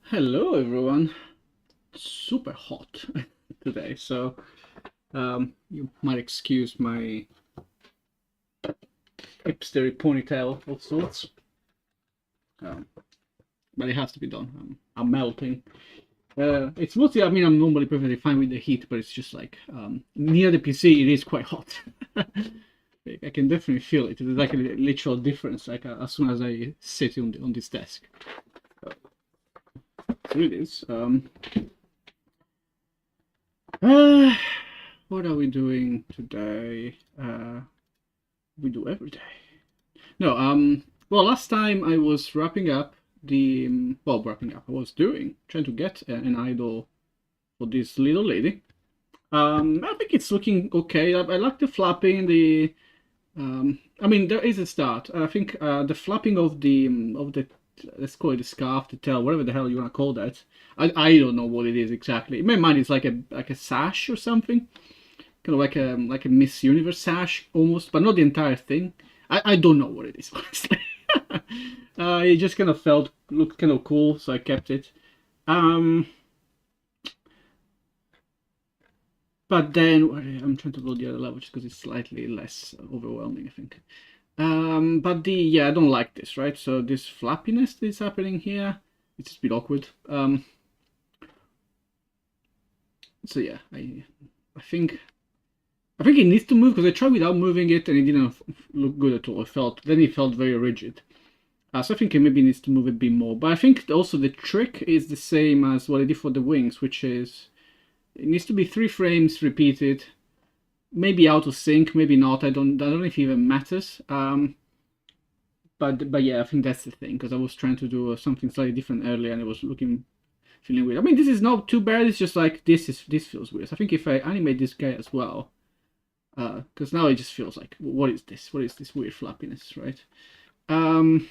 Hello everyone. Super hot today, so you might excuse my hipstery ponytail of sorts, um, but it has to be done. I'm melting. It's mostly, I mean, I'm normally perfectly fine with the heat, but it's just like near the PC, it is quite hot. I can definitely feel it. There's like a literal difference, like as soon as I sit on this desk. So it is. Uh, what are we doing today? We do every day. No, well, last time I was wrapping up wrapping up. I was trying to get an idol for this little lady. I think it's looking okay. I like the flapping. I mean, there is a start. I think the flapping of the let's call it the scarf, the tail, whatever the hell you wanna call that. I don't know what it is exactly. In my mind, it's like a sash or something, kind of like a Miss Universe sash almost, but not the entire thing. I don't know what it is honestly. It just kind of looked kind of cool, so I kept it. Um, but then I'm trying to load the other level just because it's slightly less overwhelming, I think. But I don't like this, right? So this flappiness that is happening here, it's just a bit awkward. So yeah, I think it needs to move because I tried without moving it and it didn't look good at all. It felt very rigid. So I think it maybe needs to move a bit more. But I think also the trick is the same as what I did for the wings, which is it needs to be 3 frames repeated, maybe out of sync, maybe not. I don't know if it even matters. But yeah, I think that's the thing because I was trying to do something slightly different earlier and it was feeling weird. I mean, this is not too bad. It's just like this feels weird. So I think if I animate this guy as well, because now it just feels like what is this? What is this weird flappiness, right? Um,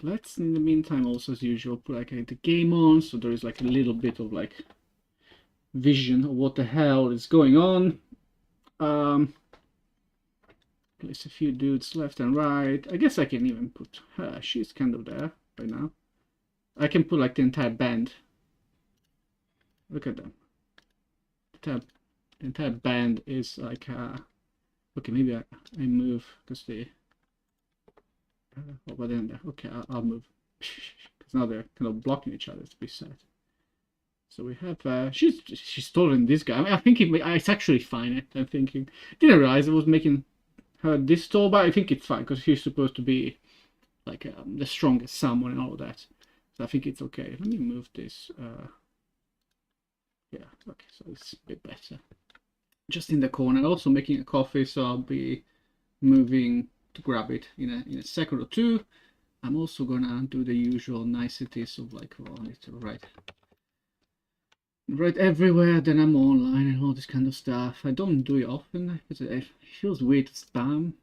Let's, in the meantime, also as usual, put like the game on, so there is like a little bit of like vision of what the hell is going on. Place a few dudes left and right. I guess I can even put her. She's kind of there right now. I can put like the entire band. Look at them. The entire band is like okay, maybe I move because they what then there. Okay, I'll move because now they're kind of blocking each other. To be sad. So we have she's taller than this guy. I mean, I think it's actually fine. I'm thinking. Didn't realize I was making her this tall, but I think it's fine because she's supposed to be like the strongest someone and all of that. So I think it's okay. Let me move this. Yeah, okay, so it's a bit better. Just in the corner. Also making a coffee, so I'll be moving to grab it in a second or two. I'm also gonna do the usual niceties of like, oh, I need to write everywhere, then I'm online and all this kind of stuff. I don't do it often because it feels weird to spam.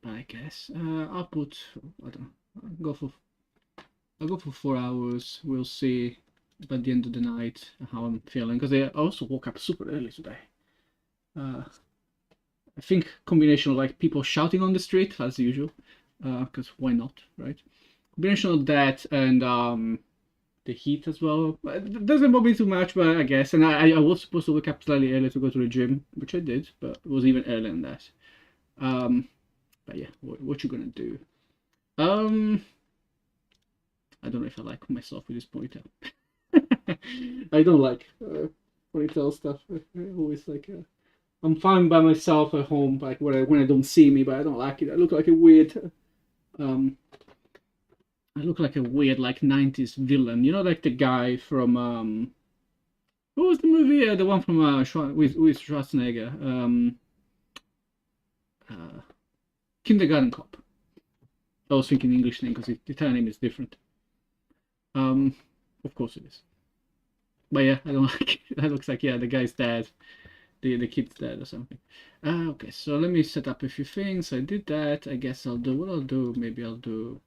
But I guess I'll put, I don't know, I'll go for 4 hours. We'll see by the end of the night how I'm feeling because I also woke up super early today. I think combination of like people shouting on the street as usual, because why not, right? Combination of that and the heat as well. It doesn't bother me too much, but I guess. And I was supposed to wake up slightly early to go to the gym, which I did, but it was even earlier than that. But yeah, what you gonna do? Um, I don't know if I like myself with this ponytail. I don't like ponytail stuff. I always like. I'm fine by myself at home, like when I don't see me, but I don't like it. I look like a weird. Um, I look like a weird like '90s villain. You know, like the guy from what was the movie? The one from with Schwarzenegger. Uh, Kindergarten Cop. I was thinking English name because the Italian name is different. Um, of course it is. But yeah, I don't like it. That looks like, yeah, the guy's dead. The kid's dead or something. Okay, so let me set up a few things. I did that. I guess I'll do what I'll do. Maybe I'll do.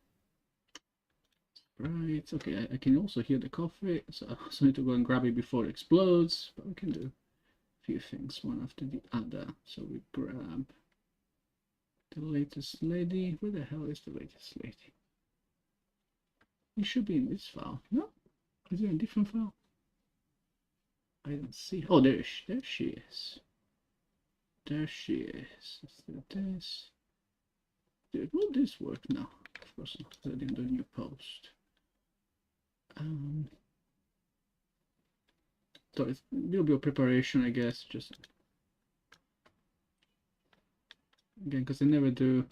Right. Okay, I can also hear the coffee, so I also need to go and grab it before it explodes. But we can do a few things one after the other. So we grab the latest lady. Where the hell is the latest lady? It should be in this file. No? Is it a different file? I don't see. Oh, there she is. There she is. Let's do this. Will this work? No, of course not. I didn't do a new post. So it's a little bit of preparation, I guess. Just again, because I never do.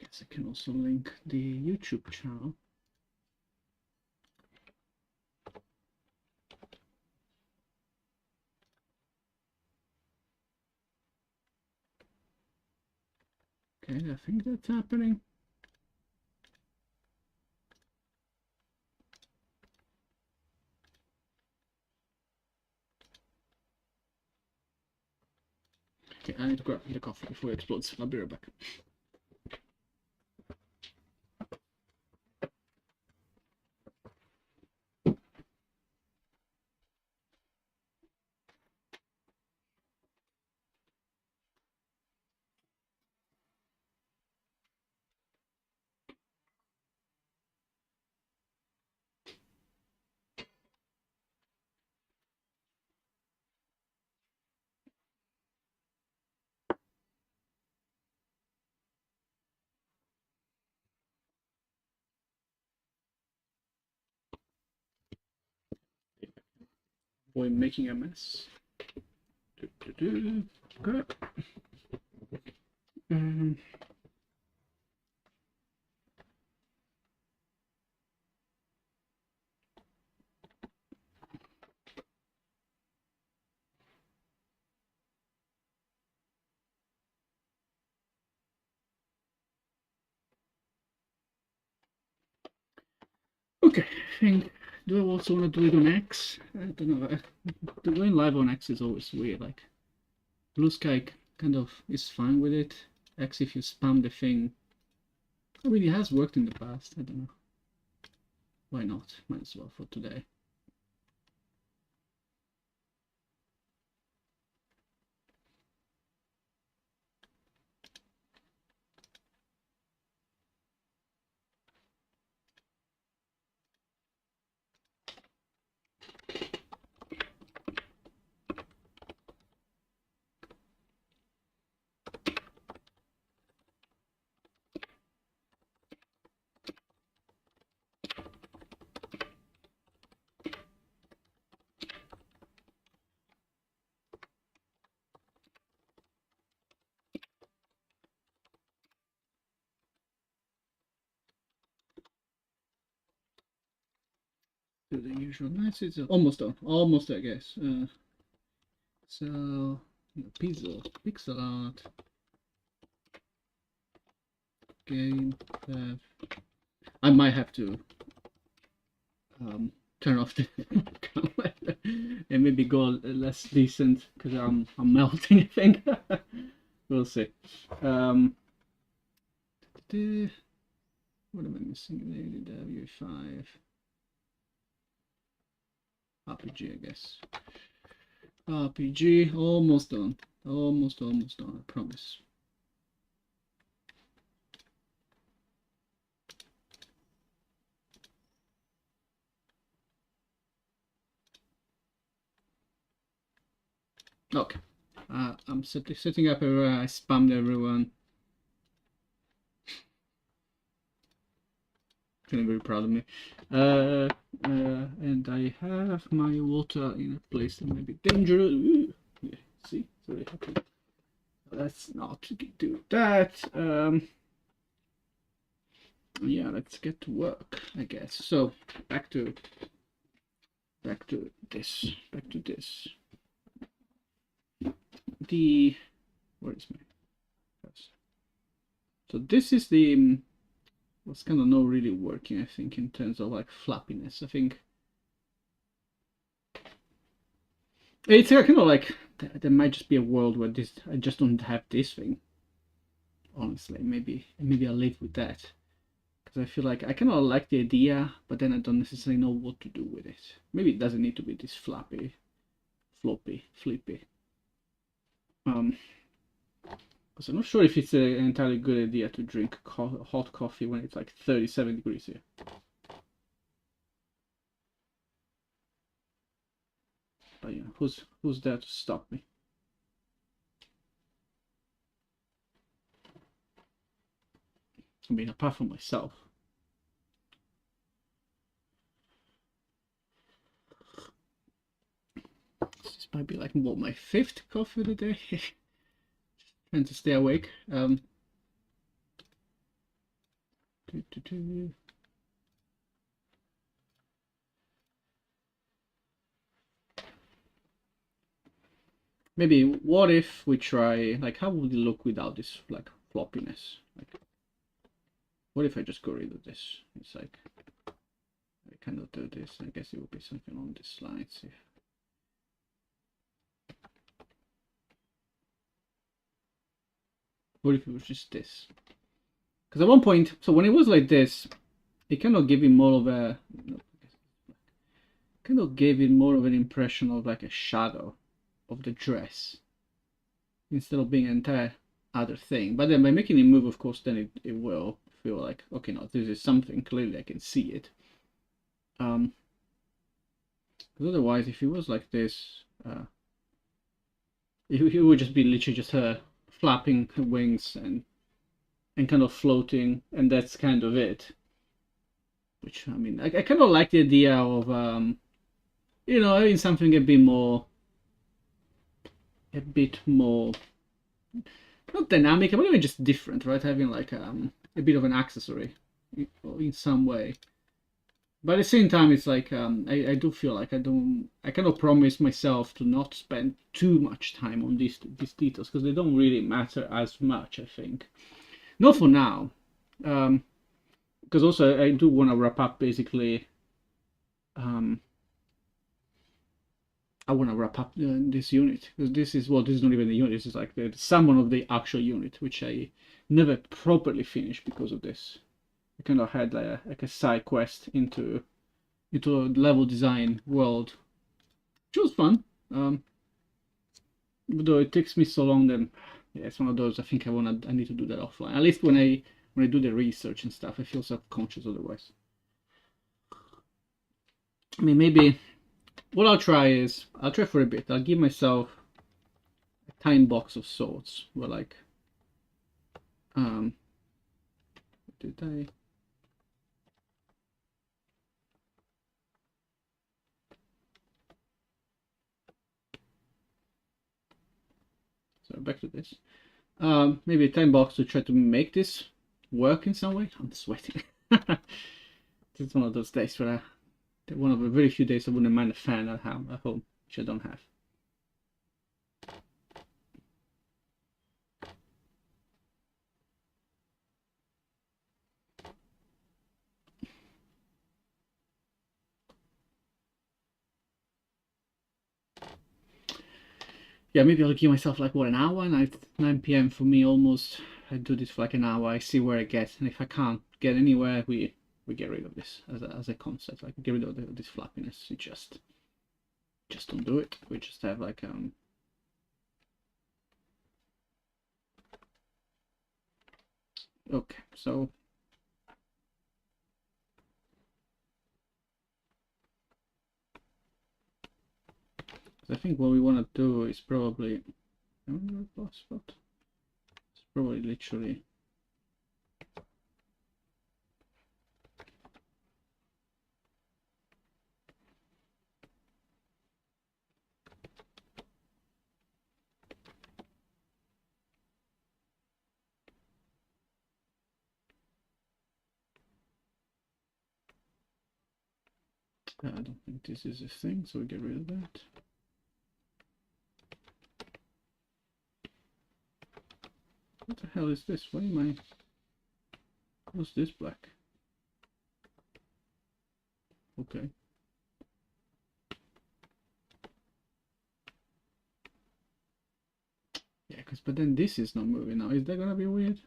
Guess I can also link the YouTube channel. Okay, I think that's happening. Okay, I need to grab the coffee before it explodes. I'll be right back. Boy, making a mess. Okay. Okay, I think, do I also want to do it on X? I don't know. Doing live on X is always weird. Like, Blue Sky kind of is fine with it. X, if you spam the thing. I mean, it has worked in the past. I don't know. Why not? Might as well for today. Do the usual. Nice. It's almost done. Almost, I guess. So, pixel art, game. I might have to turn off the camera and maybe go less decent because I'm melting. I think we'll see. What am I missing? The UE5 RPG, I guess. RPG, almost done. Almost done. I promise. Okay, I'm setting up everywhere. I spammed everyone. Feeling very proud of me. And I have my water in a place that might be dangerous. Ooh, yeah, see, it's very happy. Let's not do that. Yeah, let's get to work, I guess. So back to this. Where is my? So this is the what's kind of not really working, I think, in terms of like flappiness. I think It's kind of like there might just be a world where this I just don't have this thing. Honestly, maybe I'll live with that because I feel like I kind of like the idea, but then I don't necessarily know what to do with it. Maybe it doesn't need to be this flippy. Um, because I'm not sure if it's an entirely good idea to drink hot coffee when it's like 37 degrees here. But yeah, who's there to stop me? I mean, apart from myself. This might be like what my fifth coffee of the day. Trying to stay awake. Maybe what if we try like how would it look without this like floppiness? Like what if I just go rid of this? It's like I cannot do this. I guess it would be something on this line. See. What if it was just this? Because at one point, so when it was like this, it kind of gave it more of a kind of gave it more of an impression of like a shadow of the dress instead of being an entire other thing. But then by making it move, of course, then it will feel like, okay, no, this is something. Clearly I can see it. Because otherwise, if it was like this, it would just be literally just her flapping her wings and kind of floating, and that's kind of it. Which, I mean, I kind of like the idea of, you know, having something a bit more, not dynamic, but even just different, right? Having like a bit of an accessory in some way. But at the same time, it's like I do feel like I cannot promise myself to not spend too much time on these details because they don't really matter as much. I think not for now, because also I do want to wrap up basically. I want to wrap up this unit because this is this is not even the unit. This is like the summon of the actual unit, which I never properly finished because of this. I kind of had like a side quest into a level design world, which was fun. Even though it takes me so long, then yeah, it's one of those. I think I need to do that offline. At least when I do the research and stuff, I feel self-conscious otherwise. I mean, maybe what I'll try is I'll try for a bit. I'll give myself a time box of sorts. Where like, did I? So back to this. Maybe a time box to try to make this work in some way. I'm sweating. It's one of those days where one of the very few days I wouldn't mind a fan at home, which I don't have. Yeah, maybe I'll give myself like what, an hour? 9 p.m. for me almost. I do this for like an hour. I see where I get, and if I can't get anywhere, we get rid of this as a concept. Like get rid of this flappiness. We just don't do it. We just have like Okay, so I think what we want to do is probably spot. It's probably literally. I don't think this is a thing, so we get rid of that. What the hell is this? Why am I? What's this black? Okay. but then this is not moving now. Is that gonna be weird?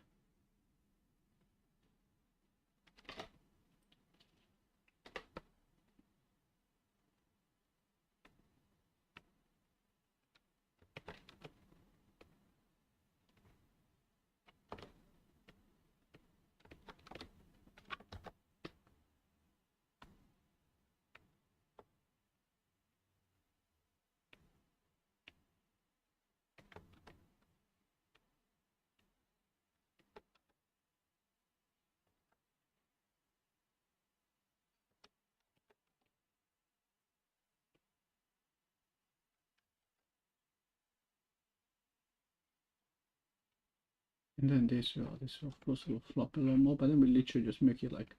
And then this of course will flop a lot more, but then we literally just make it like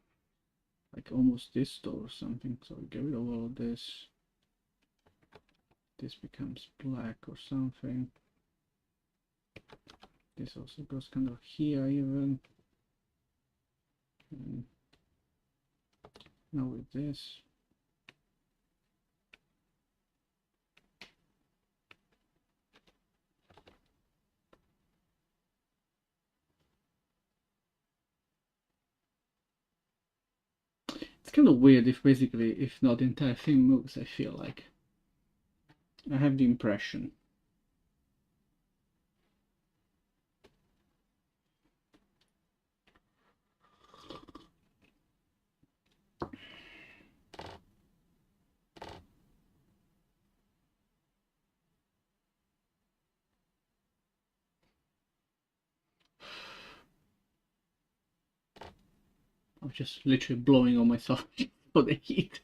almost this door or something. So we get rid of all of this. This becomes black or something. This also goes kind of here even. And now with this. It's kind of weird if basically, if not the entire thing moves, I feel like. I have the impression. I'm just literally blowing on myself for the heat.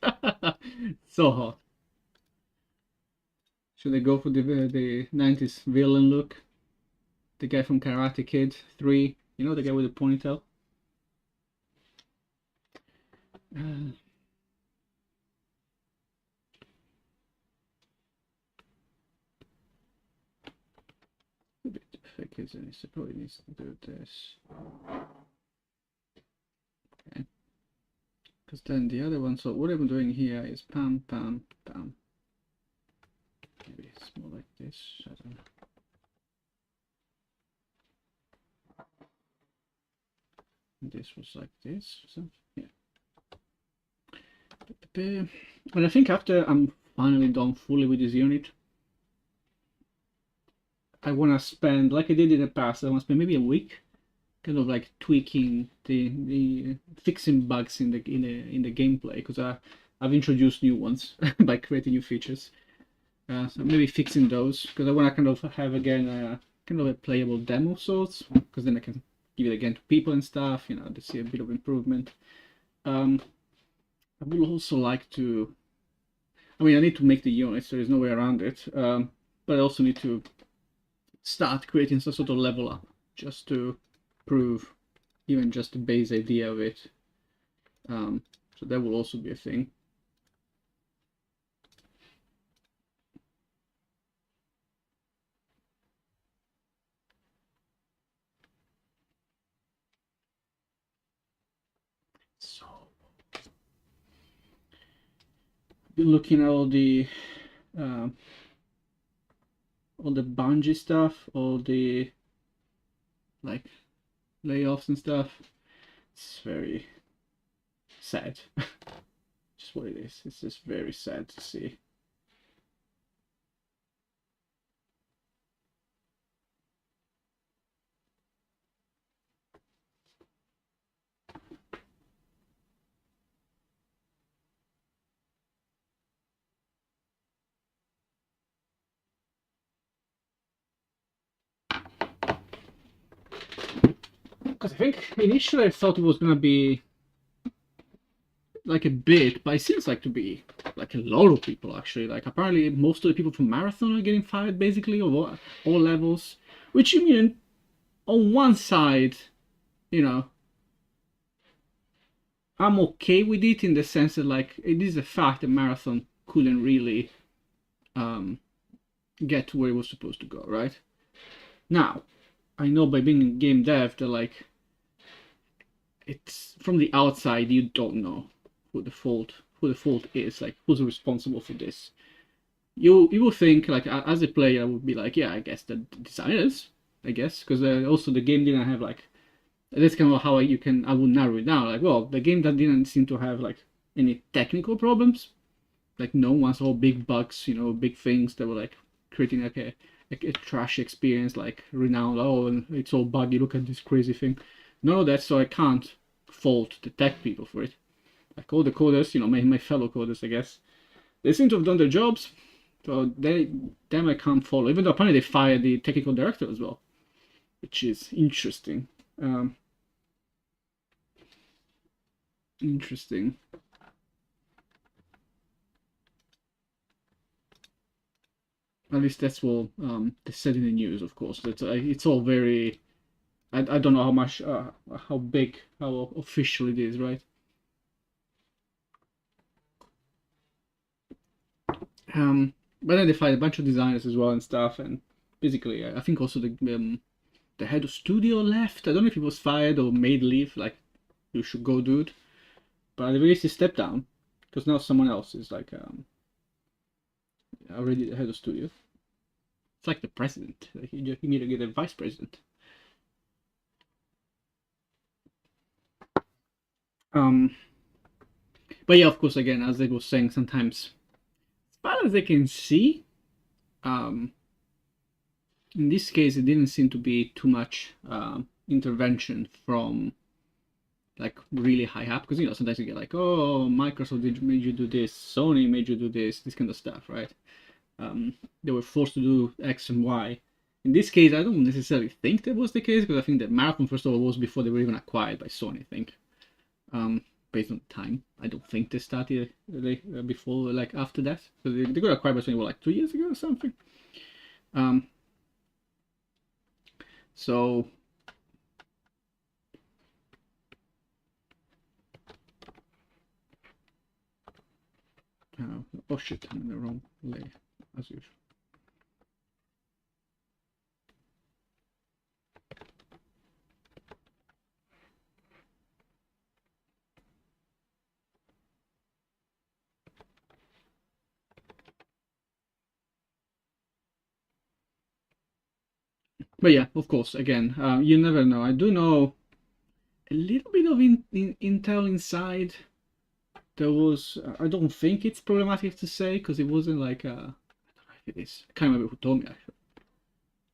So hot. Should I go for the 90s villain look? The guy from Karate Kid 3, you know, the guy with the ponytail? A bit thick, isn't it? So probably needs to do this. Okay. Because then the other one, so what I'm doing here is pam, pam, pam. Maybe it's more like this, I don't know. And this was like this, so yeah. And I think after I'm finally done fully with this unit, I want to spend, like I did in the past, I want to spend maybe a week kind of like tweaking the fixing bugs in the gameplay, because I've introduced new ones by creating new features. So maybe fixing those, because I want to kind of have again kind of a playable demo of sorts, because then I can give it again to people and stuff, you know, to see a bit of improvement. I would also like to, I mean, I need to make the units, there is no way around it, but I also need to start creating some sort of level up, just to prove even just the base idea of it. So that will also be a thing. So been looking at all the Bungie stuff, all the like layoffs and stuff. It's very sad. Just what it is. It's just very sad to see. Because I think initially I thought it was gonna be like a bit, but it seems like to be like a lot of people actually. Like apparently most of the people from Marathon are getting fired basically, of all levels. Which, you mean, on one side, you know, I'm okay with it in the sense that like it is a fact that Marathon couldn't really get to where it was supposed to go, right? Now, I know by being in game dev that like it's from the outside you don't know who the fault is, like who's responsible for this. You will think like as a player I would be like, yeah, I guess the designers, I guess, because also the game didn't have like, that's kind of how I would narrow it down. Like, well, the game that didn't seem to have like any technical problems, like no one saw big bugs, you know, big things that were like creating like a trash experience, like renowned. Oh, and it's all buggy. Look at this crazy thing. None of that, so I can't fault the tech people for it. Like all the coders, you know, my fellow coders, I guess, they seem to have done their jobs. So them I can't follow. Even though apparently they fired the technical director as well, which is interesting. Interesting. At least that's what they said in the news. Of course, it's all very. I don't know how much, how big, how official it is, right? But then they fired a bunch of designers as well and stuff, and basically, I think also the head of studio left. I don't know if he was fired or made leave. Like, you should go, dude. But at the very least, he stepped down because now someone else is like already the head of studio. It's like the president. Like, you need to get a vice president. But yeah, of course, again, as I was saying, sometimes as far as I can see, in this case, it didn't seem to be too much intervention from like really high up, because you know sometimes you get like, oh, Microsoft made you do this, Sony made you do this kind of stuff, right? They were forced to do X and Y. In this case, I don't necessarily think that was the case, because I think that Marathon, first of all, was before they were even acquired by Sony, I think. Based on time, I don't think they started before, like after that. So they got acquired by Sony, what, like 2 years ago or something. So oh shit, I'm in the wrong layer as usual. But yeah, of course, again, you never know. I do know a little bit of intel inside. There was, I don't think it's problematic to say, because it wasn't like, I don't know if it is. I can't remember who told me actually.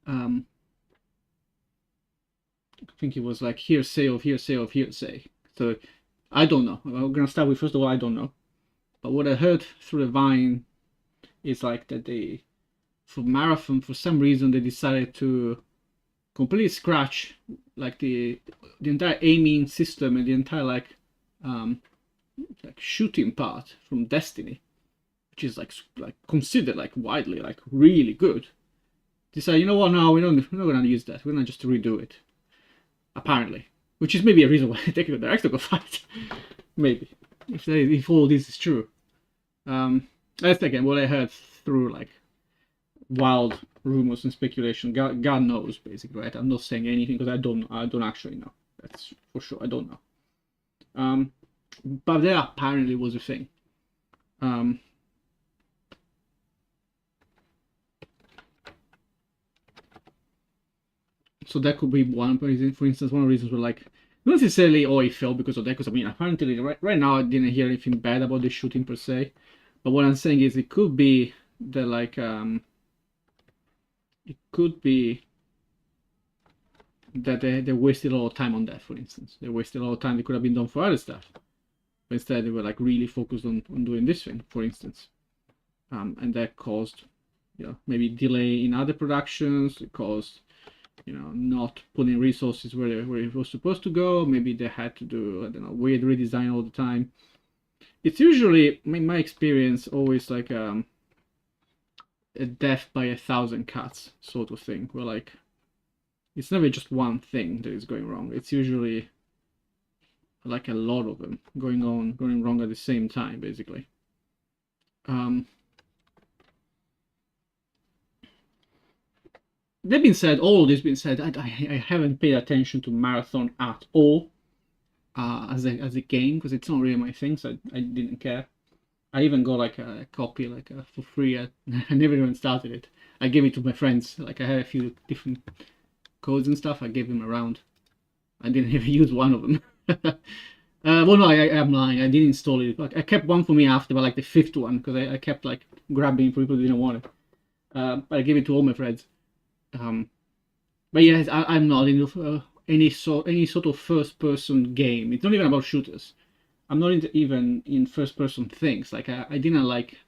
I think it was like hearsay of hearsay of hearsay. So I don't know. I'm gonna start with, first of all, I don't know. But what I heard through the Vine is like that they, for Marathon, for some reason, they decided to completely scratch like the entire aiming system and the entire like shooting part from Destiny, which is like considered like widely like really good. Decide, you know what? No, we're not gonna use that. We're gonna just redo it. Apparently, which is maybe a reason why the technical director got fired. Maybe if all this is true. That's again what I heard through like wild rumors and speculation. God knows, basically, right? I'm not saying anything because I don't actually know. That's for sure. I don't know. But there apparently was a thing. So that could be one reason. For instance, one of the reasons were like, not necessarily it failed because of that. Because I mean, apparently right now I didn't hear anything bad about the shooting per se. But what I'm saying is it could be that like it could be that they wasted a lot of time on that. For instance, they wasted a lot of time that could have been done for other stuff. But instead they were like really focused on doing this thing, for instance, and that caused, you know, maybe delay in other productions. It caused, you know, not putting resources where it was supposed to go. Maybe they had to do, I don't know, weird redesign all the time. It's usually, in my experience, always like a death by 1,000 cuts sort of thing, where like it's never just one thing that is going wrong. It's usually like a lot of them going wrong at the same time, basically. That being said, all this being said, I haven't paid attention to Marathon at all as a game, because it's not really my thing, so I didn't care. I even got like a copy for free. I never even started it. I gave it to my friends. Like I had a few different codes and stuff. I gave them around. I didn't even use one of them. Well, no, I'm lying. I didn't install it. Like, I kept one for me after, but like the fifth one, because I kept like grabbing for people who didn't want it. But I gave it to all my friends. But yes, I'm not into any sort of first-person game. It's not even about shooters. I'm not even in first-person things. Like I didn't like,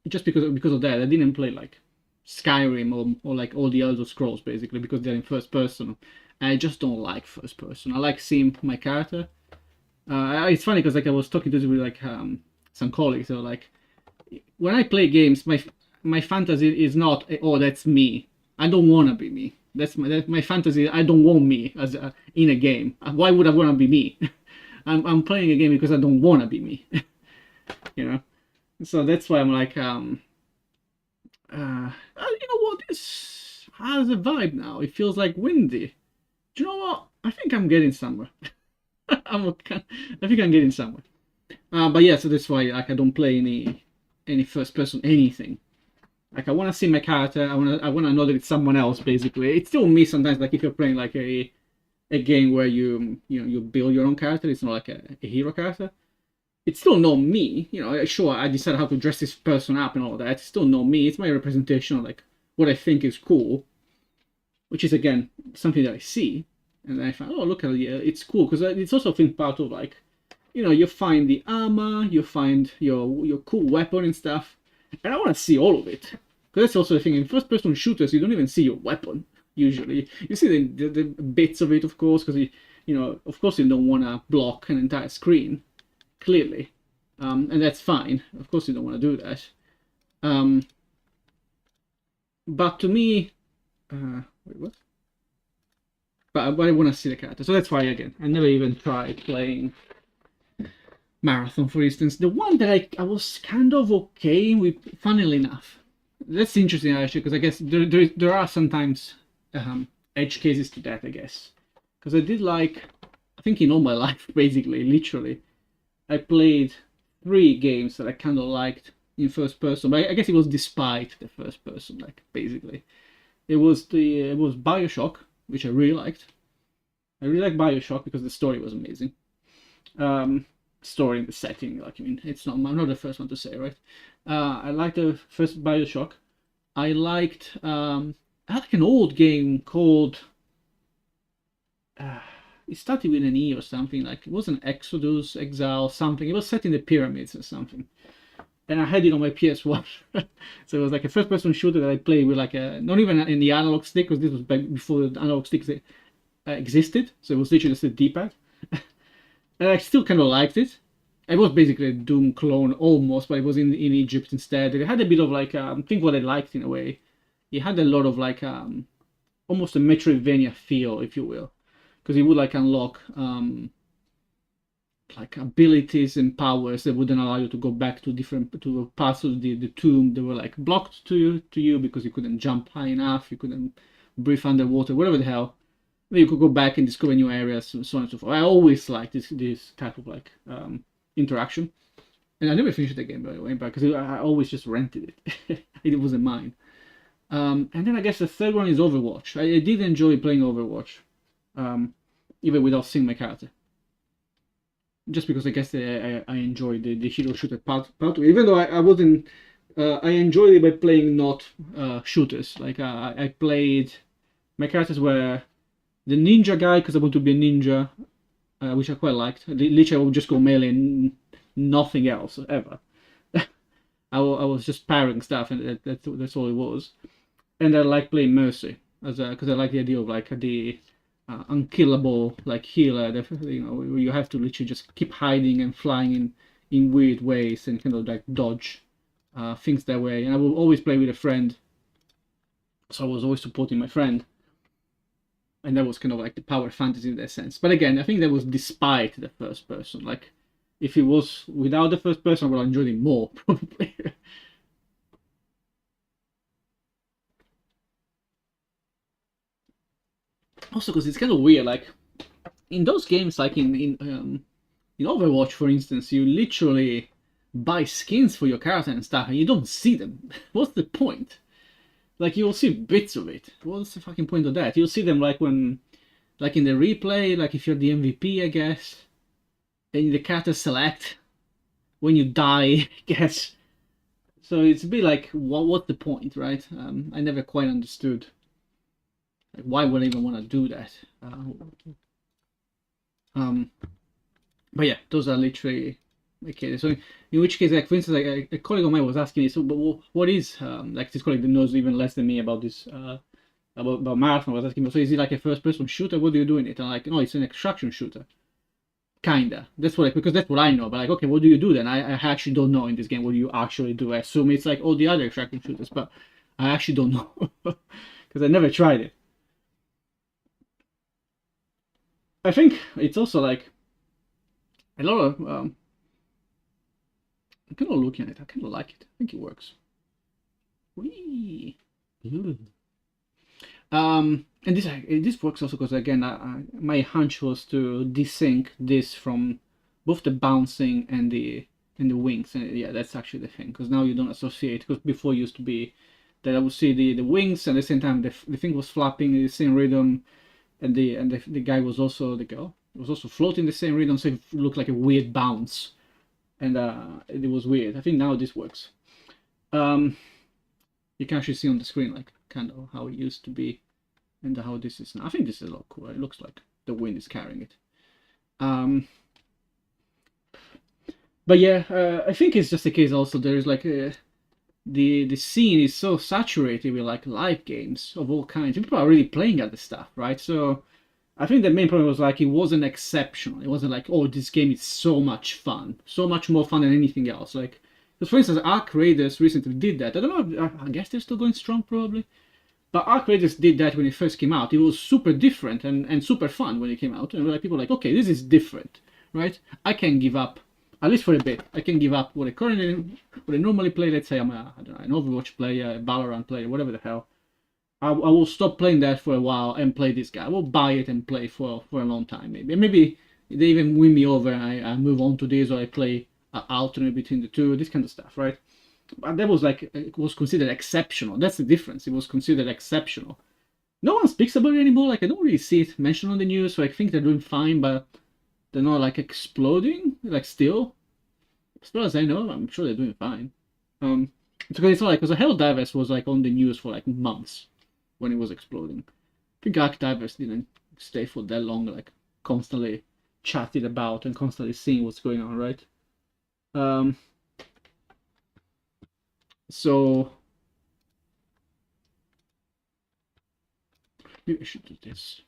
just because of that, I didn't play like Skyrim or like all the Elder Scrolls basically because they're in first person. I just don't like first person. I like seeing my character. It's funny because like I was talking to with like some colleagues. So like when I play games, my fantasy is not, oh, that's me. I don't want to be me. That's my fantasy. I don't want me as in a game. Why would I want to be me? I'm playing a game because I don't want to be me. You know. So that's why I'm like you know what? This has a vibe now. It feels like windy. Do you know what? I think I'm getting somewhere. I think I'm getting somewhere. But yeah, so that's why like I don't play any first person anything. Like I want to see my character. I want to know that it's someone else. Basically, it's still me sometimes. Like if you're playing like a game where you build your own character, it's not like a hero character. It's still not me. You know, sure I decide how to dress this person up and all that. It's still not me. It's my representation of like what I think is cool, which is again something that I see, and then I find, oh look at it, it's cool because it's also a thing part of like, you know, you find the armor, you find your cool weapon and stuff, and I want to see all of it. Because that's also the thing in first-person shooters, you don't even see your weapon usually. You see the bits of it, of course, because you know, of course, you don't want to block an entire screen, clearly, and that's fine. Of course, you don't want to do that. But to me, wait, what? But I want to see the character, so that's why again I never even tried playing Marathon, for instance. The one that I was kind of okay with, funnily enough. That's interesting actually, because I guess there are sometimes edge cases to that, I guess. Because I did like, I think in all my life, basically, literally, I played 3 games that I kind of liked in first person, but I guess it was despite the first person, like, basically. It was BioShock, which I really liked. I really like BioShock because the story was amazing. Story and the setting, like, I mean, I'm not the first one to say, right? I liked the first BioShock. I liked I like an old game called it started with an E or something, like it wasn't Exodus, Exile, something. It was set in the pyramids or something. And I had it on my PS1. So it was like a first person shooter that I played with like not even in the analog stick, because this was back before the analog sticks existed. So it was literally just a D-pad. And I still kind of liked it. It was basically a Doom clone almost, but it was in Egypt instead. It had a bit of like, I think what I liked in a way. It had a lot of like, almost a Metroidvania feel, if you will. Because it would like unlock like abilities and powers that wouldn't allow you to go back to parts of the tomb that were like blocked to you because you couldn't jump high enough, you couldn't breathe underwater, whatever the hell. You could go back and discover new areas and so on and so forth. I always liked this type of like interaction, and I never finished the game by the way, because I always just rented it. It wasn't mine. And then I guess the third one is Overwatch. I did enjoy playing Overwatch, even without seeing my character. Just because I guess I enjoyed the hero shooter part of it. Even though I wasn't, I enjoyed it by playing not shooters. Like I played, my characters were the ninja guy because I want to be a ninja, which I quite liked. Literally, I would just go melee and nothing else ever. I was just parrying stuff, and that's all it was. And I like playing Mercy because I like the idea of like the unkillable like healer that, you know, where you have to literally just keep hiding and flying in weird ways and kind of like dodge things that way. And I will always play with a friend, so I was always supporting my friend, and that was kind of like the power fantasy in that sense. But again, I think that was despite the first person. Like if it was without the first person, I would have enjoyed it more probably. Also, because it's kind of weird, like in those games, like in Overwatch, for instance, you literally buy skins for your character and stuff, and you don't see them. What's the point? Like you'll see bits of it. What's the fucking point of that? You'll see them like when, like in the replay, like if you're the MVP, I guess, and the character select when you die, I guess. So it's a bit like, what's the point, right? I never quite understood. Like, why would I even want to do that? But yeah, those are literally okay. So in which case, like for instance, like a colleague of mine was asking me, so but what is like this colleague that knows even less than me about this about marathon was asking me, so is it like a first-person shooter? What do you do in it? And I'm like, no, it's an extraction shooter. Kinda. That's what because that's what I know. But like, okay, what do you do then? I actually don't know in this game what you actually do. I assume it's like all the other extraction shooters, but I actually don't know because I never tried it. I think it's also like a lot of I'm kind of looking at it. I kind of like it. I think it works. Whee! And this works also because again, my hunch was to desync this from both the bouncing and the wings, and yeah, that's actually the thing. Because now you don't associate. Because before it used to be that I would see the wings, and at the same time the thing was flapping in the same rhythm, and the guy was also the girl was also floating the same rhythm, so it looked like a weird bounce, and it was weird. I think now this works. You can actually see on the screen like kind of how it used to be and how this is now. I think this is a lot cooler. It looks like the wind is carrying it. But yeah, I think it's just a case also there's like the scene is so saturated with like live games of all kinds. People are really playing at the stuff, right? So I think the main problem was like it wasn't exceptional. It wasn't like, oh, this game is so much fun, so much more fun than anything else. Like, because for instance, Arc Raiders recently did that. I don't know. I guess they're still going strong, probably. But Arc Raiders did that when it first came out. It was super different and super fun when it came out. And like people were like, okay, this is different, right? I can give up, at least for a bit. I can give up what I normally play. Let's say I'm I don't know, an Overwatch player, a Valorant player, whatever the hell. I will stop playing that for a while and play this guy. I will buy it and play for a long time, maybe. And maybe they even win me over and I move on to this, or I play alternate between the two, this kind of stuff, right? But that was like, it was considered exceptional. That's the difference. It was considered exceptional. No one speaks about it anymore. Like, I don't really see it mentioned on the news, so I think they're doing fine, but they're not like exploding, like still. As far as I know, I'm sure they're doing fine. It's like, because Helldivers was like on the news for like months when it was exploding. I think Archdivers didn't stay for that long, like constantly chatted about and constantly seeing what's going on, right? So maybe I should do this.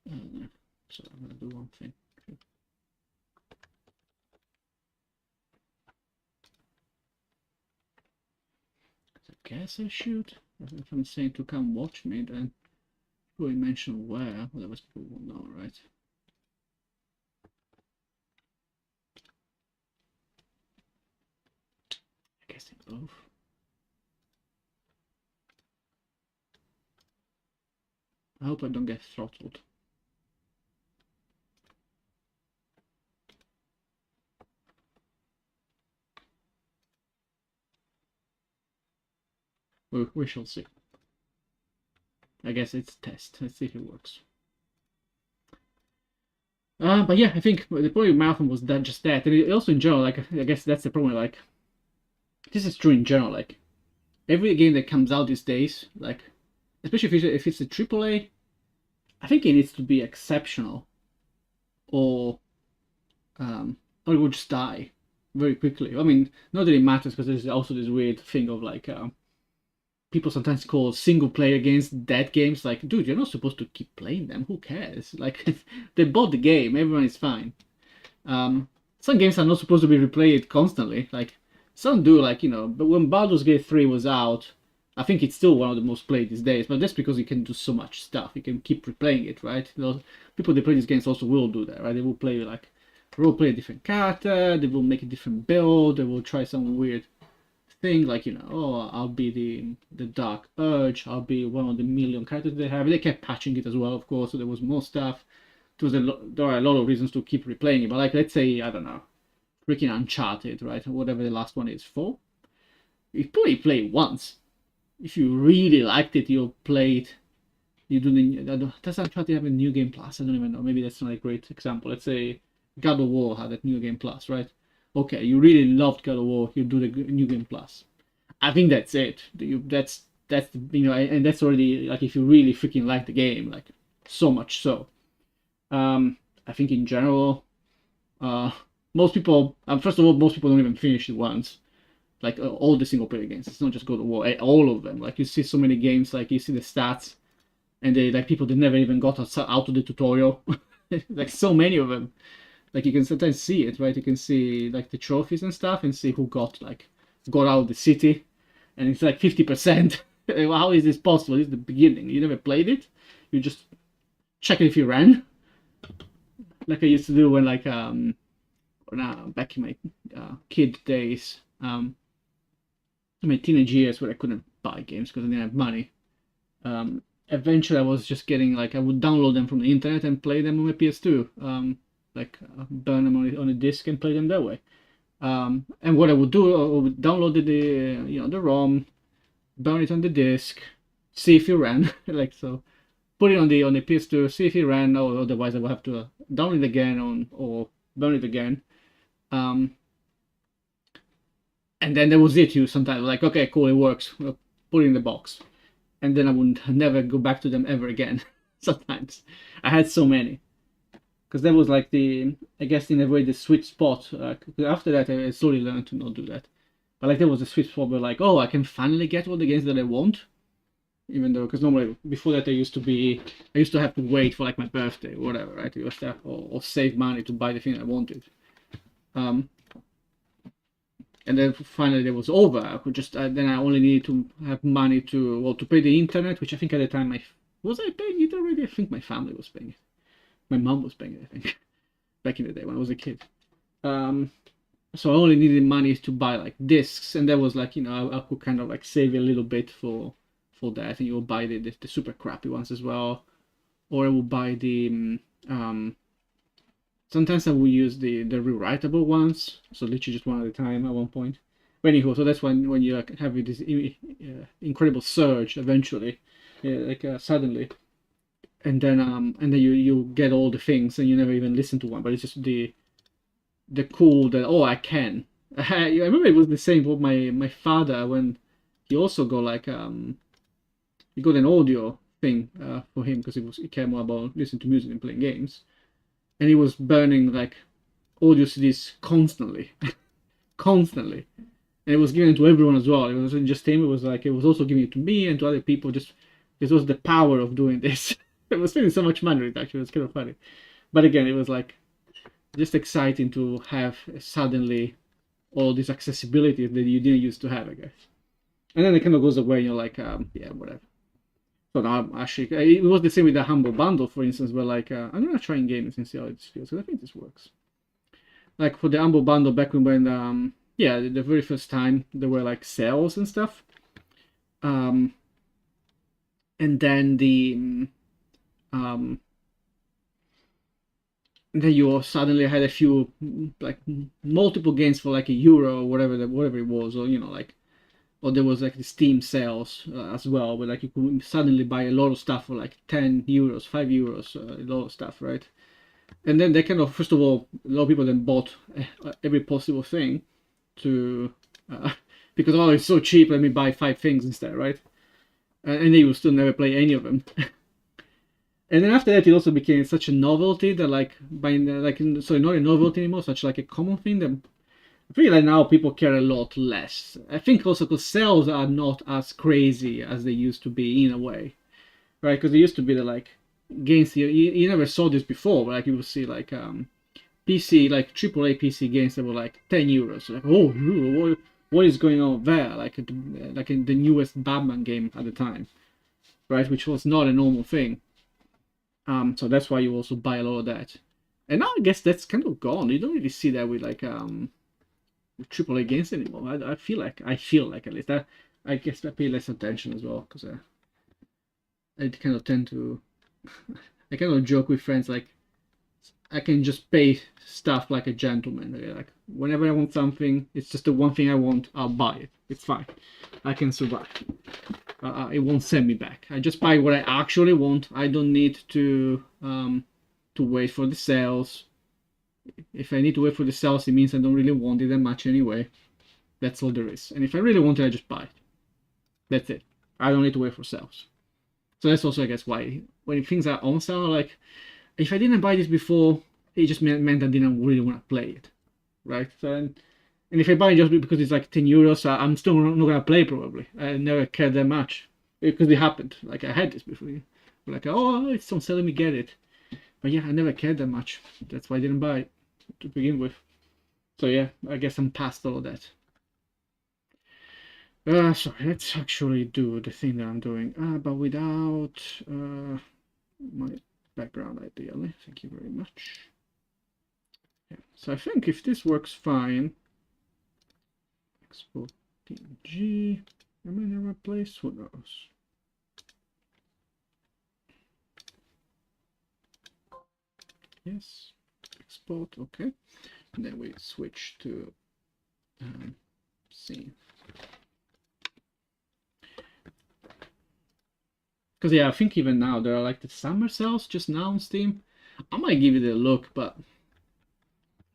So I'm gonna do one thing. I guess I should. If I'm saying to come watch me, then probably mention where. Otherwise, people won't know, right? I guess in both. I hope I don't get throttled. We shall see. I guess it's a test. Let's see if it works. But yeah, I think the problem with Marathon was that just that, and also in general, like I guess that's the problem. Like this is true in general. Like every game that comes out these days, like especially if it's a AAA, I think it needs to be exceptional, or it would just die very quickly. I mean, not that it matters because there's also this weird thing of like people sometimes call single player games dead games. Like, dude, you're not supposed to keep playing them. Who cares? Like, they bought the game. Everyone is fine. Some games are not supposed to be replayed constantly. Like, some do, like, you know, but when Baldur's Gate 3 was out, I think it's still one of the most played these days, but that's because you can do so much stuff. You can keep replaying it, right? Those people that play these games also will do that, right? They will play, like, role play a different character, they will make a different build, they will try some weird thing, like, you know, oh, I'll be the Dark Urge, I'll be one of the million characters they have. They kept patching it as well, of course, so there was more stuff. There are a lot of reasons to keep replaying it, but like, let's say, I don't know, freaking Uncharted, right? Whatever the last one is, 4? You probably play it once. If you really liked it, you'll play it. You do the does Uncharted have a new game plus? I don't even know. Maybe that's not a great example. Let's say God of War had that new game plus, right? Okay, you really loved God of War. You do the new game plus. I think that's it. That's and that's already like if you really freaking like the game, like so much so. I think in general, uh, most people, first of all, most people don't even finish it once. Like all the single player games, it's not just God of War, all of them. Like you see so many games, like you see the stats, and they like people that never even got out of the tutorial. Like so many of them. Like you can sometimes see it, right? You can see like the trophies and stuff, and see who got out of the city, and it's like 50%. How is this possible? This is the beginning. You never played it. You just check if you ran, like I used to do when back in my kid days, my teenage years where I couldn't buy games because I didn't have money. Eventually, I was just getting like I would download them from the internet and play them on my PS2. Burn them on a disc and play them that way. And what I would do, I would download the ROM, burn it on the disc, see if it ran, like so. Put it on the PS2, see if it ran, or otherwise I would have to download it again or burn it again. And then that was it. You sometimes like, okay, cool, it works. We'll put it in the box, and then I would never go back to them ever again. Sometimes I had so many, because that was like I guess in a way the sweet spot. After that, I slowly learned to not do that. But like there was a sweet spot where like, oh, I can finally get all the games that I want. Even though, because normally before that I used to have to wait for like my birthday or whatever, right? Or save money to buy the thing I wanted. And then finally it was over. I could just then I only needed to have money to pay the internet, which I think at the time was I paying it already? I think my family was paying it. My mom was paying it, I think, back in the day when I was a kid. So I only needed money to buy like discs, and that was like I could kind of like save a little bit for that, and you will buy the super crappy ones as well, or I will buy the sometimes I will use the rewritable ones, so literally just one at a time at one point. But anyhow, so that's when you like, have this incredible surge eventually, suddenly, and then you get all the things and you never even listen to one, but it's just the cool that I can. I remember it was the same with my father when he also got like he got an audio thing for him because he cared more about listening to music and playing games, and he was burning like audio CDs constantly, constantly, and it was given to everyone as well. It wasn't just him. It was like it was also giving it to me and to other people. Just this was the power of doing this. It was spending so much money. Actually, it was kind of funny, but again, it was like just exciting to have suddenly all this accessibility that you didn't used to have, I guess. And then it kind of goes away, and you're like, yeah, whatever. So now actually, it was the same with the Humble Bundle, for instance, where like, I'm gonna try in games and see how it feels, because I think this works. Like for the Humble Bundle back when yeah, the very first time there were like sales and stuff. And then then you suddenly had a few like multiple games for like €1 or whatever it was, or like, or there was like the Steam sales as well, where like you could suddenly buy a lot of stuff for like €10, €5, a lot of stuff, right? And then they kind of, first of all, a lot of people then bought every possible thing to because it's so cheap, let me buy 5 things instead, right? And then you will still never play any of them. And then after that, it also became such a novelty that like sorry, not a novelty anymore, such like a common thing that I feel like now people care a lot less. I think also because sales are not as crazy as they used to be in a way, right? Because they used to be the like games you never saw this before, but like you would see like PC like AAA PC games that were like €10. Like what is going on there? Like in the newest Batman game at the time, right? Which was not a normal thing. So that's why you also buy a lot of that. And now I guess that's kind of gone. You don't really see that with like AAA games anymore. I feel like at least I guess I pay less attention as well because I kind of tend to I kind of joke with friends like I can just pay stuff like a gentleman. Okay? Like whenever I want something, it's just the one thing I want, I'll buy it. It's fine. I can survive. It won't send me back. I just buy what I actually want. I don't need to wait for the sales. If I need to wait for the sales, it means I don't really want it that much anyway. That's all there is. And if I really want it, I just buy it. That's it. I don't need to wait for sales. So that's also, I guess, why when things are on sale, like if I didn't buy this before, it just meant I didn't really want to play it, right? So and if I buy it just because it's like 10 euros, I'm still not gonna play probably. I never cared that much because it happened. Like I had this before. Like, oh, it's on sale, let me get it. But yeah, I never cared that much. That's why I didn't buy it to begin with. So yeah, I guess I'm past all of that. Sorry, let's actually do the thing that I'm doing, but without my background ideally. Thank you very much. Yeah, so I think if this works fine, export PNG, am I in the right place? Who knows? Yes, export, okay. And then we switch to scene. Because yeah, I think even now there are like the summer sales just now on Steam. I might give it a look, but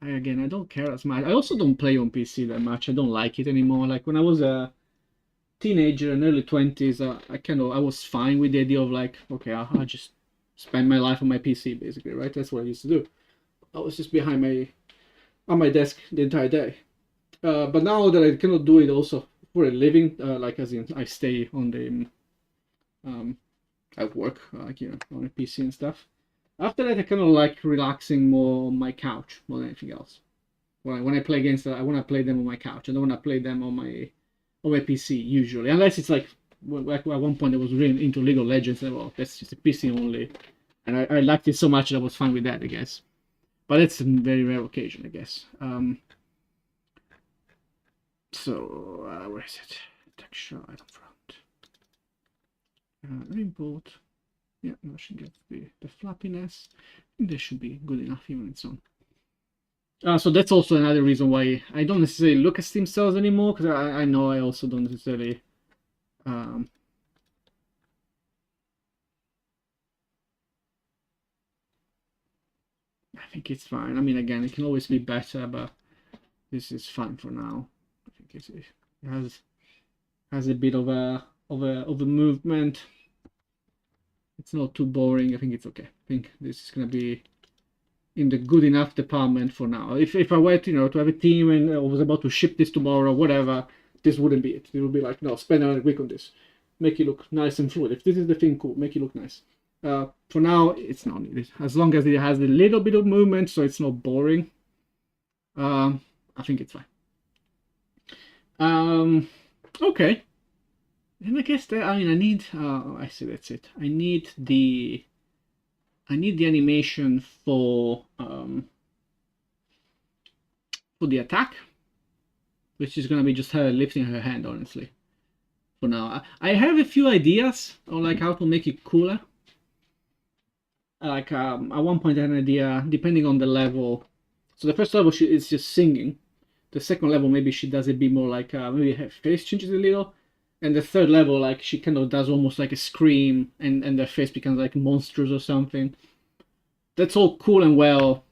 again, I don't care as much. I also don't play on PC that much. I don't like it anymore. Like when I was a teenager in early 20s, I was fine with the idea of like, okay, I'll just spend my life on my PC basically, right? That's what I used to do. I was just behind on my desk the entire day. But now that I cannot do it also for a living, like as in I stay on the at work, like on a PC and stuff. After that, I kind of like relaxing more on my couch more than anything else. When I play games, I want to play them on my couch. I don't want to play them on my PC usually, unless it's like at one point I was really into League of Legends. And well, that's just a PC only, and I liked it so much that I was fine with that, I guess. But it's a very rare occasion, I guess. So where is it? Texture item front. Import. Yeah, that should get the flappiness. I think this should be good enough even on its own. So that's also another reason why I don't necessarily look at Steam sales anymore, because I know I also don't necessarily I think it's fine. I mean, again, it can always be better, but this is fine for now. I think it has a bit of a movement. It's not too boring. I think it's okay. I think this is gonna be in the good enough department for now. If I were to have a team and I was about to ship this tomorrow or whatever, this wouldn't be it. It would be like, no, spend another week on this, make it look nice and fluid. If this is the thing, cool, make it look nice. For now, it's not needed. As long as it has a little bit of movement, so it's not boring. I think it's fine. Okay. And I guess that I need. I see. That's it. I need the animation for the attack, which is gonna be just her lifting her hand. Honestly, for now, I have a few ideas on like how to make it cooler. Like at one point I had an idea, depending on the level. So the first level is just singing. The second level maybe she does a bit more like maybe her face changes a little. And the third level, like she kind of does almost like a scream, and their face becomes like monstrous or something. That's all cool and well.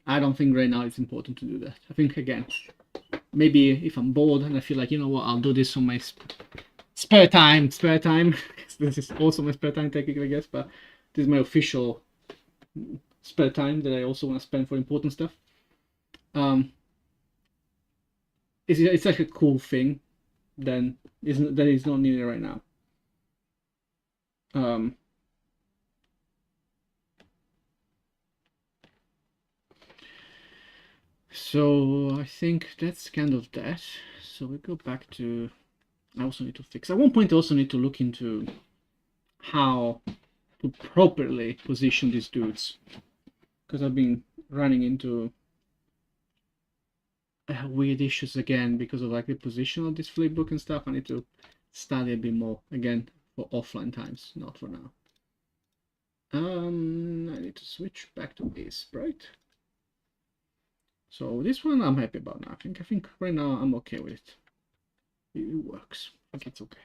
I don't think right now it's important to do that. I think again, maybe if I'm bored and I feel like, you know what, I'll do this on my spare time. This is also my spare time technically, I guess, but this is my official spare time that I also want to spend for important stuff. It's like a cool thing. Then that is not needed right now. So I think that's kind of that. So we go back to, I also need to fix, at one point I also need to look into how to properly position these dudes, because I've been running into weird issues again because of like the position of this flipbook and stuff. I need to study a bit more again for offline times, not for now. I need to switch back to a sprite. So this one I'm happy about now. I think right now I'm okay with it. It works. I think it's okay.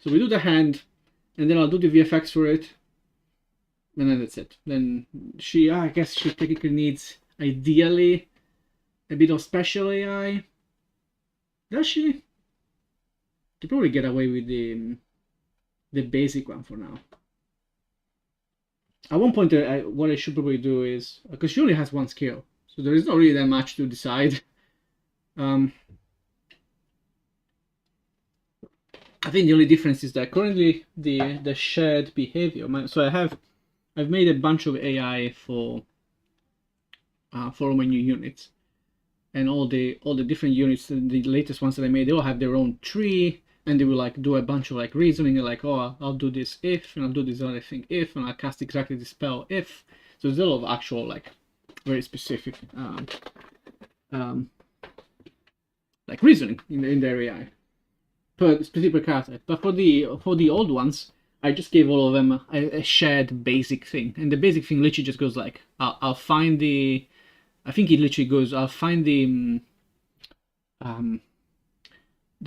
So we do the hand, and then I'll do the VFX for it, and then that's it. Then I guess she technically needs, ideally, a bit of special AI. Does she? Could probably get away with the basic one for now. At one point, what I should probably do is, because she only has one skill, so there is not really that much to decide. I think the only difference is that currently the shared behavior. So I've made a bunch of AI for my new units, and all the different units, the latest ones that I made, they all have their own tree, and they will like do a bunch of like reasoning, like, oh, I'll do this if, and I'll do this other thing if, and I'll cast exactly the spell if. So there's a lot of actual like very specific like reasoning in the AI per specific character. But for the old ones, I just gave all of them a shared basic thing, and the basic thing literally just goes like, I'll find the. I think it literally goes, I'll find the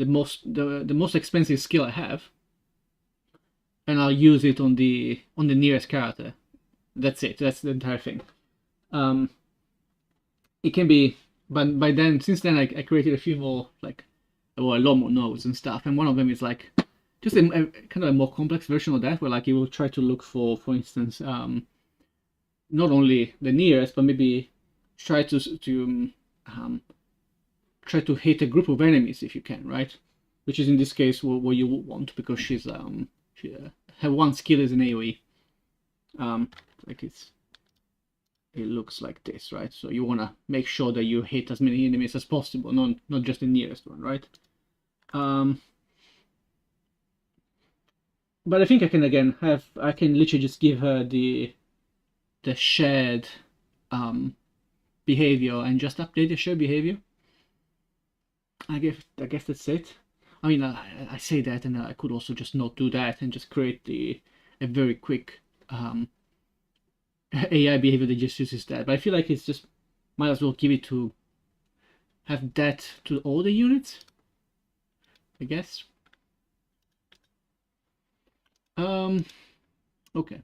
most expensive skill I have, and I'll use it on the nearest character. That's it. That's the entire thing. It can be, but by then, since then, I created a few more like, well, a lot more nodes and stuff, and one of them is like just a kind of a more complex version of that, where like you will try to look for instance, not only the nearest, but maybe try to try to hit a group of enemies if you can, right? Which is in this case what you would want, because she's her one skill is an AoE. Like it looks like this, right? So you want to make sure that you hit as many enemies as possible, not just the nearest one, right? But I think I can again I can literally just give her the shared behavior and just update the shared behavior. I guess that's it. I mean, I say that, and I could also just not do that and just create a very quick AI behavior that just uses that. But I feel like it's just might as well give it to have that to all the units, I guess. Okay.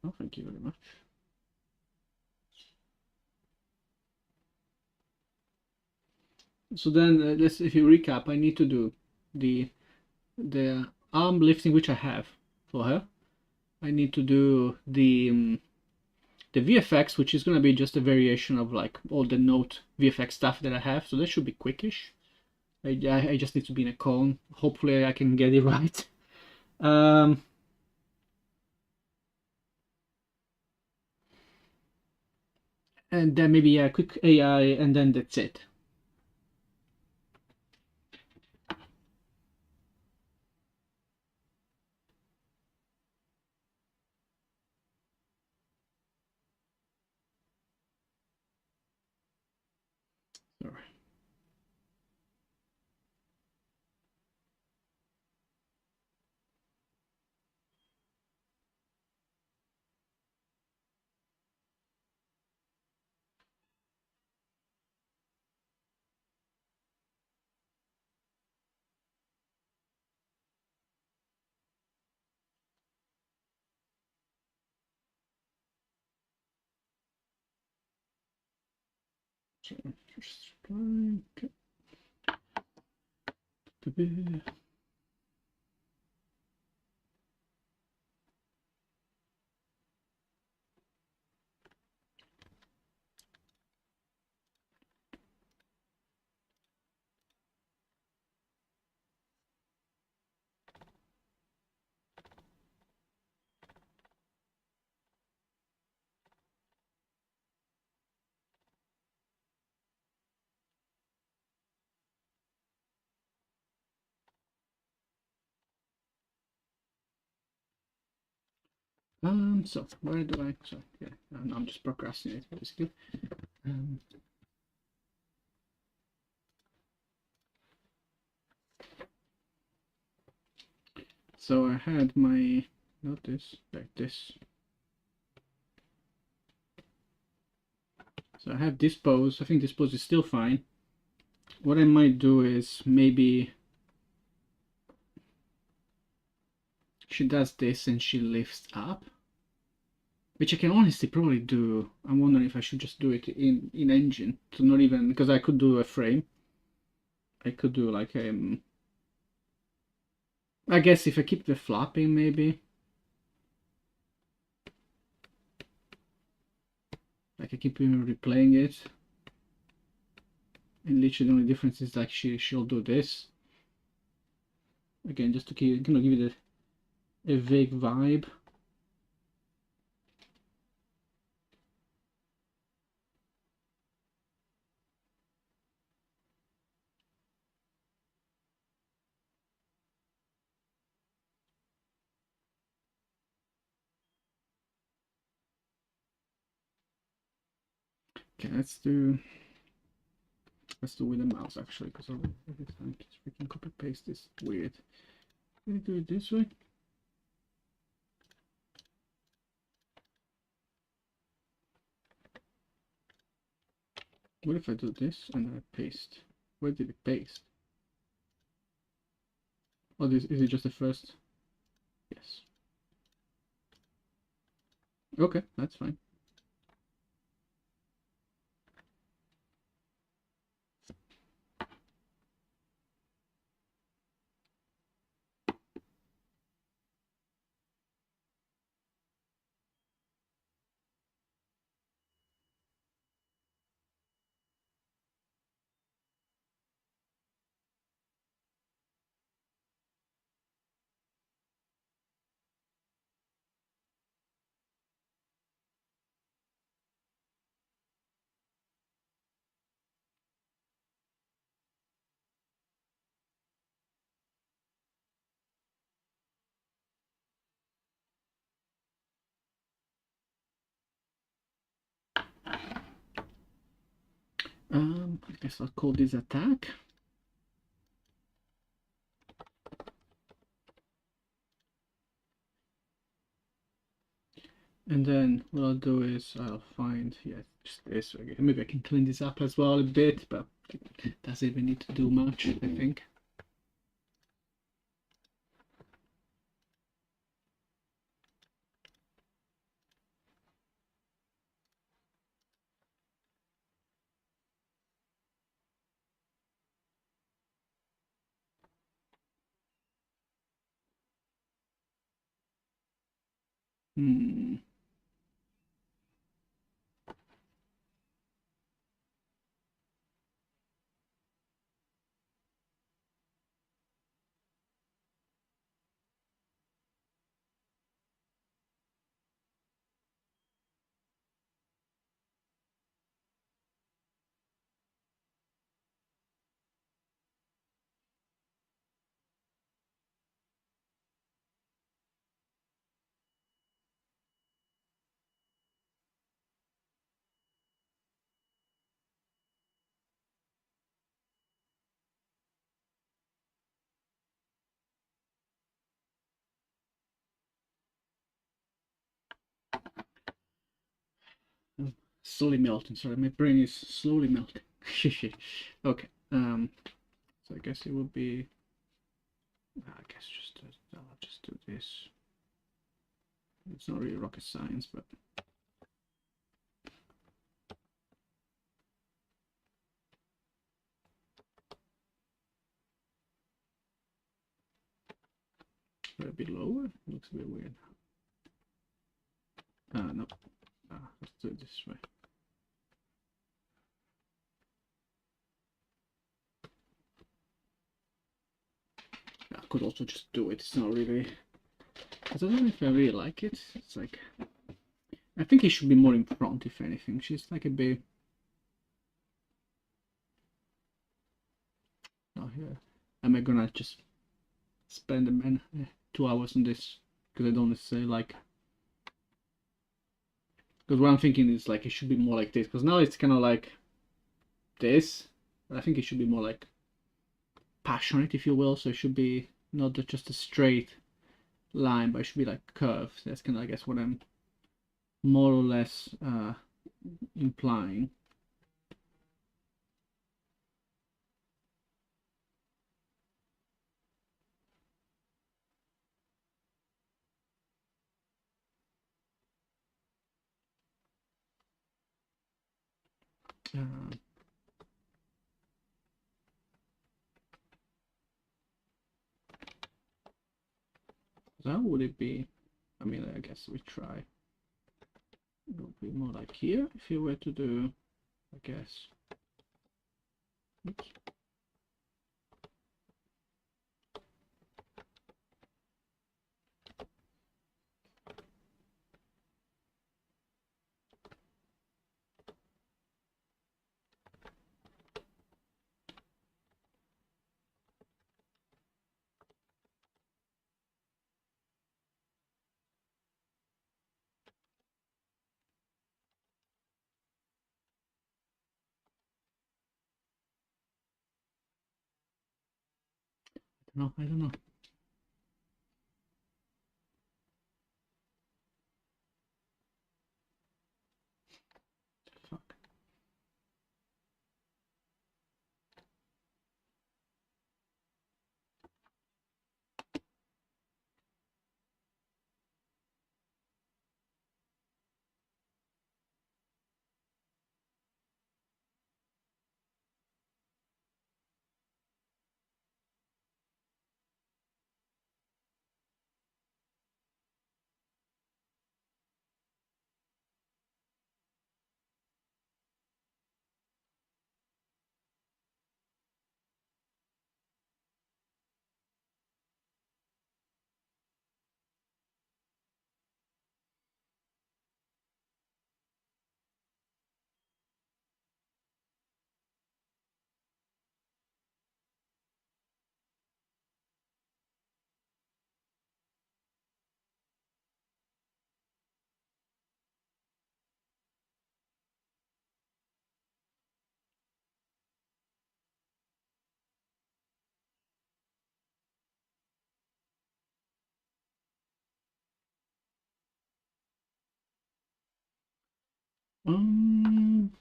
Oh, thank you very much. So then, if you recap, I need to do the arm lifting, which I have for her. I need to do the VFX, which is going to be just a variation of like all the note VFX stuff that I have. So that should be quickish. I just need to be in a cone. Hopefully I can get it right. And then maybe a quick AI, and then that's it. Sorry. So just okay. So where do I? So yeah, I'm just procrastinating basically. So I had my, not this, like this. So I have this pose. I think this pose is still fine. What I might do is maybe she does this and she lifts up, which I can honestly probably do. I'm wondering if I should just do it in engine, so not even, because I could do a frame. I could do like I guess if I keep the flapping, maybe like I keep replaying it, and literally the only difference is like she'll do this again, just to keep, give it a vague vibe. Okay, let's do with the mouse actually, because every time it's freaking copy paste is weird. Can we do it this way? What if I do this and then I paste? Where did it paste? Oh, this is it just the first? Yes. Okay, that's fine. I guess I'll call this attack. And then what I'll do is I'll find, yeah, just this. Maybe I can clean this up as well a bit, but it doesn't even need to do much, I think. Hmm. Slowly melting. Sorry, my brain is slowly melting. Okay. So I guess it would be. I guess I'll just do this. It's not really rocket science, but a bit lower. Looks a bit weird. No. Let's do it this way. I could also just do it. It's not really. I don't know if I really like it. It's like, I think it should be more in front, if anything. She's like a bit. Oh yeah. Am I gonna just spend 2 hours on this because I don't necessarily like Because what I'm thinking is like it should be more like this. Because now it's kind of like this. But I think it should be more like passionate, if you will. So it should be not just a straight line, but it should be like curved. That's kind of, I guess, what I'm more or less implying. How would it be? I mean, I guess we try. It would be more like here if you were to do, I guess. Oops. No, I don't know. Fuck. Um,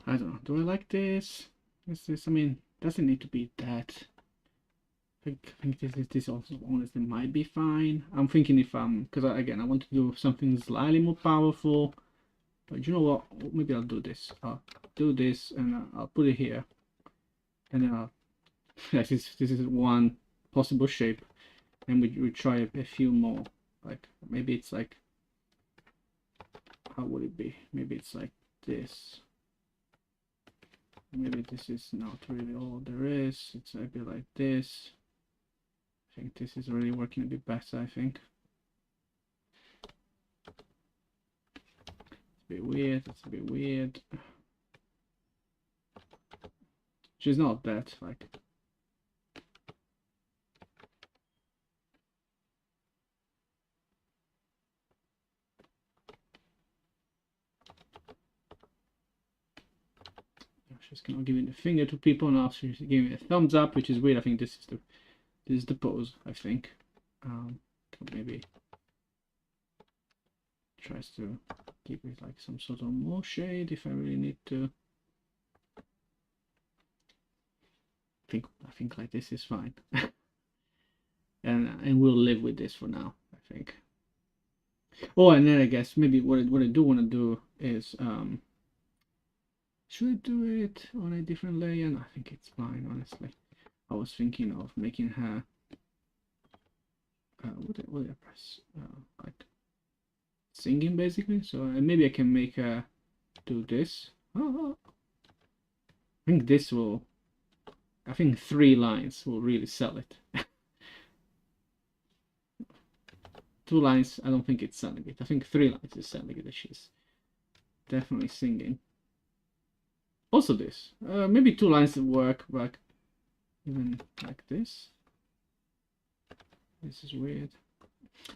I don't know. Do I like this? Is this? I mean, doesn't need to be that. I think this also honestly might be fine. I'm thinking if because again I want to do something slightly more powerful. But you know what? Maybe I'll do this. I'll do this and I'll put it here, and then I'll. This is one possible shape, and we try a few more. Like maybe it's like, how would it be? Maybe it's like this. Maybe this is not really all there is. It's a bit like this. I think this is really working a bit better. I think. It's a bit weird. It's a bit weird. She's not that like. She's kind of giving the finger to people now. She's giving a thumbs up, which is weird. I think this is the pose. I think. Maybe tries to give it like some sort of more shade if I really need to. I think like this is fine. and we'll live with this for now, I think. Oh, and then I guess maybe what I do want to do is should I do it on a different layer? No, I think it's fine, honestly. I was thinking of making her what did I press? Like singing basically. So maybe I can make her do this. Oh, I think this will. I think 3 lines will really sell it. 2 lines, I don't think it's selling it. I think 3 lines is selling it. She's definitely singing. Also this. Maybe 2 lines will work, but even like this. This is weird.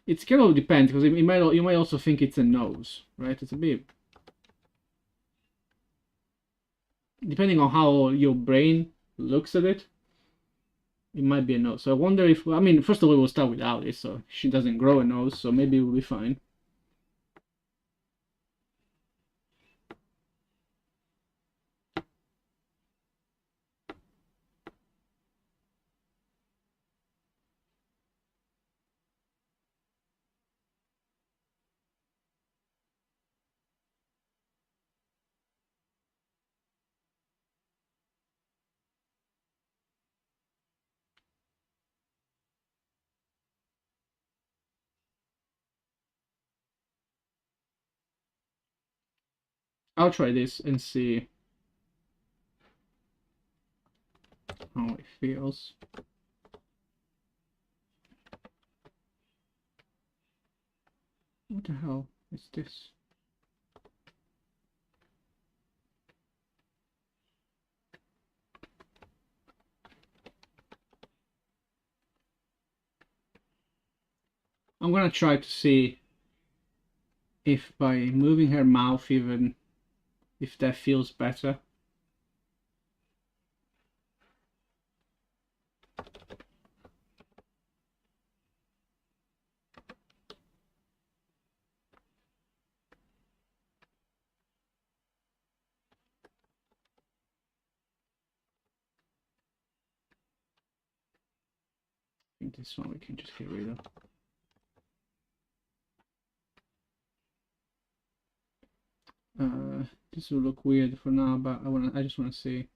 It's kind of depends, because you might also think it's a nose, right? It's a bit depending on how your brain looks at it. It might be a nose. So I wonder if, I mean, first of all, we'll start without it, so she doesn't grow a nose, so maybe we'll be fine. I'll try this and see how it feels. What the hell is this? I'm gonna try to see if by moving her mouth even, if that feels better. I think this one we can just get rid of. This will look weird for now, but I just wanna see.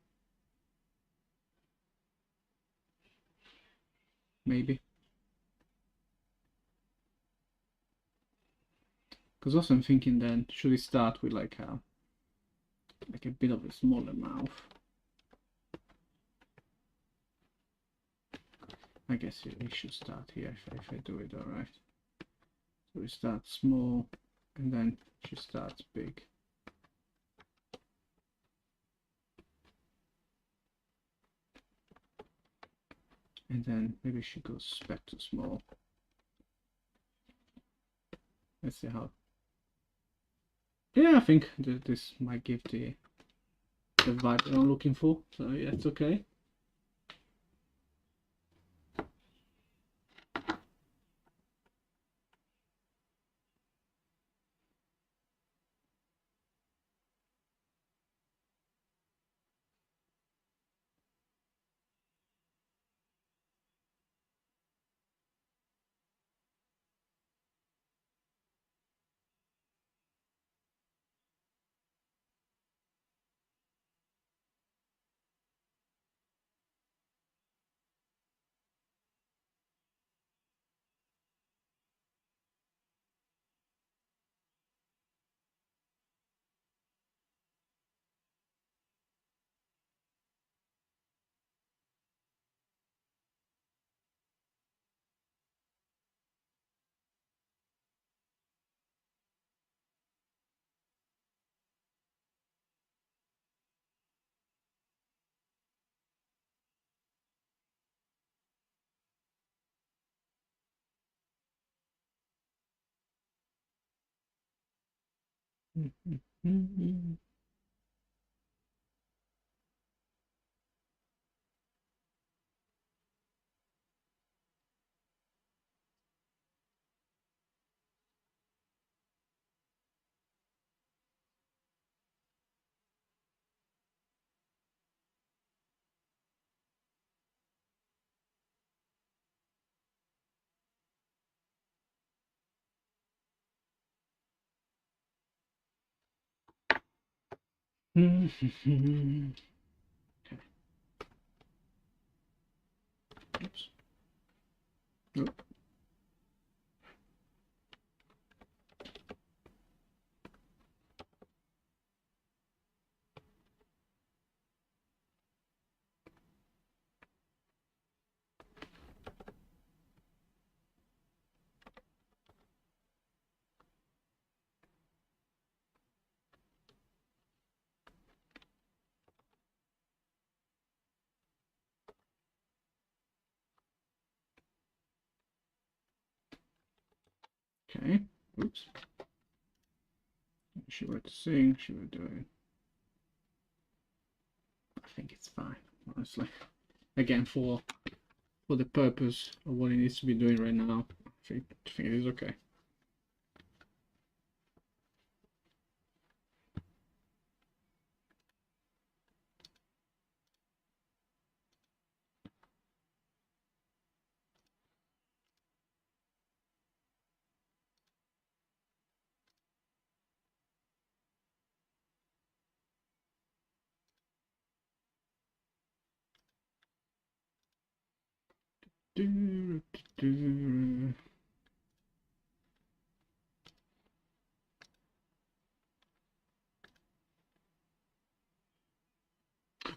Maybe. Because also I'm thinking then, should we start with like a bit of a smaller mouth? I guess we should start here if I do it alright. So we start small and then she starts big. And then maybe she goes back to small. Let's see how. Yeah, I think this might give the vibe that I'm looking for. So yeah, it's okay. Okay. Oops. Nope. Okay. Oops. She were to sing, she would do it. I think it's fine, honestly. Again, for the purpose of what it needs to be doing right now, I think it is okay.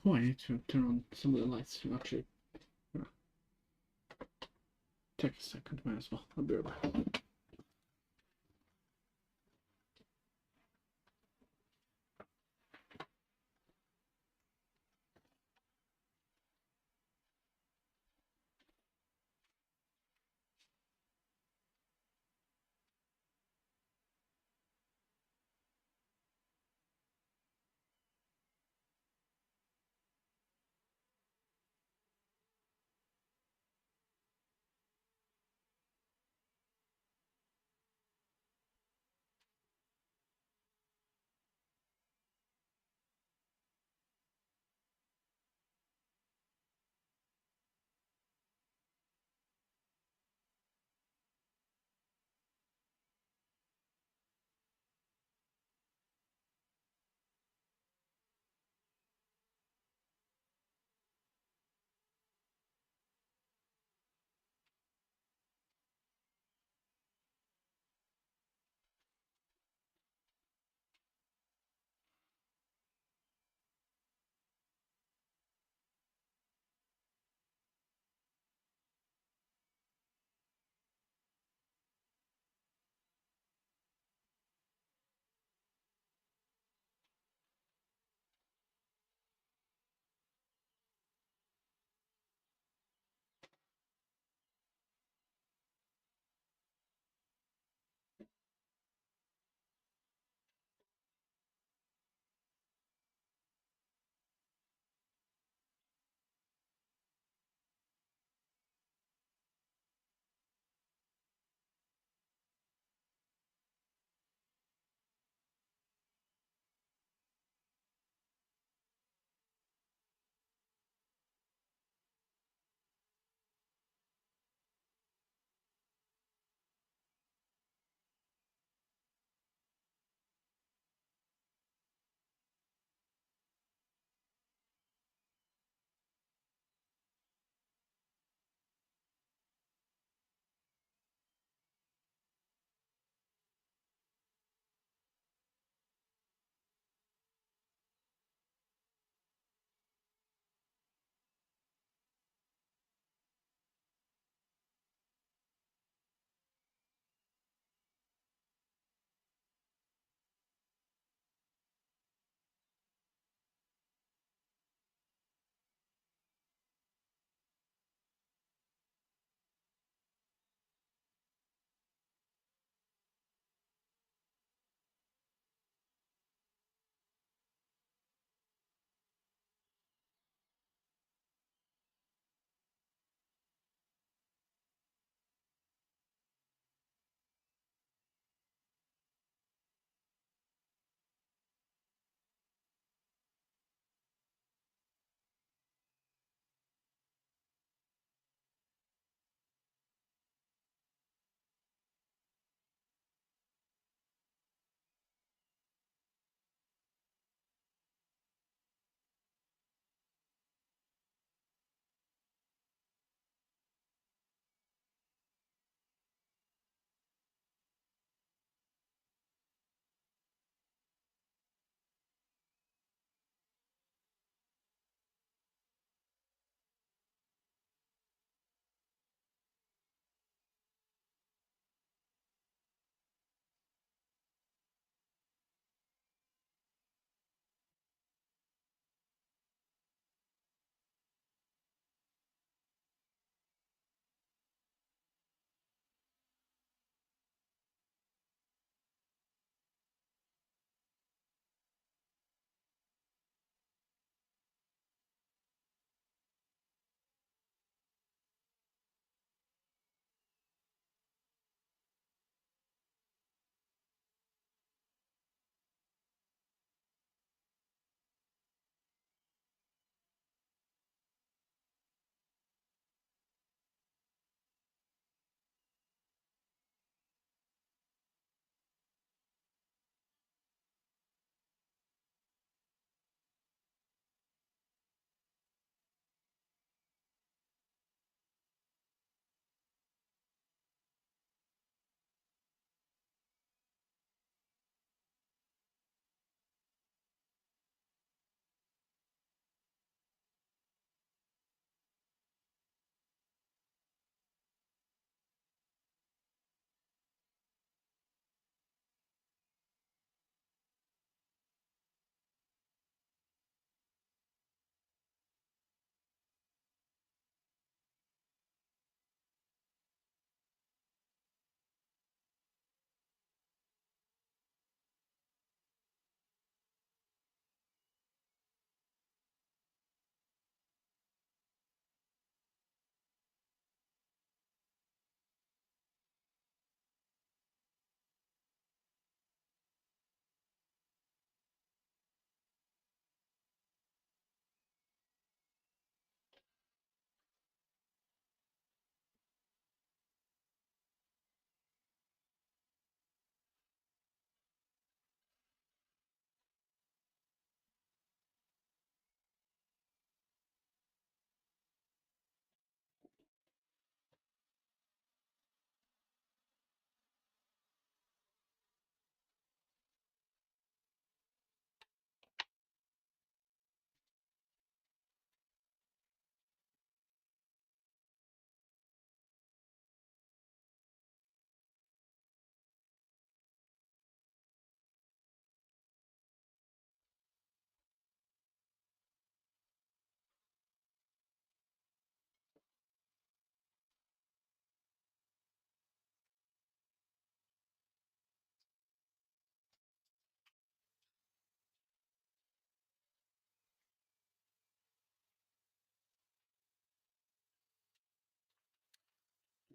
Oh, I need to turn on some of the lights. Actually, take a second, might as well. I'll be right back.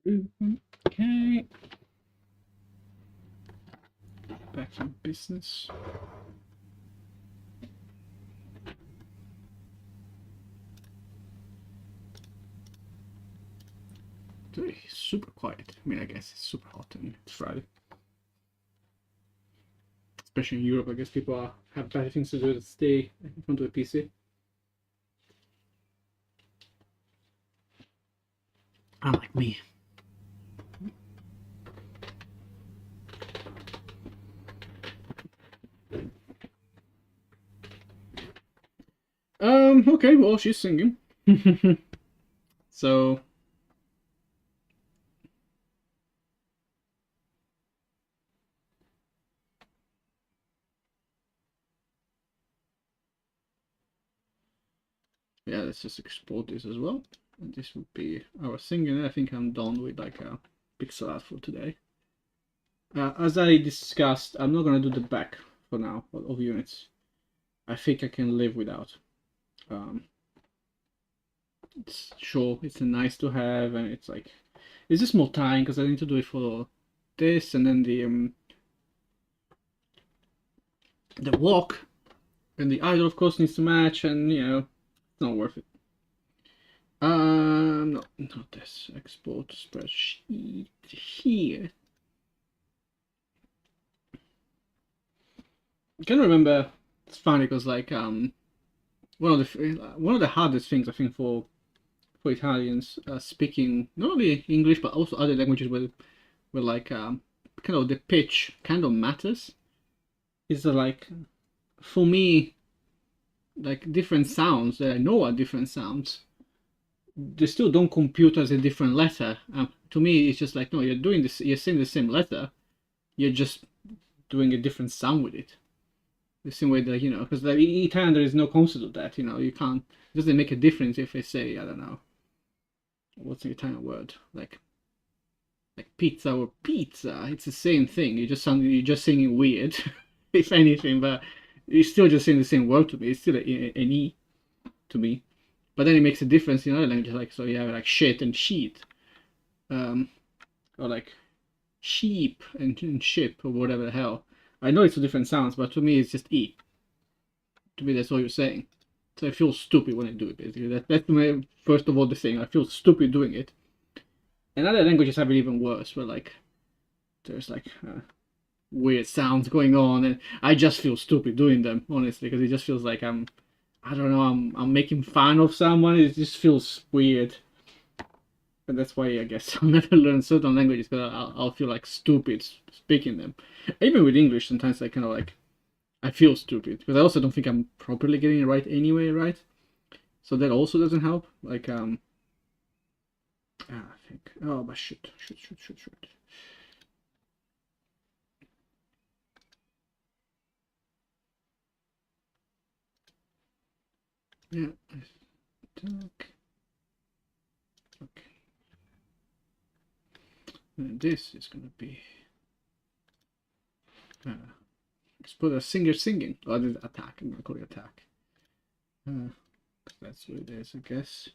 Okay. Back to business. Today is super quiet. I mean, I guess it's super hot and it's Friday. Especially in Europe, I guess people have better things to do than stay in front of a PC. Unlike me. Okay, well, she's singing. So... yeah, let's just export this as well. And this would be our singing. I think I'm done with like a pixel art for today. As I discussed, I'm not gonna do the back for now of units. I think I can live without. It's sure it's nice to have, and it's like it's just more time because I need to do it for this and then the walk and the idle of course needs to match, and you know it's not worth it. No, not this. Export spreadsheet here. I can remember. It's funny because like one of the hardest things I think for Italians speaking not only English but also other languages where like kind of the pitch kind of matters is like for me like different sounds that I know are different sounds, they still don't compute as a different letter. To me it's just like, no, you're doing this, you're saying the same letter, you're just doing a different sound with it. The same way that, you know, because like in Italian there is no concept of that, you know, you can't, it doesn't make a difference if they say, I don't know, what's the Italian word, like pizza or pizza, it's the same thing, you're just singing weird if anything, but you're still just saying the same word to me, it's still an E to me. But then it makes a difference in other languages, like, so you have like shit and sheet, or like sheep and ship or whatever the hell. I know it's two different sounds, but to me it's just E. To me that's all you're saying. So I feel stupid when I do it, basically. That's my, first of all, the thing. I feel stupid doing it. And other languages have it even worse, where like there's like weird sounds going on, and I just feel stupid doing them, honestly, because it just feels like I don't know, I'm making fun of someone. It just feels weird. And that's why I guess I'll never learn certain languages, because I'll feel like stupid speaking them. Even with English, sometimes I kind of like, I feel stupid, because I also don't think I'm properly getting it right anyway, right? So that also doesn't help. Like, I think, oh, but shoot. Yeah, attack. Okay. And this is gonna be let's put a singer singing. Oh, this is attack. I'm gonna call it attack. That's what it is, I guess.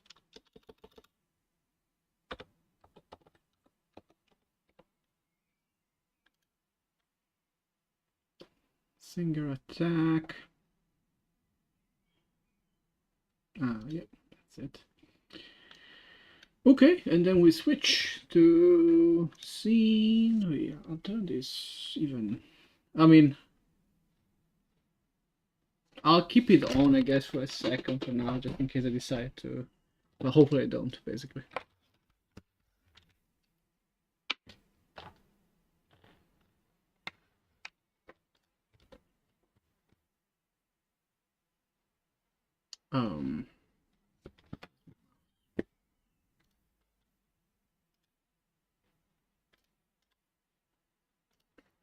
Singer attack. Yep, that's it. Okay, and then we switch to scene. Oh, yeah, I'll turn this even. I mean, I'll keep it on, I guess, for a second for now, just in case I decide to. But hopefully I don't, basically.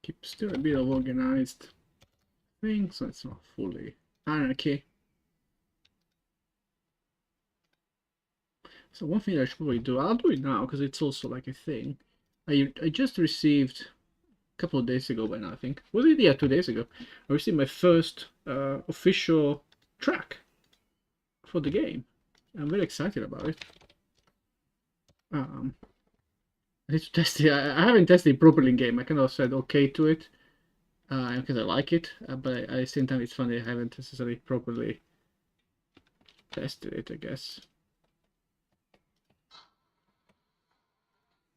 Keep still a bit of organized thing, so it's not fully anarchy. So one thing I should probably do, I'll do it now because it's also like a thing. I just received a couple of days ago by now, I think. Was it? Yeah, 2 days ago. I received my first official track for the game. I'm very excited about it. I need to test it. I haven't tested it properly in game. I kind of said okay to it because I like it, but at the same time it's funny I haven't necessarily properly tested it, I guess.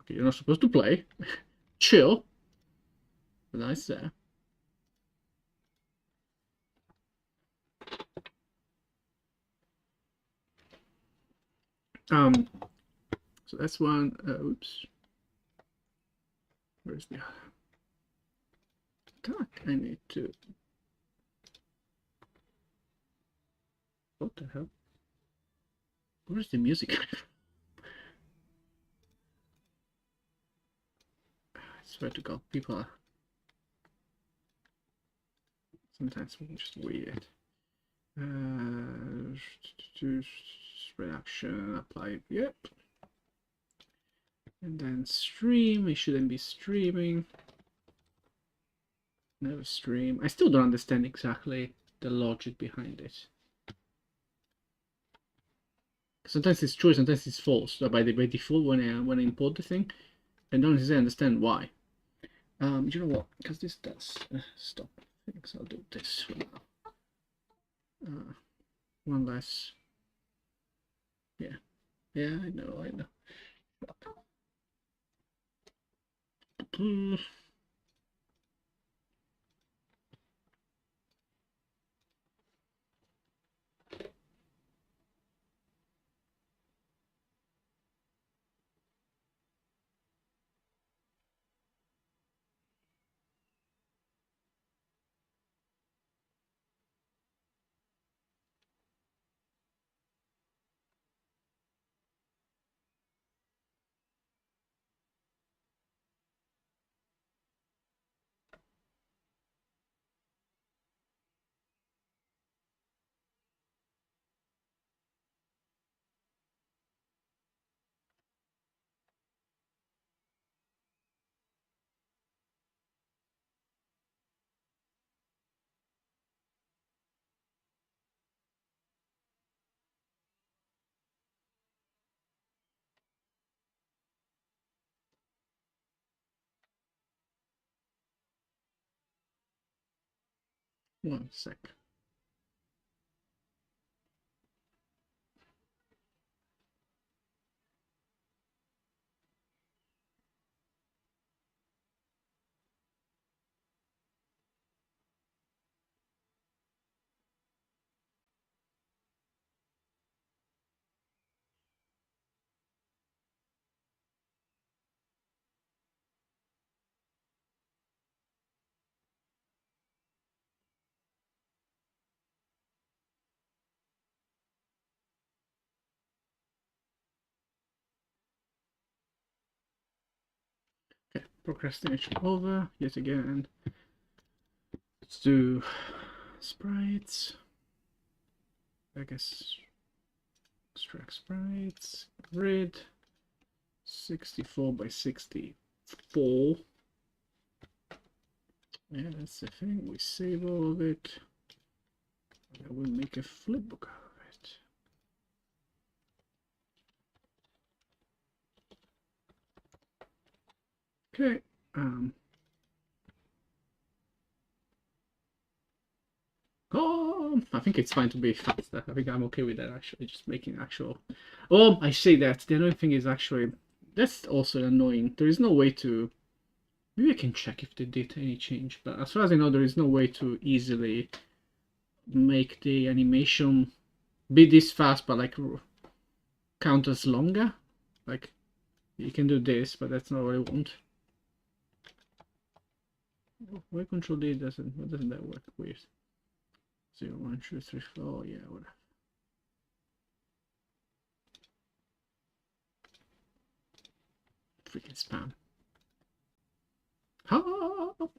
Okay, you're not supposed to play. Chill. Nice there. So that's one. Oops. Where's the other? God, I need to. What the hell? Where's the music? I swear to God, people are sometimes just weird. Reaction, apply. Yep. And then stream. It shouldn't be streaming. Never stream. I still don't understand exactly the logic behind it. Sometimes it's true, sometimes it's false. So by default, when I import the thing, I don't necessarily understand why. You know what? Because this does stop things. I'll do this for now. One less. Yeah, yeah, I know. 1 sec. Okay, procrastination over yet again. Let's do sprites. I guess extract sprites. Grid 64 by 64. Yeah, that's the thing. We save all of it. I will make a flipbook out of it. Okay. Oh, I think it's fine to be faster. I think I'm okay with that actually. Just making actual. Oh, I say that. The annoying thing is actually that's also annoying. There is no way to. Maybe I can check if they did any change, but as far as I know, there is no way to easily make the animation be this fast, but like count as longer. Like you can do this, but that's not what I want. Why Control D doesn't? Why doesn't that work? Weird. 0, 1, 2, 3, 4. Yeah, whatever. Freaking spam. Oh!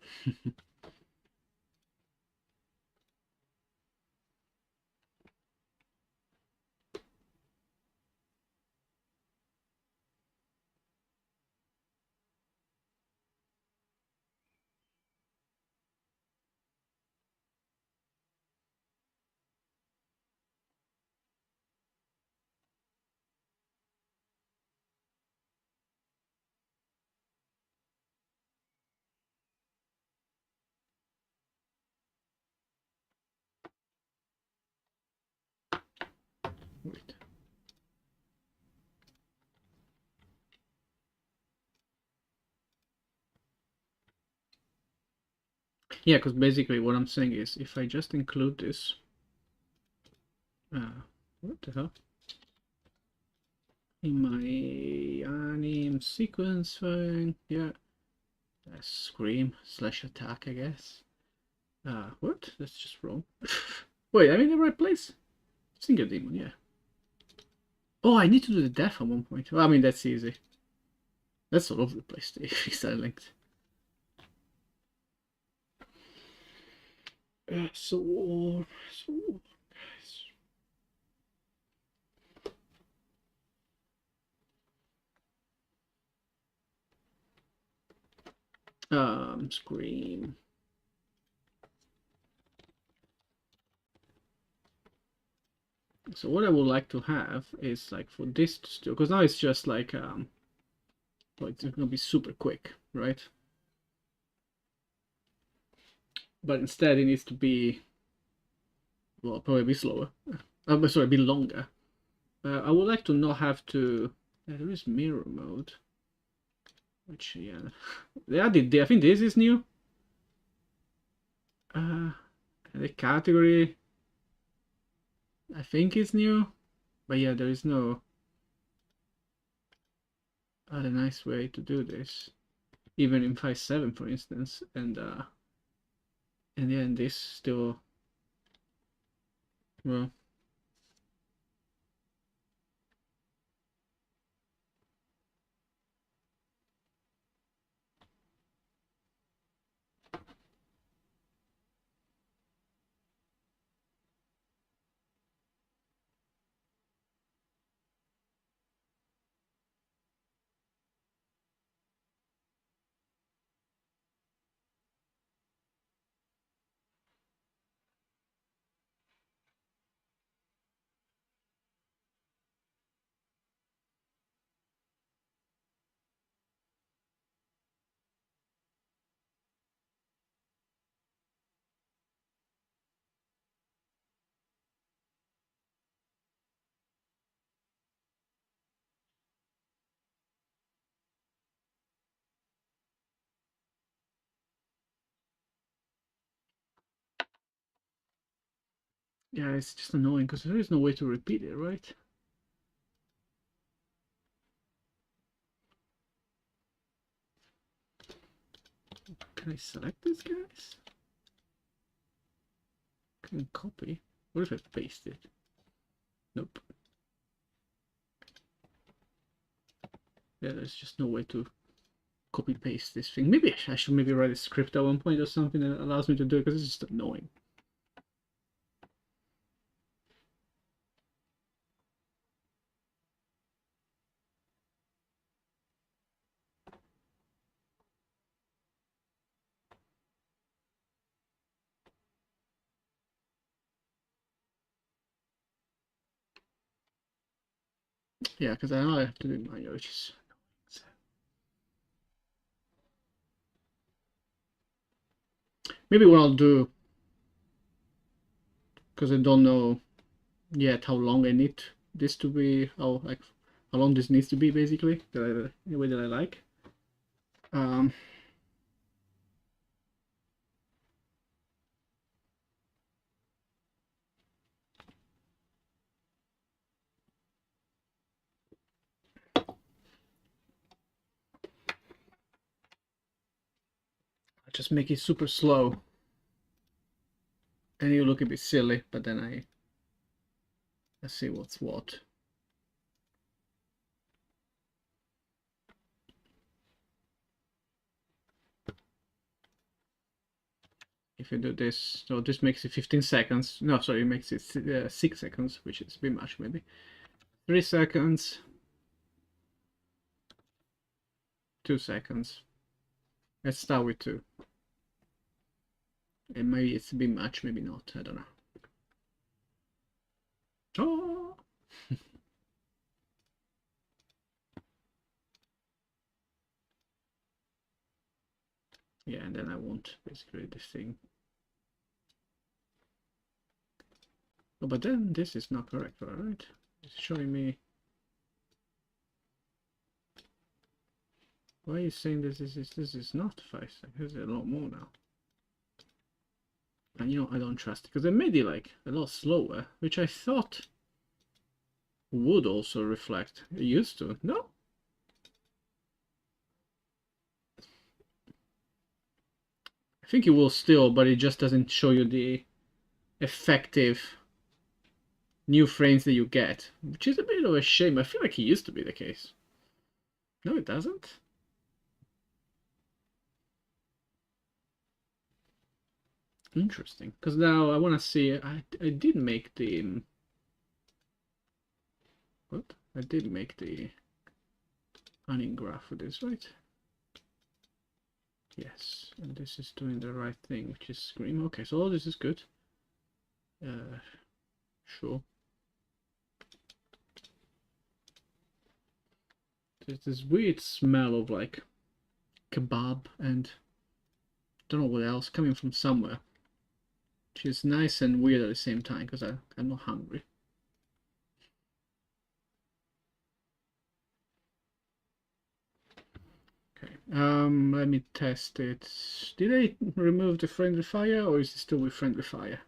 wait. Yeah, because basically what I'm saying is if I just include this, what the hell? In my anim sequence file, yeah, scream slash attack, I guess. What? That's just wrong. Wait, I'm in the right place? Single demon, yeah. Oh, I need to do the death at one point. Well, I mean, that's easy. That's all over the place, they fix that linked. So scream. So what I would like to have is like for this to, because now it's just like well, it's gonna be super quick, right? But instead it needs to be, well, probably be slower. Sorry, be longer. I would like to not have to. Yeah, there is mirror mode, which yeah, they added. I think this is new. The category, I think it's new, but yeah, there is no other nice way to do this, even in 5.7, for instance, and yeah, and this still, well. Yeah, it's just annoying because there is no way to repeat it, right? Can I select this, guys? Can I copy? What if I paste it? Nope. Yeah, there's just no way to copy paste this thing. Maybe I should maybe write a script at one point or something that allows me to do it because it's just annoying. Yeah, because I know I have to do it manually, which is maybe what I'll do, because I don't know yet how long I need this to be, how long this needs to be, basically, in a way that I like. Just make it super slow, and you look a bit silly, but then let's see what's what. If you do this, so this makes it 15 seconds. No, sorry, it makes it 6 seconds, which is a bit much, maybe. 3 seconds. 2 seconds. Let's start with 2. And maybe it's a bit much, maybe not. I don't know. Oh! Yeah, and then I want basically this thing. Oh, but then this is not correct, right? It's showing me. Why are you saying this is not 5 seconds? This is a lot more now. And you know, I don't trust it because they made it like a lot slower, which I thought would also reflect. It used to. No? I think it will still, but it just doesn't show you the effective new frames that you get, which is a bit of a shame. I feel like it used to be the case. No, it doesn't. Interesting, because now I want to see. I did make the what? I did make the onion graph for this, right? Yes, and this is doing the right thing, which is scream. Okay, so all this is good. Sure. There's this weird smell of like kebab and don't know what else coming from somewhere, which is nice and weird at the same time because I'm not hungry. Okay, let me test it. Did I remove the friendly fire or is it still with friendly fire?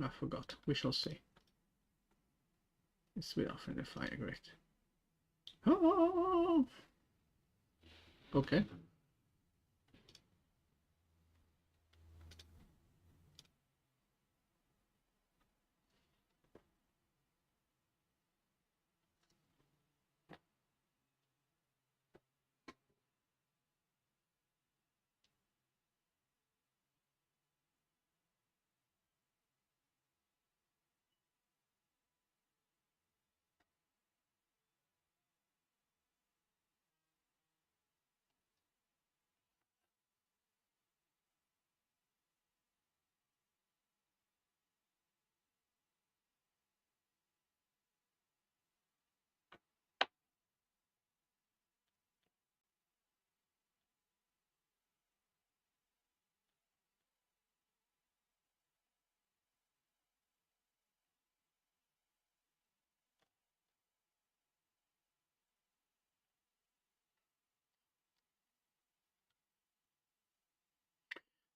I forgot. We shall see. It's without friendly fire, great. Oh! Okay.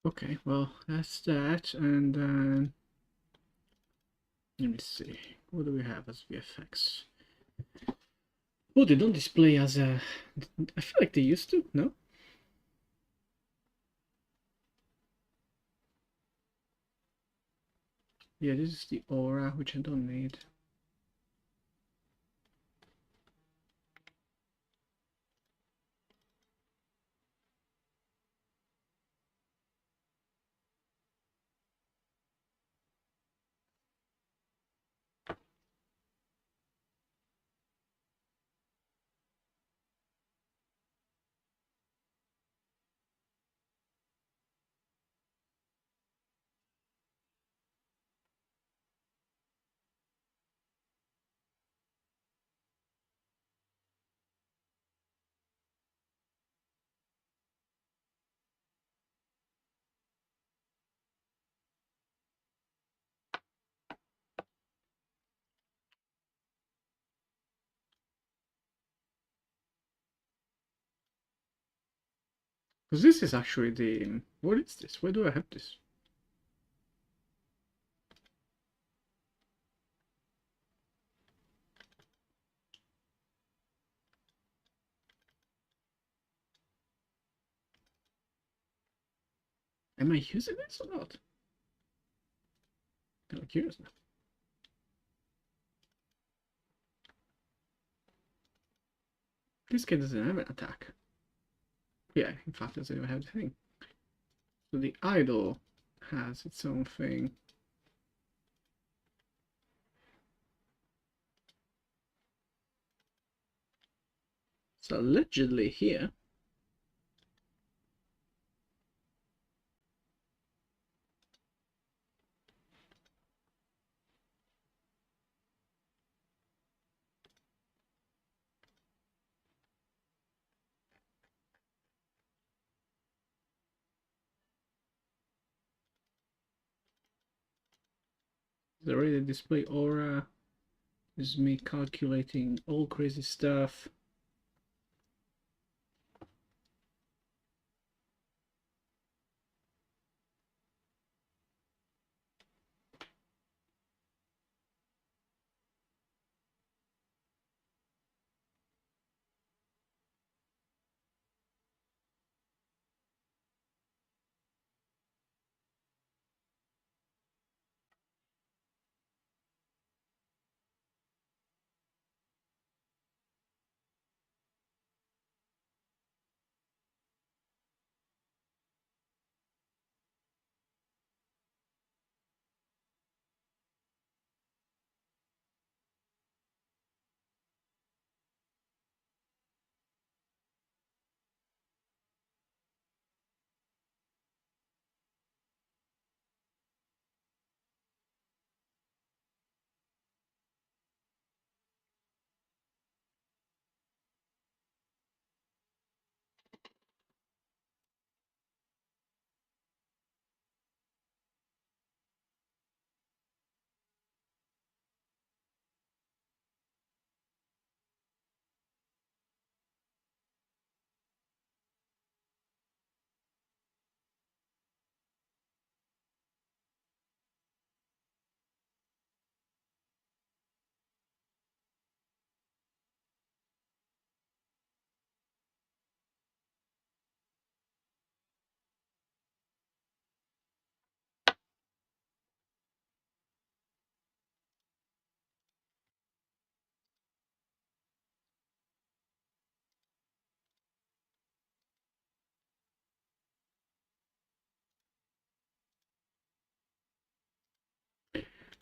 Okay, well, that's that, and then let me see. What do we have as VFX? Oh, they don't display as a. I feel like they used to. No. Yeah, this is the aura, which I don't need. Because this is actually the. What is this? Where do I have this? Am I using this or not? I'm curious now. This guy doesn't have an attack. Yeah, in fact, doesn't even have the thing. So the idol has its own thing. So allegedly here. Is already display aura. This is me calculating all crazy stuff.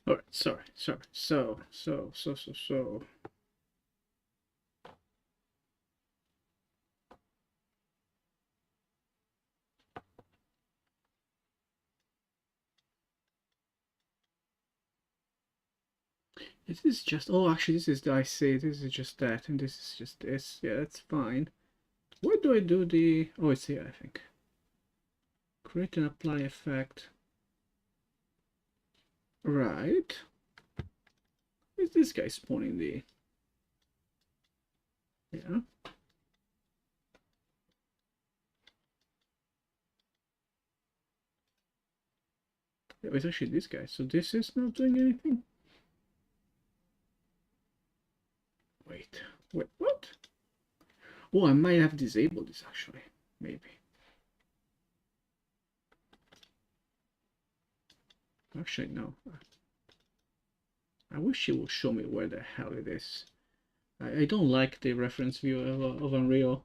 All right, sorry. So. This is just, oh, actually, this is, I see, this is just that, and this is just this. Yeah, that's fine. Where do I do the, oh, it's here, I think. Create and apply effect. Right. Is this guy spawning the, yeah. It's actually this guy, so this is not doing anything? Wait, what? Oh, I might have disabled this actually, maybe. Actually, no. I wish it would show me where the hell it is. I don't like the reference view of Unreal.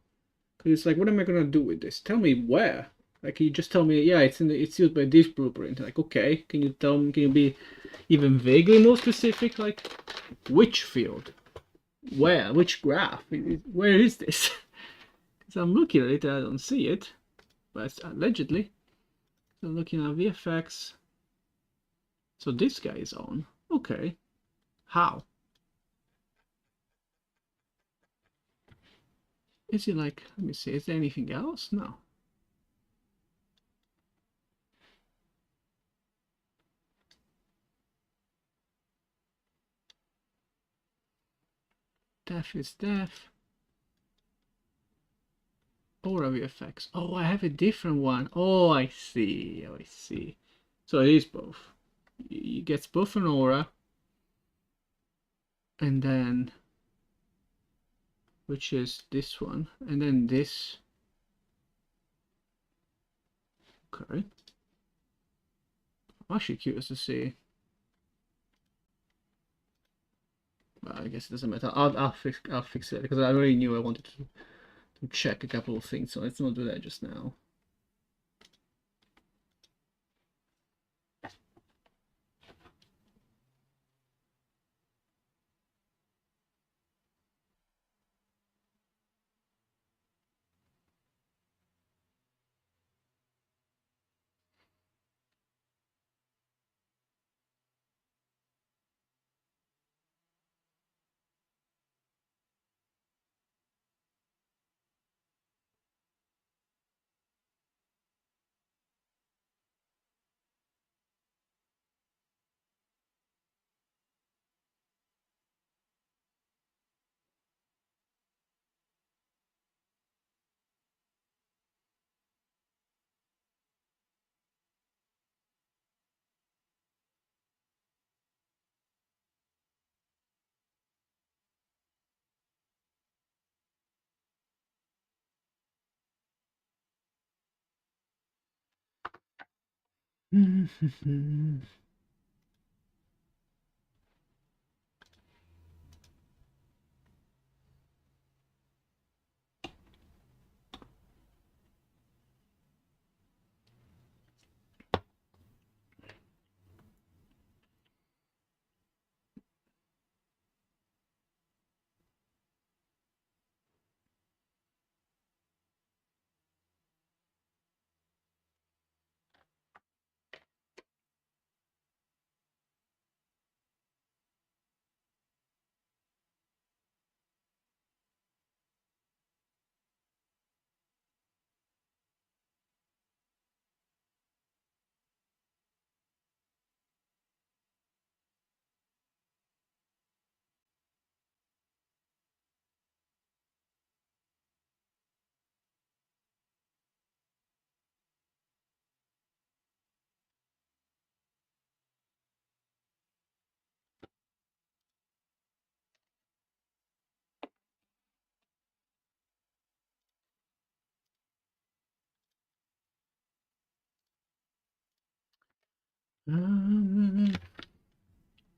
Because it's like, what am I gonna do with this? Tell me where. Like, you just tell me, yeah, it's used by this blueprint. Like, okay, can you tell me? Can you be even vaguely more specific? Like, which field? Where? Which graph? Where is this? Because I'm looking at it, I don't see it, but allegedly. So I'm looking at VFX. So this guy is on. Okay. How? Is he like? Let me see. Is there anything else? No. Def is def. Aura VFX. Oh, I have a different one. Oh, I see. Oh, I see. So it is both. It gets both an aura, and then, which is this one, and then this. Okay. I'm actually curious to see. Well, I guess it doesn't matter. I'll fix it because I already knew I wanted to check a couple of things, so let's not do that just now.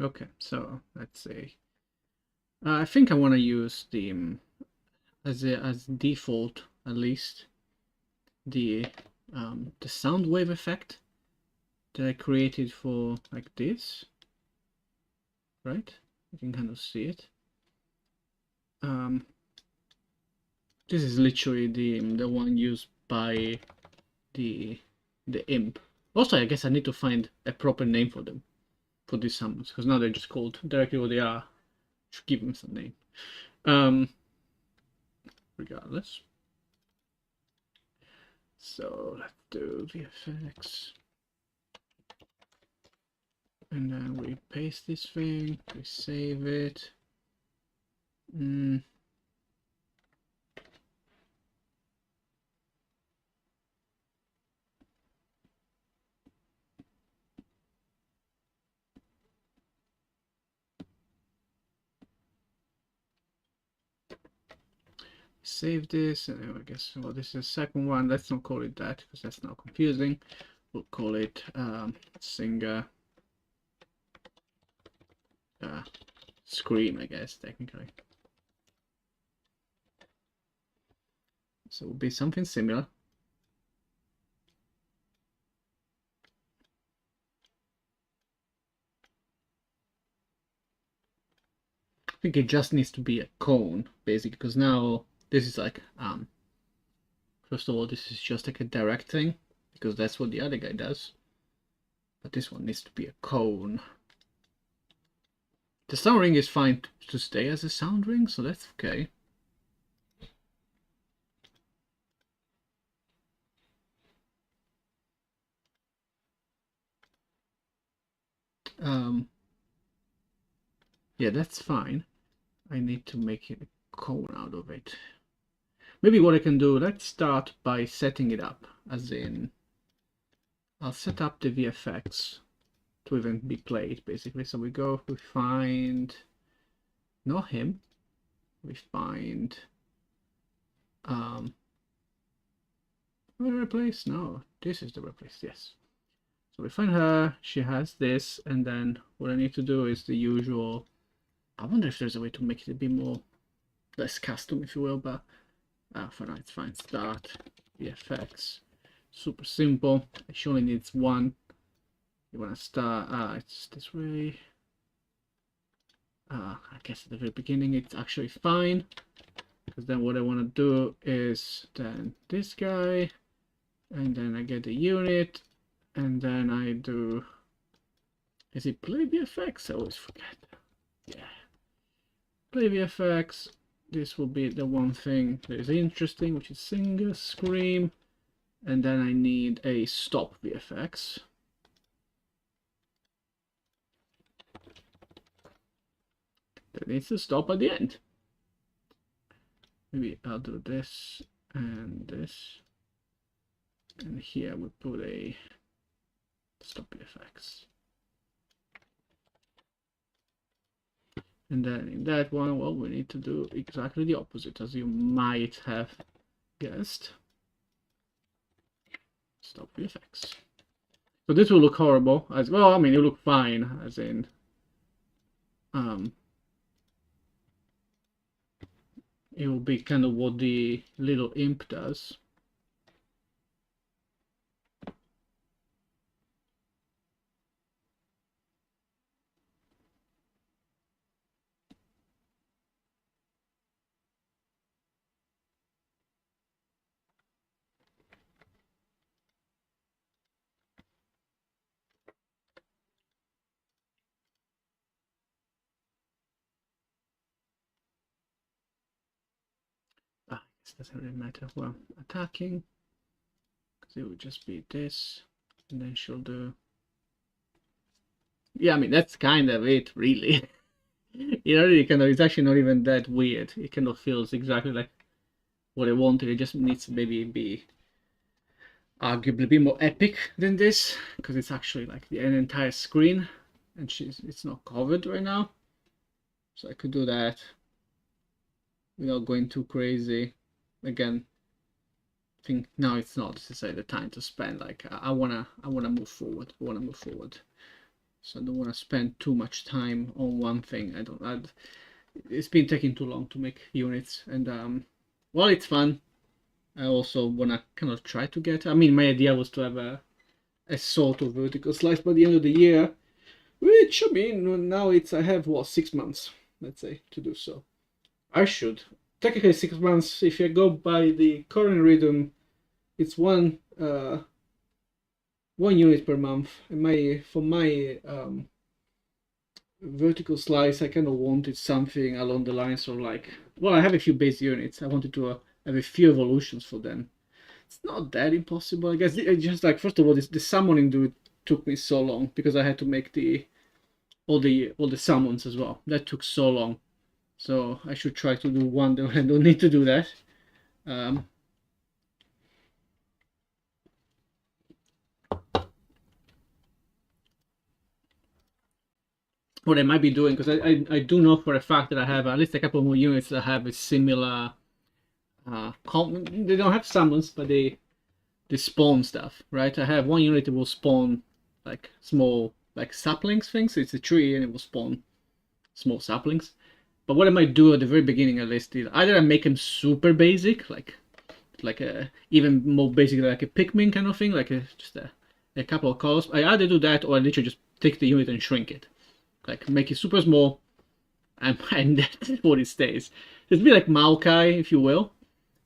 Okay, so let's see. I think I want to use the as default at least the sound wave effect that I created for like this, right? You can kind of see it. This is literally the one used by the imp. Also, I guess I need to find a proper name for them, for these summons, because now they're just called directly what they are. Should give them some name. Regardless. So let's do VFX. And then we paste this thing, we save it. Save this, and I guess, well, this is the second one. Let's not call it that because that's now confusing. We'll call it singer scream, I guess, technically. So it will be something similar. I think it just needs to be a cone, basically, because now this is like first of all, this is just like a direct thing, because that's what the other guy does. But this one needs to be a cone. The sound ring is fine to stay as a sound ring, so that's okay. Yeah, that's fine. I need to make it a cone out of it. Maybe what I can do, let's start by setting it up, as in, I'll set up the VFX to even be played, basically. So we go, we find, not him, we find, replace? No, this is the replace, yes. So we find her, she has this, and then what I need to do is the usual, I wonder if there's a way to make it a bit more, less custom, if you will, but for now it's fine. Start VFX, super simple. She only needs one. You want to start, it's this way. I guess at the very beginning it's actually fine, because then what I want to do is then this guy, and then I get the unit, and then I do, is it play VFX? I always forget. Yeah, play VFX. This will be the one thing that is interesting, which is singer scream, and then I need a stop VFX. That needs to stop at the end. Maybe I'll do this and this, and here we put a stop VFX. And then in that one, well, we need to do exactly the opposite, as you might have guessed. Stop VFX. So this will look horrible as well. I mean, it will look fine, as in, um, it will be kind of what the little imp does. Ah, this doesn't really matter. Well, attacking, because it would just be this, and then she'll do. Yeah, I mean that's kind of it, really. Really kind of. It's actually not even that weird. It kind of feels exactly like what I wanted. It just needs to maybe be arguably a bit more epic than this, because it's actually like an entire screen, and it's not covered right now. So I could do that without going too crazy. Again, I think now it's not necessarily the time to spend. Like I wanna move forward. I wanna move forward. So I don't want to spend too much time on one thing. It's been taking too long to make units, and while it's fun, I also wanna kind of try to get. I mean, my idea was to have a sort of vertical slice by the end of the year, which I mean now I have what 6 months, let's say, to do so. I should technically 6 months if I go by the current rhythm. It's one unit per month. And for my vertical slice, I kind of wanted something along the lines of like, well, I have a few base units. I wanted to have a few evolutions for them. It's not that impossible, I guess. It's just like first of all, the summoning dude took me so long because I had to make all the summons as well. That took so long. So I should try to do one that I don't need to do that. Um, what I might be doing, because I do know for a fact that I have at least a couple more units that have a similar. They don't have summons, but they spawn stuff, right? I have one unit that will spawn like small like saplings things. It's a tree and it will spawn small saplings. But what I might do at the very beginning at least is either I make them super basic, like a even more basic like a Pikmin kind of thing, like just a couple of colors. I either do that or I literally just take the unit and shrink it, like make it super small, and that's what it stays. It's a bit like Maokai, if you will,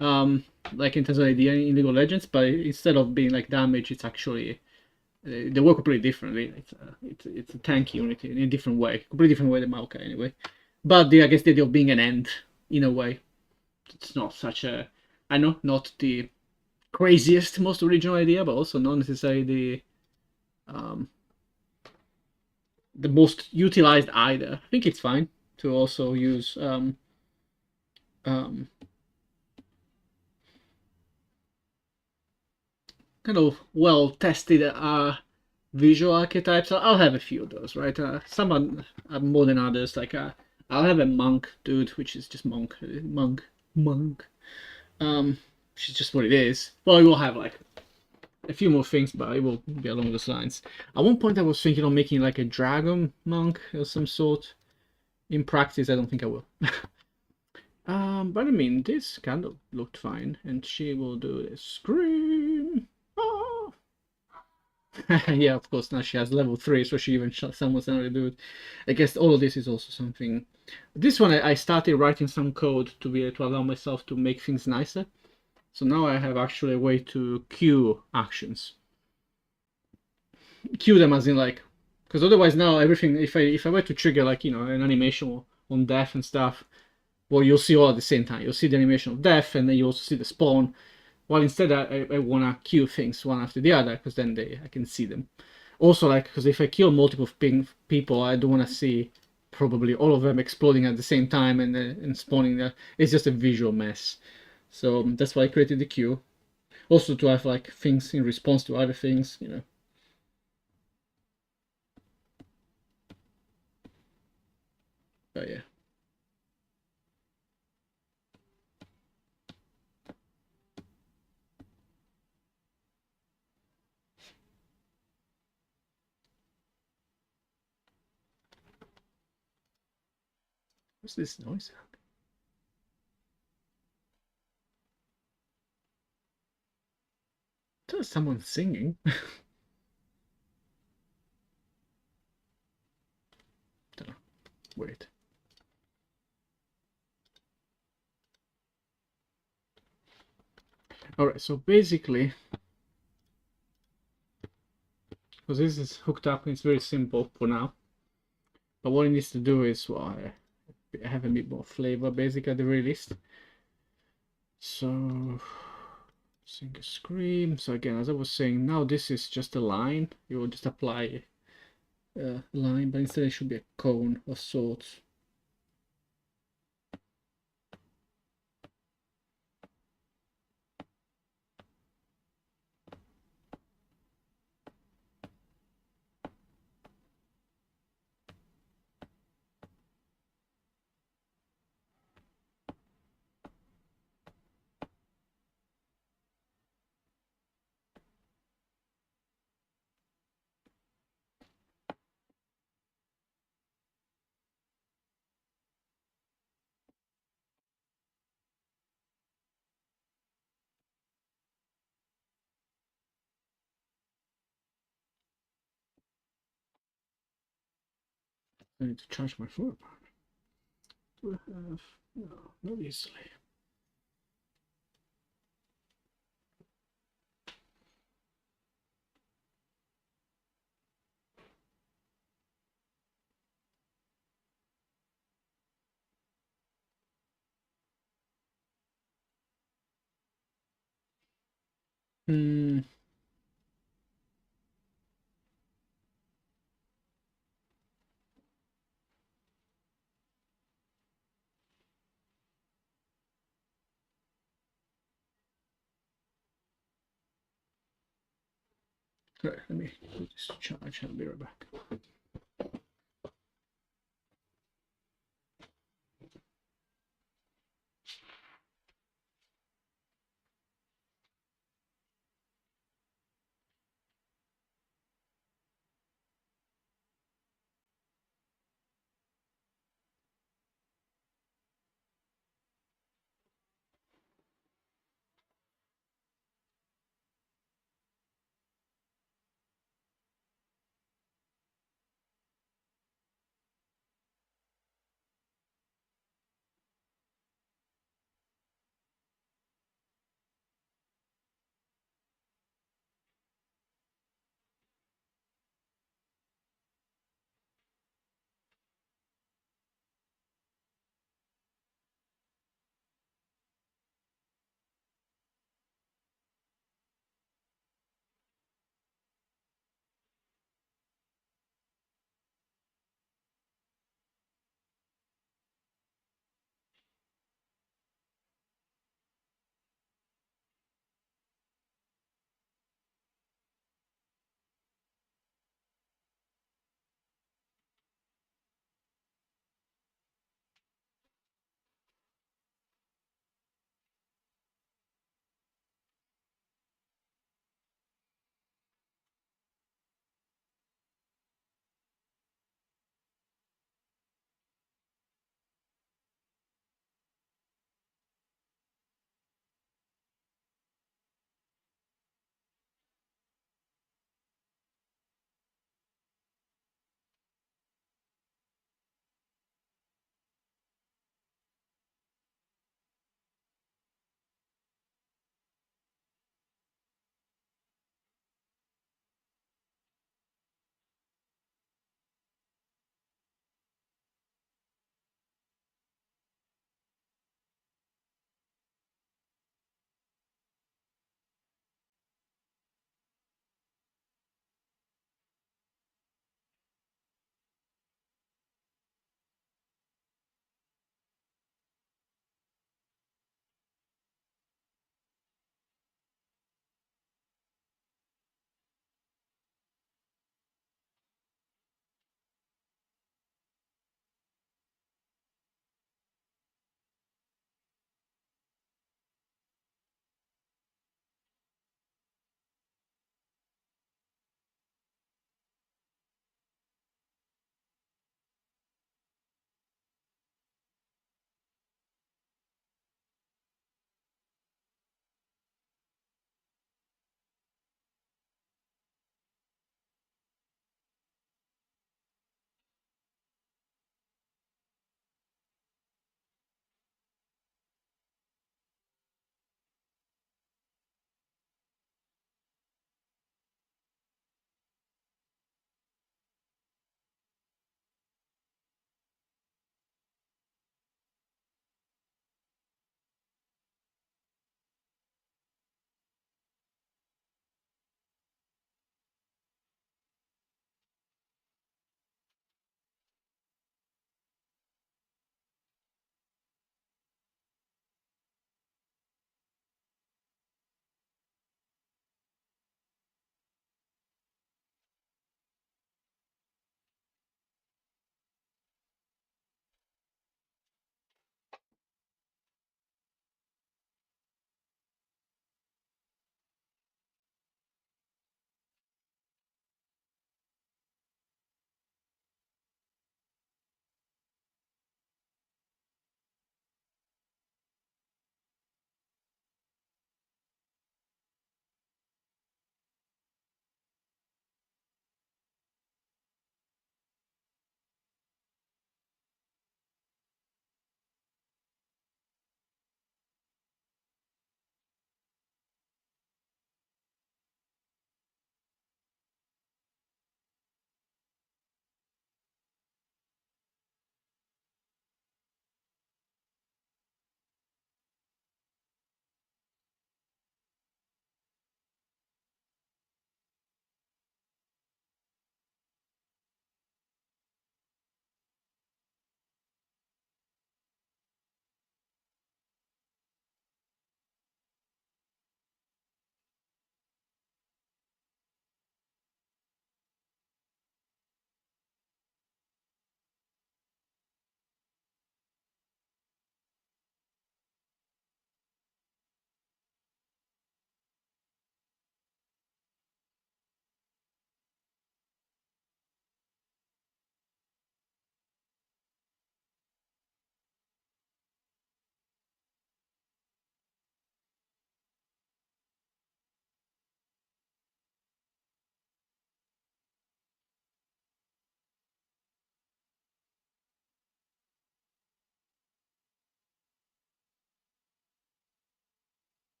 like in terms of idea in League of Legends, but instead of being like damage, it's actually they work completely differently. It's a tank unit in a different way, completely different way than Maokai anyway. But I guess the idea of being an end in a way, it's not such a, I know, not the craziest, most original idea, but also not necessarily um, the most utilized either. I think it's fine to also use um, kind of well tested visual archetypes. I'll have a few of those, right? Some are more than others. Like I'll have a monk dude, which is just monk. Which is just what it is. Well, we will have like a few more things, but it will be along those lines. At one point, I was thinking of making like a dragon monk of some sort. In practice, I don't think I will. But I mean, this kind of looked fine, and she will do the scream. Ah! Yeah, of course. Now she has level 3, so she even summons another dude. I guess all of this is also something. This one, I started writing some code to be able to allow myself to make things nicer. So now I have actually a way to queue actions. Queue them as in like, because otherwise now everything, if I were to trigger like an animation on death and stuff, well, you'll see all at the same time. You'll see the animation of death, and then you also see the spawn. Well, instead I wanna queue things one after the other, because then I can see them. Also, like, because if I kill multiple people, I don't want to see probably all of them exploding at the same time and spawning there. It's just a visual mess. So that's why I created the queue. Also to have like things in response to other things. But yeah. What's this noise? There's someone singing. Don't know. Wait. Alright, so basically, because this is hooked up, it's very simple for now. But what it needs to do is, well, have a bit more flavor, basically, at the very least. So, sing a scream. So again, as I was saying, now this is just a line. You will just apply a line, but instead it should be a cone of sorts. I need to charge my phone. Do I have? No, not easily. Hmm. Right, let me do this charge. I'll be right back.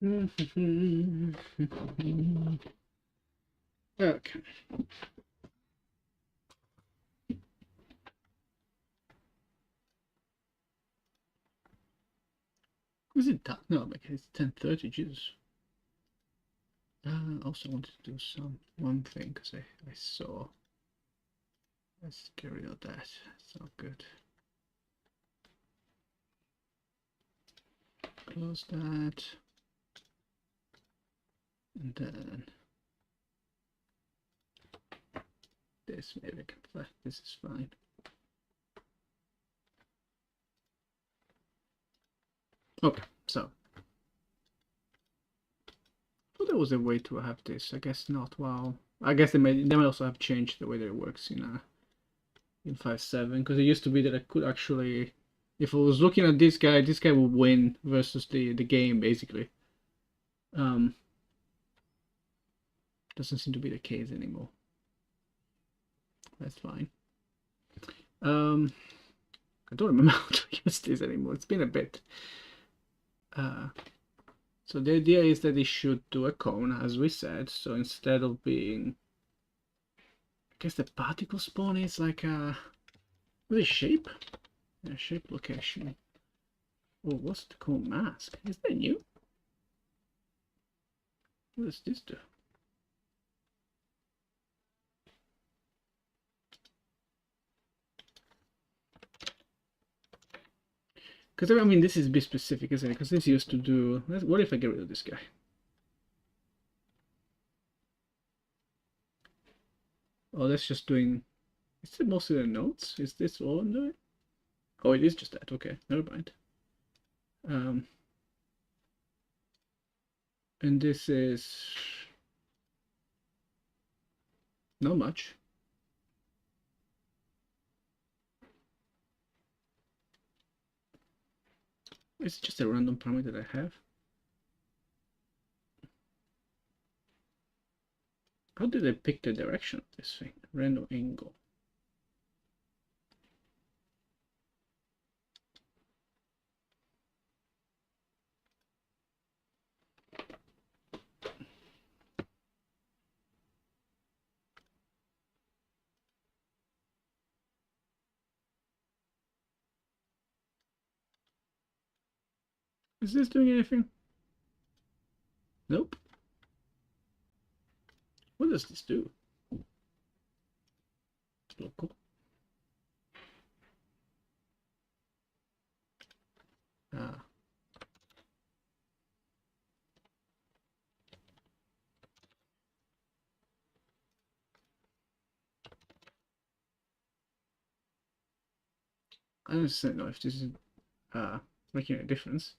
Okay. Is it done? No, like it's 10:30. Jesus. Also wanted to do one thing because I saw. Let's get rid of that. It's not good. Close that. And then this, maybe I can play. This is fine. Okay, so I thought there was a way to have this. I guess not. Wow. I guess they may also have changed the way that it works in 5.7, because it used to be that I could actually, if I was looking at this guy would win versus the game basically. Doesn't seem to be the case anymore. That's fine. I don't remember how to use this anymore. It's been a bit. So the idea is that it should do a cone, as we said. So instead of being, I guess the particle spawn is like a, what is shape? Yeah, shape location. Oh, what's the cone mask? Is that new? What does this do? Because I mean, this is a bit specific, isn't it? Because this used to do. What if I get rid of this guy? Oh, that's just doing. Is it mostly the notes? Is this all I'm doing? Oh, it is just that. Okay, never mind. And this is not much. It's just a random parameter that I have. How did I pick the direction of this thing? Random angle. Is this doing anything? Nope. What does this do? Local. Ah. I don't know if this is making a difference.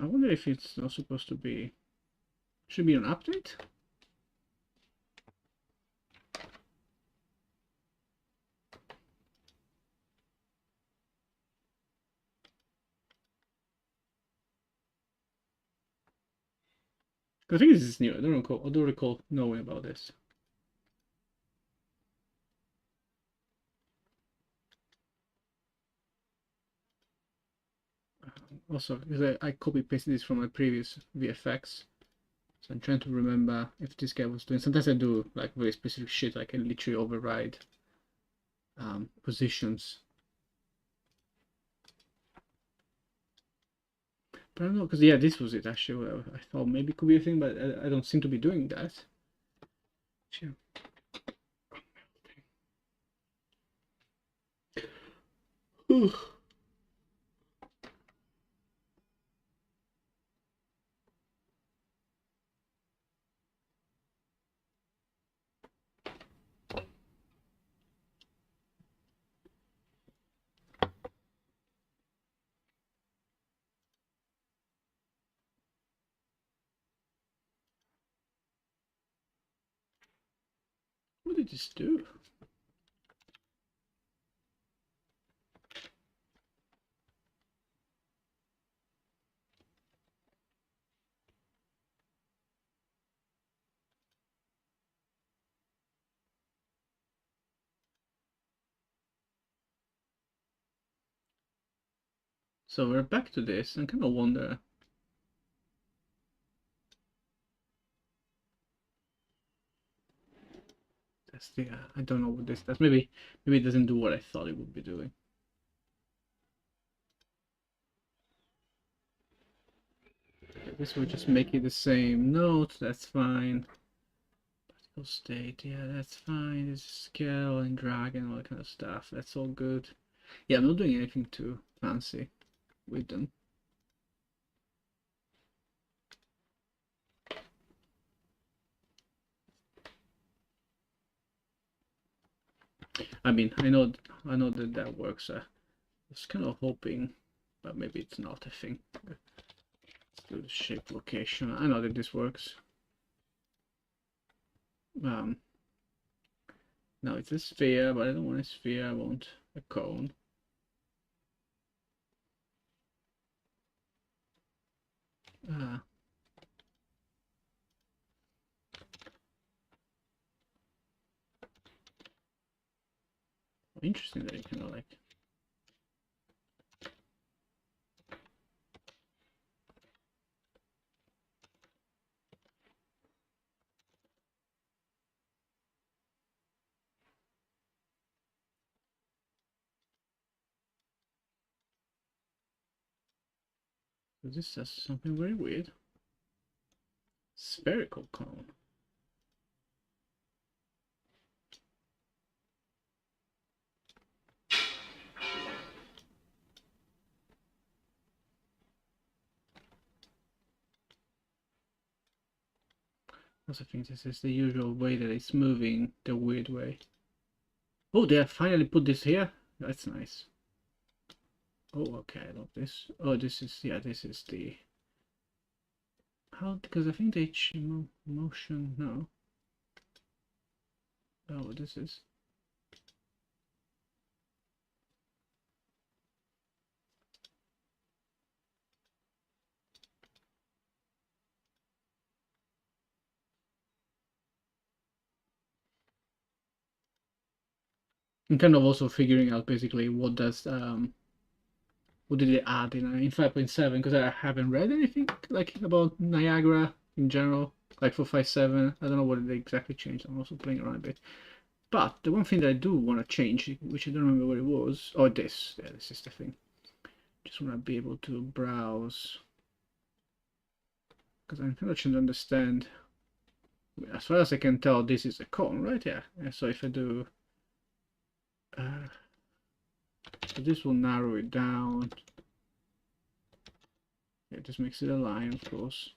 I wonder if it's not supposed to be. Should be an update? I think this is new. I don't recall knowing about this. Also, because I copy pasted this from my previous VFX, so I'm trying to remember if this guy was doing. Sometimes I do like very specific shit. I can literally override positions. But I don't know, because yeah, this was it actually. I thought maybe it could be a thing, but I don't seem to be doing that. Sure. What did this do? So we're back to this and kind of wonder. That's the I don't know what this does. Maybe it doesn't do what I thought it would be doing. This will just make it the same note. That's fine. Particle state, yeah, that's fine. This scale and drag and all that kind of stuff. That's all good. Yeah, I'm not doing anything too fancy with them. I mean, I know that that works. I was kind of hoping, but maybe it's not a thing. Let's do the shape location. I know that this works. Now it's a sphere, but I don't want a sphere. I want a cone. Interesting that you kind of like. This is something very weird. Spherical cone. I also think this is the usual way that it's moving, the weird way. Oh, they have finally put this here? That's nice. Oh, okay, I love this. Oh, this is, yeah, this is the... How, because I think the motion, no. Oh, what this is? I'm kind of also figuring out basically what does, what did they add in 5.7, because I haven't read anything like about Niagara in general, like for 5.7. I don't know what they exactly changed. I'm also playing around a bit. But the one thing that I do want to change, which I don't remember what it was, oh, this. Yeah, this is the thing. Just want to be able to browse, because I'm kind of trying to understand. As far as I can tell, this is a cone, right? Yeah. So if I do, so this will narrow it down. It just makes it a line, of course.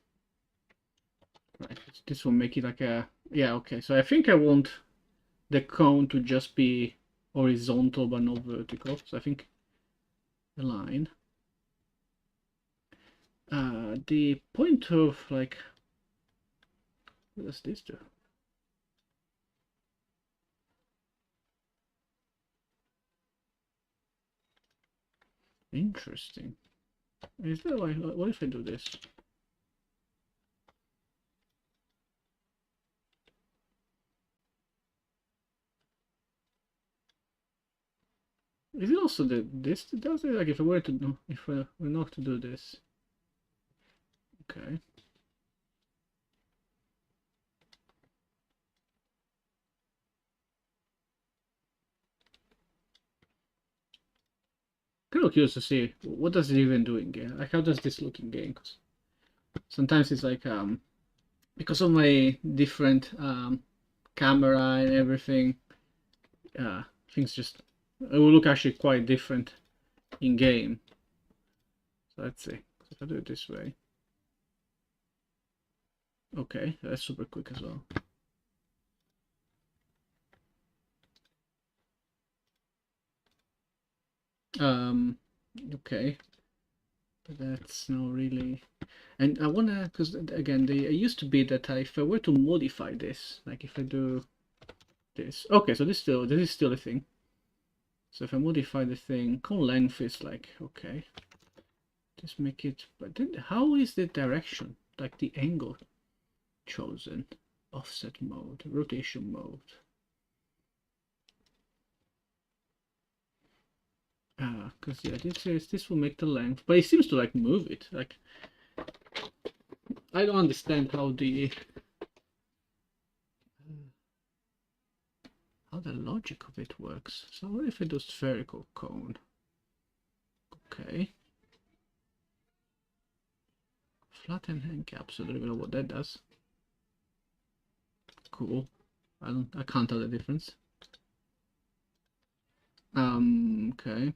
Right. This will make it like a, yeah. Okay. So I think I want the cone to just be horizontal but not vertical. So I think a line. The point of like, what does this do? Interesting. Is that like, what if I do this? Is it also the this does it? Like if I were to do, if I were not to do this? Okay. Kind of curious to see what does it even do in game. Like how does this look in game? Cause sometimes it's like because of my different camera and everything, things just it will look actually quite different in game. So let's see. So if I do it this way, okay, that's super quick as well. Okay, but that's not really. And I wanna, because again, it used to be that if I were to modify this, like if I do this, okay, so this is still a thing. So if I modify the thing, cone length is like okay, just make it. But then how is the direction, like the angle chosen? Offset mode, rotation mode. Because Because yeah, this says this will make the length, but it seems to like move it. Like I don't understand how the logic of it works. So what if I do spherical cone? Okay. Flatten hand caps. I don't even know what that does. Cool. I can't tell the difference. Okay.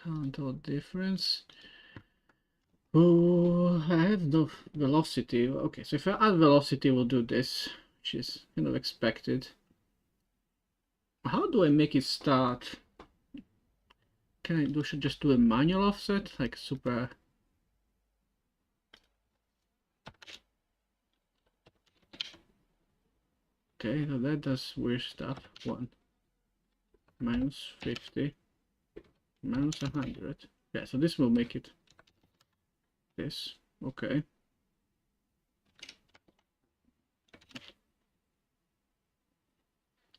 Can't tell the difference. Oh, I have no velocity. Okay, so if I add velocity, we'll do this, which is kind of expected. How do I make it start? Should just do a manual offset, like super. Okay, so that does weird stuff. 1 minus 50 minus 100. Yeah, so this will make it this. Okay.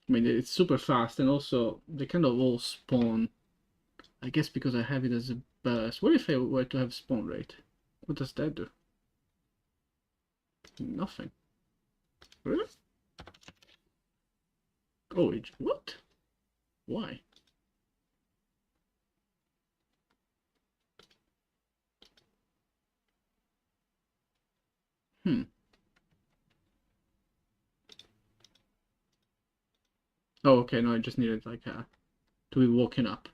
I mean, it's super fast, and also they kind of all spawn. I guess because I have it as a burst. What if I were to have spawn rate? What does that do? Nothing. Really? Oh, what? Why? Hmm. Oh, okay. No, I just needed like to be walking up.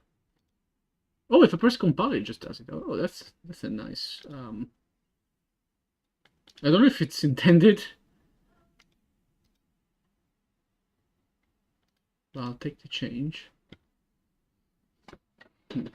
Oh, if I press compile, it just does it. Oh, that's a nice. I don't know if it's intended. But I'll take the change. Hmm.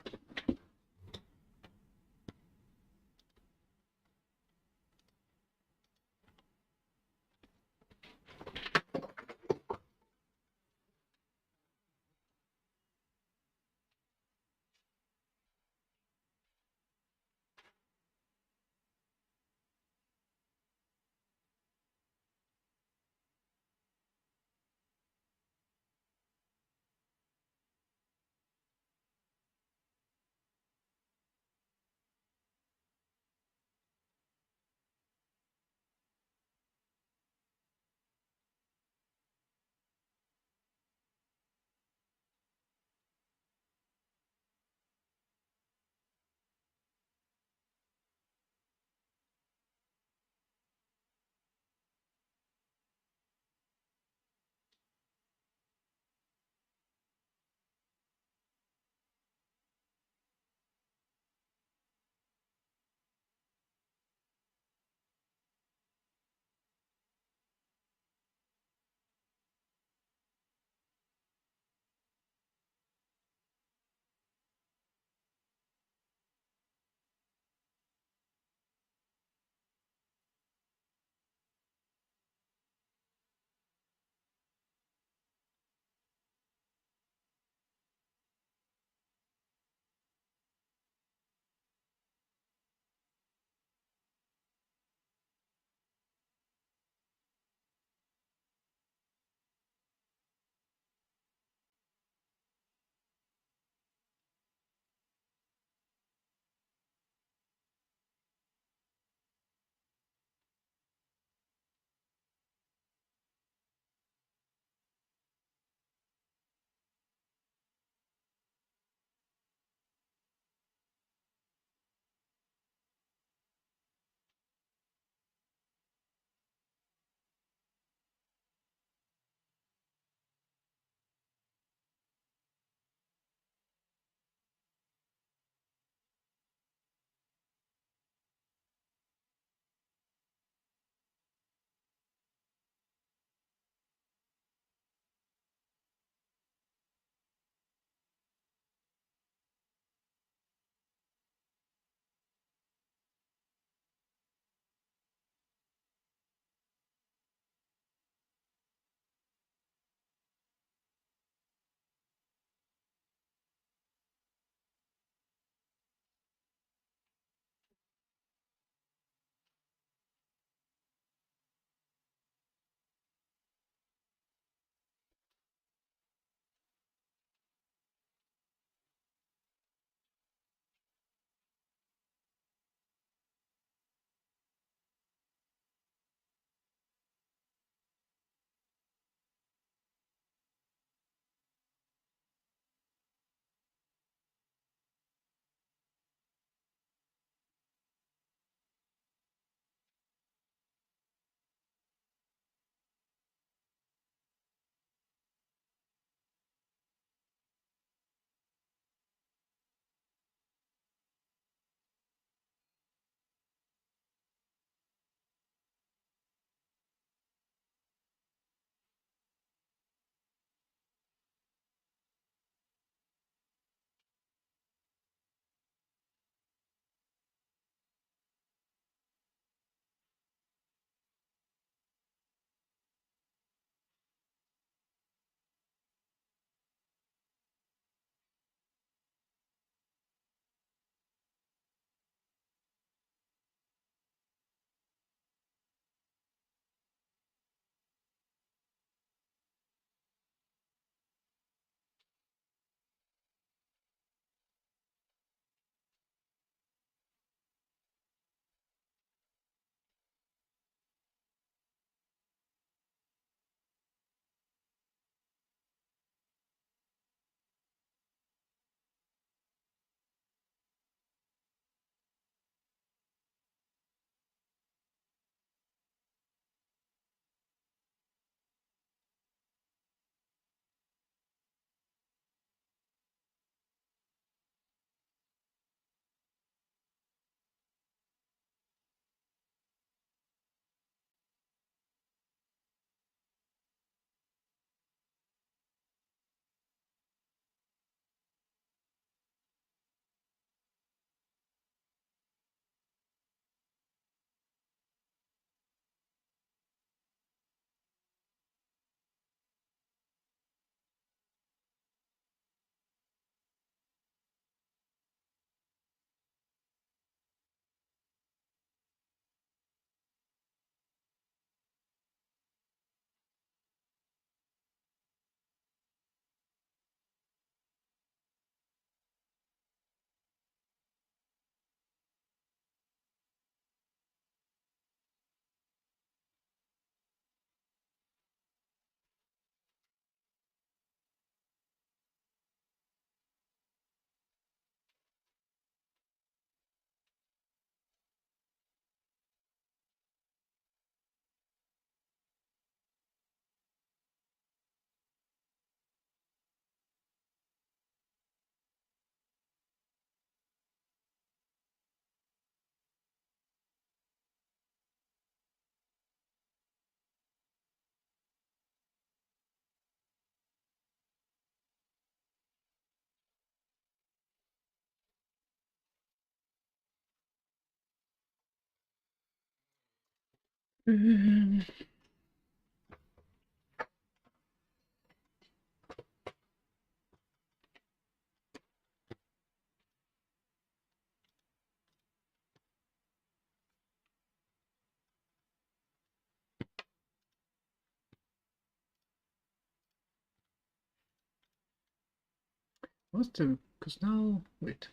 What's the, because now, wait.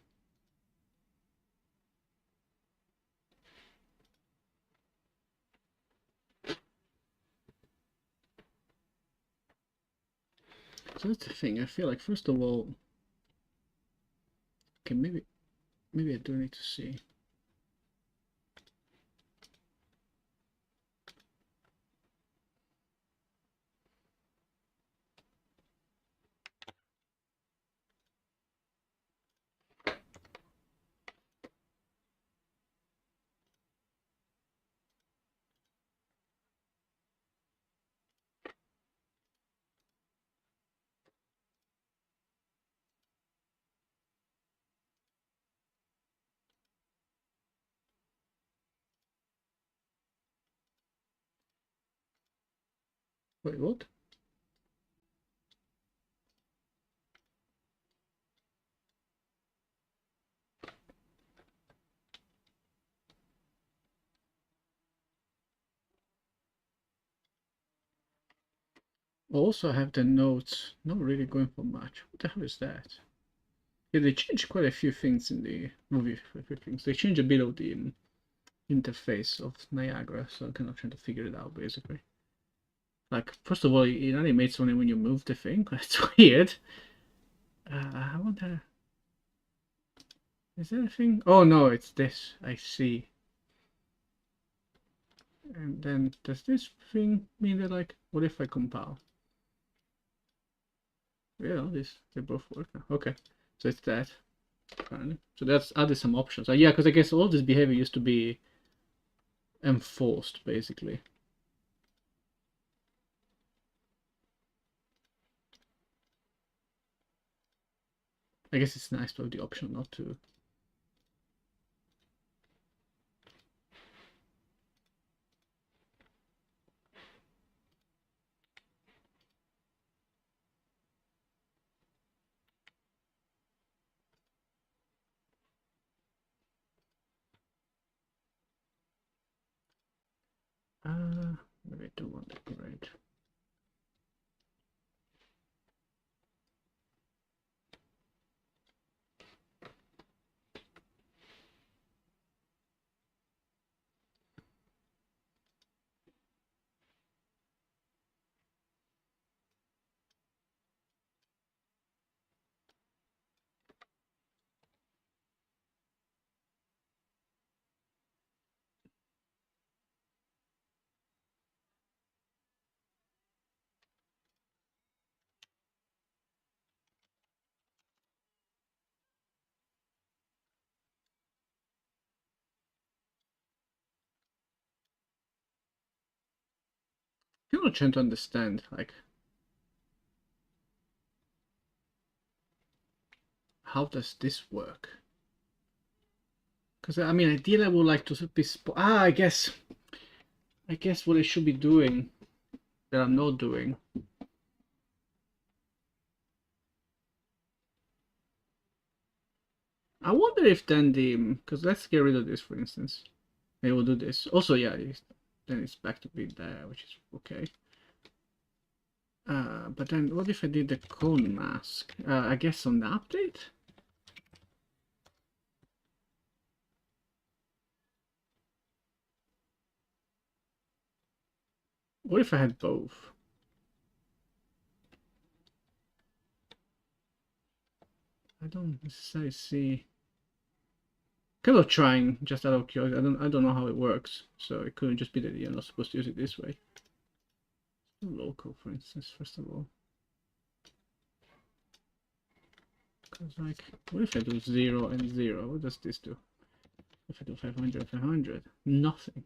So that's the thing, I feel like first of all, okay, maybe I do need to see. Wait, what? Also, I have the notes, not really going for much. What the hell is that? Yeah, they changed quite a few things in the movie. A few things. They changed a bit of the interface of Niagara, so I'm kind of trying to figure it out basically. Like, first of all, it animates only when you move the thing. That's weird. I wonder. Is there a thing? Oh no, it's this. I see. And then does this thing mean that, like, what if I compile? Yeah, this they both work now. Okay, so it's that. Apparently. So that's added some options. Yeah, because I guess all this behavior used to be enforced basically. I guess it's nice to have the option not to. Maybe I don't want the grid. I'm not trying to understand, like, how does this work? Because I mean, ideally, I would like to be. I guess what I should be doing that I'm not doing. I wonder if then the, because let's get rid of this for instance. Maybe we'll do this. Also, yeah, then it's back to being there, which is okay. But then what if I did the cone mask? I guess on the update? What if I had both? I don't necessarily see. Kind of trying just out of curiosity. I don't know how it works, so it couldn't just be that you're not supposed to use it this way. Local, for instance, first of all. Because, like, what if I do 0 and 0? What does this do? If I do 500, 500, nothing.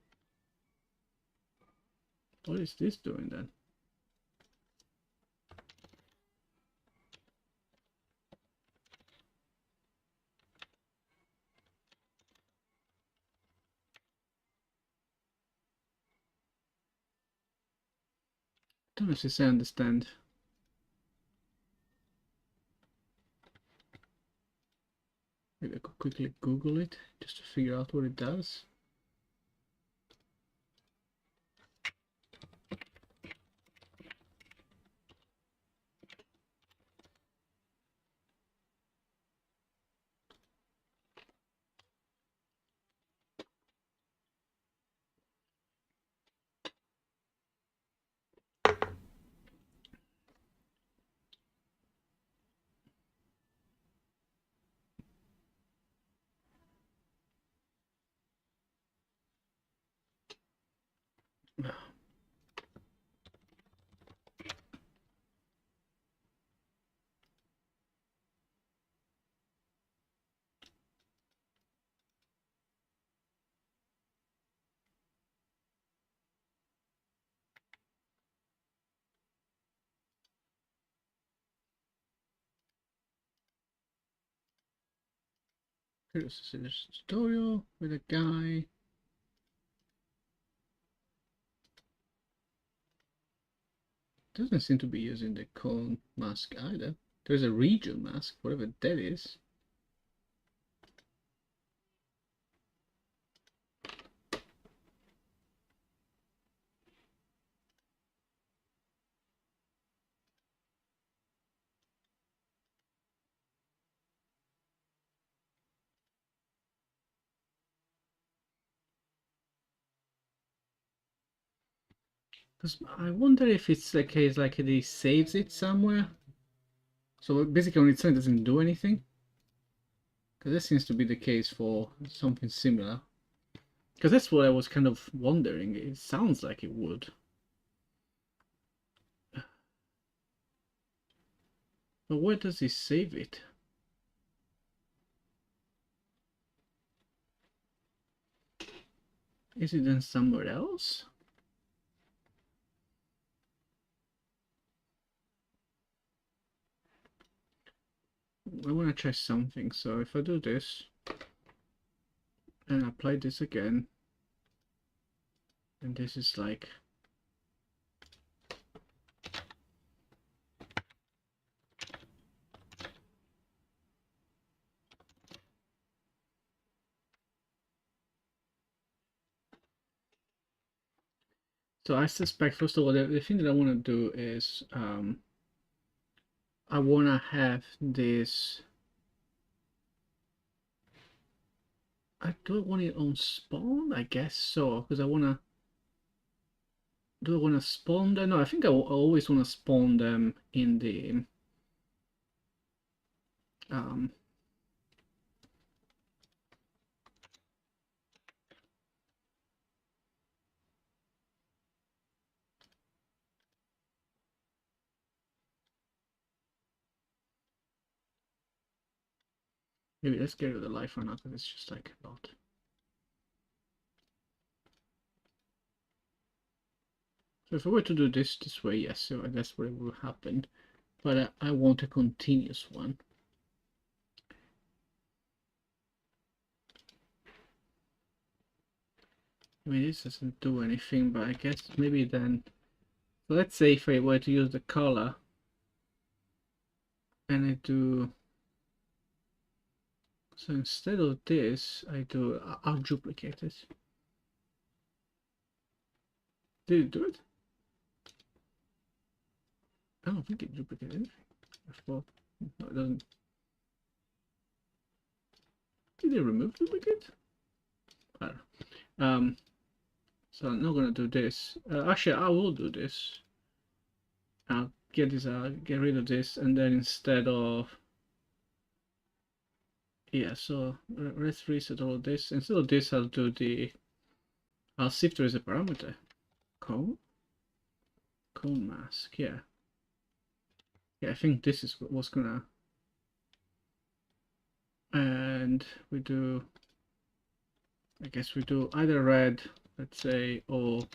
What is this doing then? don't know if I understand. Maybe I could quickly Google it just to figure out what it does. Here's this tutorial with a guy. Doesn't seem to be using the cone mask either. There's a region mask, whatever that is. Because I wonder if it's the case like he saves it somewhere. So basically on its own it doesn't do anything. Because that seems to be the case for something similar. Because that's what I was kind of wondering. It sounds like it would. But where does he save it? Is it then somewhere else? I want to try something. So if I do this and apply this again, and this is like so I suspect first of all the thing that I want to do is I want to have this. I don't want it on spawn, I guess so, because I want to. Do I want to spawn them? No, I think I always want to spawn them in the um, maybe let's get rid of the life or not, because it's just like a lot. So if I were to do this way, yes, so that's what will happen. But I want a continuous one. I mean, this doesn't do anything, but I guess maybe then. So let's say if I were to use the color and I do. So instead of this, I'll duplicate it. Did it do it? I don't think it duplicated anything. Well, no, it doesn't. Did it remove duplicate? I don't know. So I'm not gonna do this. Actually, I will do this. I'll get this out, get rid of this, and then instead of yeah, so let's reset all of this. Instead of this, I'll do the. I'll see if there is a parameter. Cone mask. Yeah. Yeah, I think this is what's gonna. And we do. I guess we do either red, let's say, or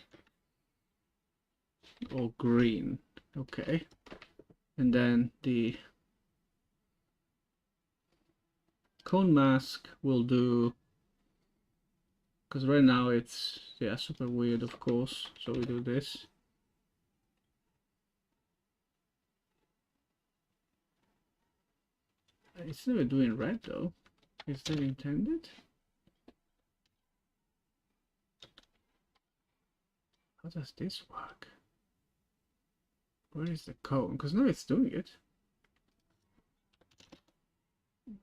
green. Okay. And then the cone mask will do, because right now it's, yeah, super weird, of course. So we do this. It's never doing red though. Is that intended? How does this work? Where is the code? Because now it's doing it.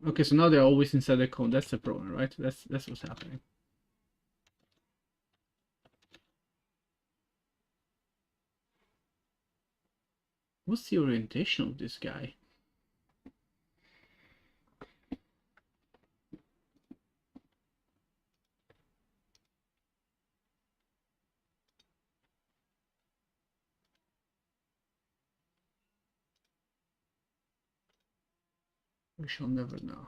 Okay, so now they're always inside the cone. That's the problem, right? That's what's happening. What's the orientation of this guy? We shall never know.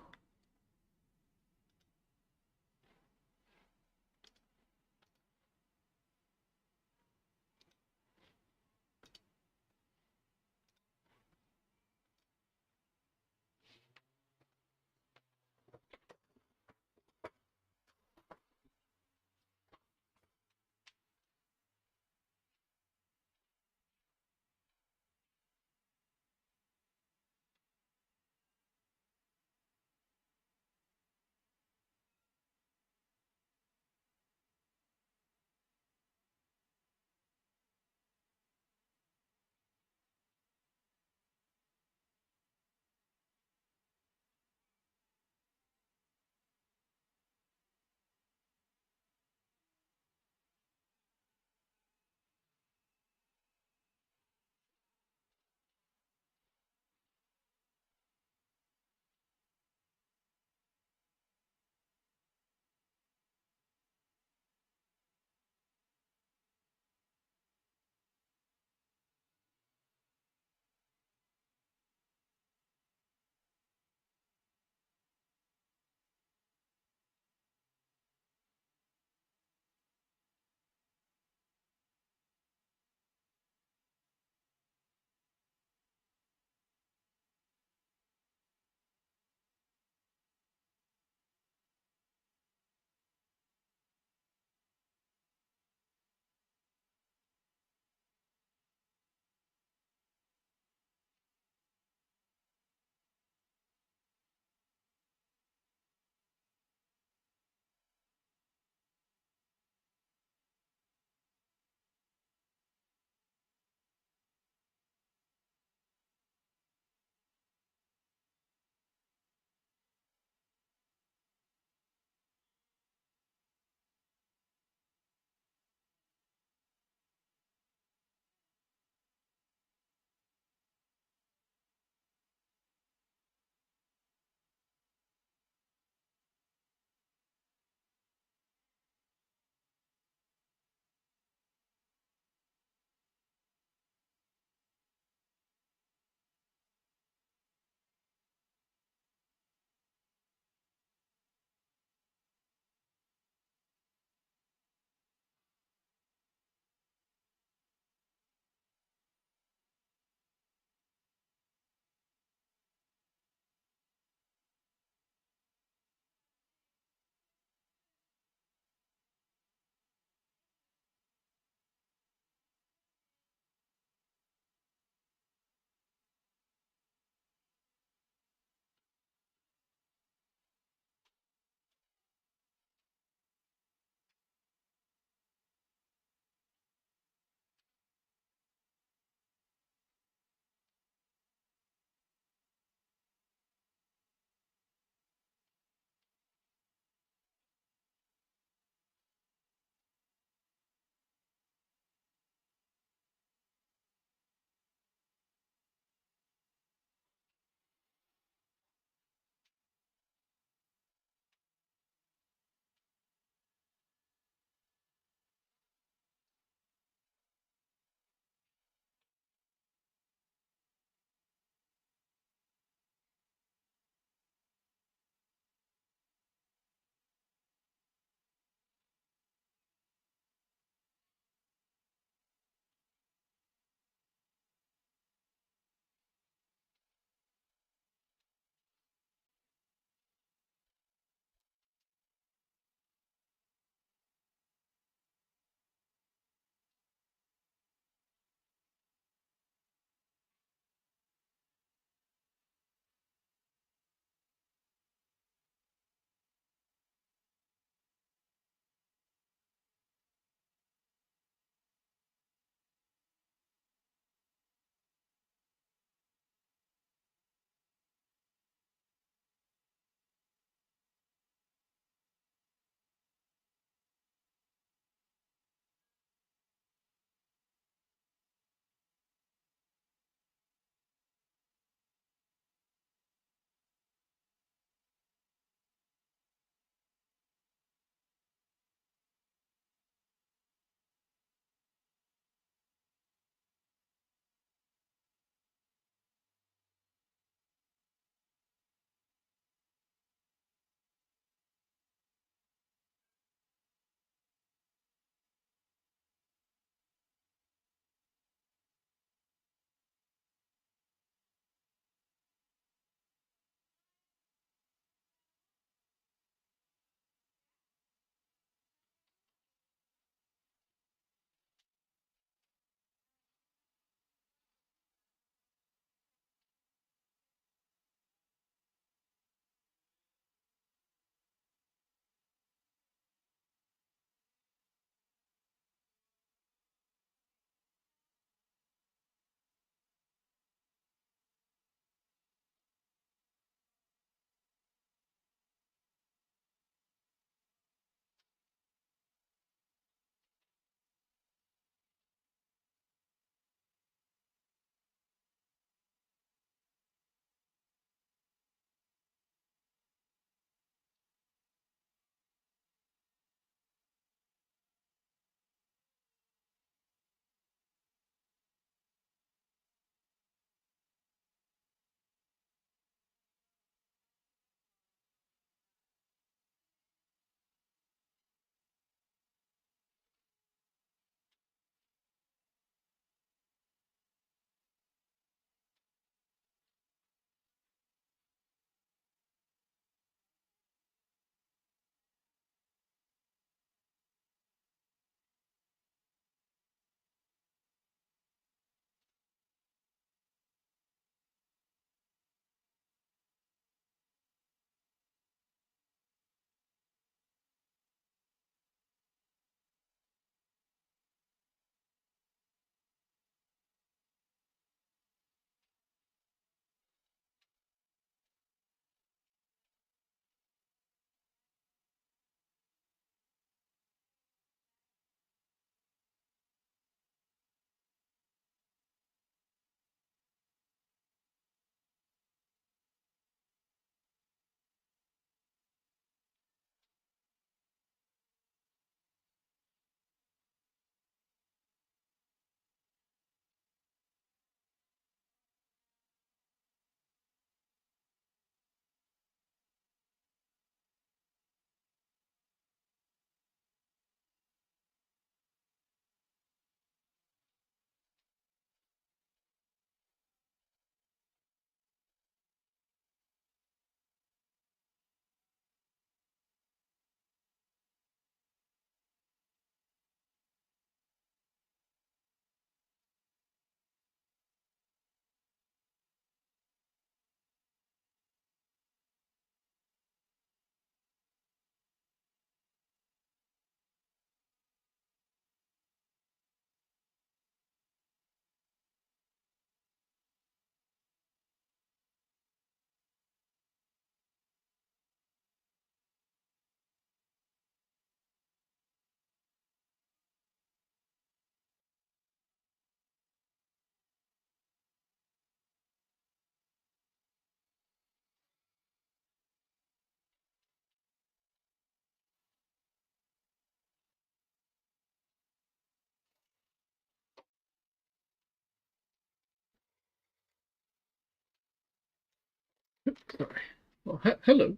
Sorry. Oh, hello.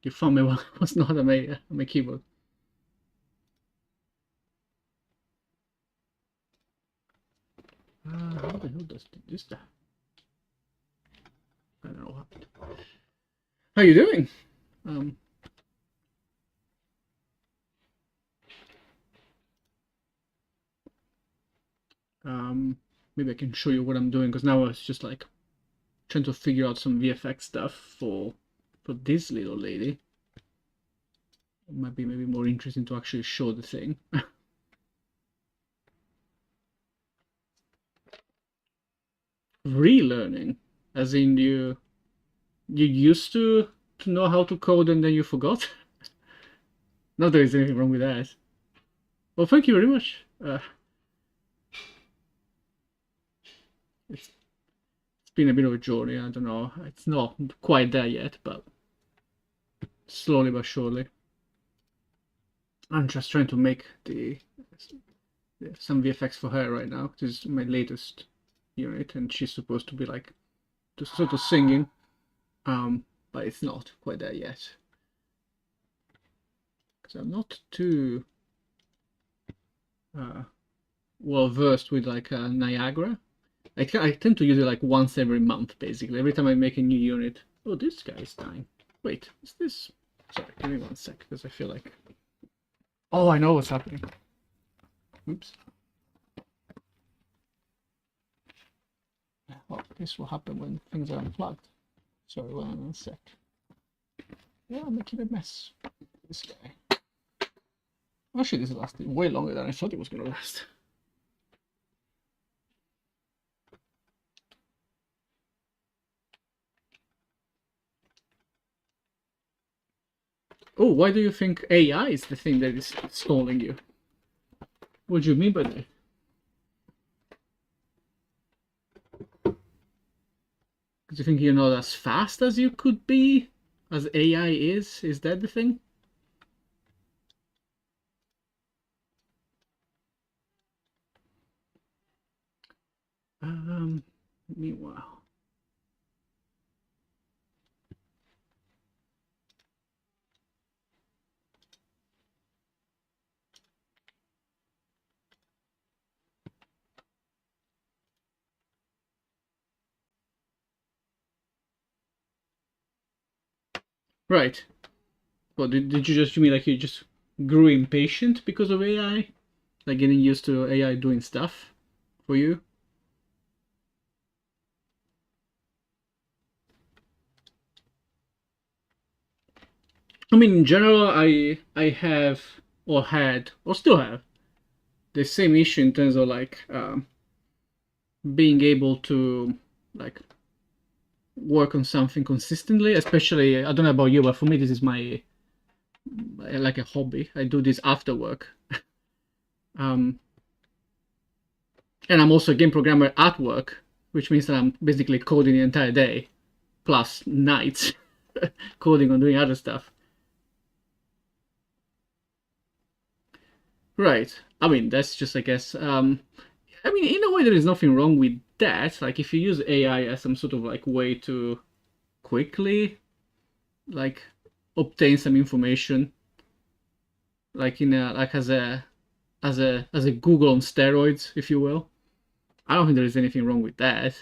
You found me what was not on my keyboard. How the hell does this stuff? I don't know what happened. How you doing? Maybe I can show you what I'm doing, because now it's just like trying to figure out some VFX stuff for this little lady. It might be maybe more interesting to actually show the thing. Relearning, as in you used to know how to code and then you forgot. Not that there's anything wrong with that. Well, thank you very much. It's been a bit of a journey. I don't know. It's not quite there yet, but slowly but surely. I'm just trying to make some VFX for her right now. This is my latest unit, and she's supposed to be like sort of singing, but it's not quite there yet. Because I'm not too well versed with like Niagara. I tend to use it like once every month, basically. Every time I make a new unit. Oh, this guy is dying. Wait, is this? Sorry, give me 1 sec, because I feel like. Oh, I know what's happening. Oops. Oh, this will happen when things are unplugged. Sorry, 1 sec. Yeah, I'm making a mess. This guy. Actually, this is lasting way longer than I thought it was going to last. Oh, why do you think AI is the thing that is stalling you? What do you mean by that? Do you think you're not as fast as you could be, as AI is? Is that the thing? Meanwhile. Right. Well, did you just mean like you just grew impatient because of AI? Like getting used to AI doing stuff for you? I mean, in general, I have or had or still have the same issue in terms of like being able to like work on something consistently. Especially, I don't know about you, but for me, this is my like a hobby. I do this after work. And I'm also a game programmer at work, which means that I'm basically coding the entire day, plus nights coding or doing other stuff. Right. I mean, that's just, I guess, I mean, in a way, there is nothing wrong with that. Like, if you use AI as some sort of like way to quickly, like, obtain some information, like in a like as a Google on steroids, if you will. I don't think there is anything wrong with that.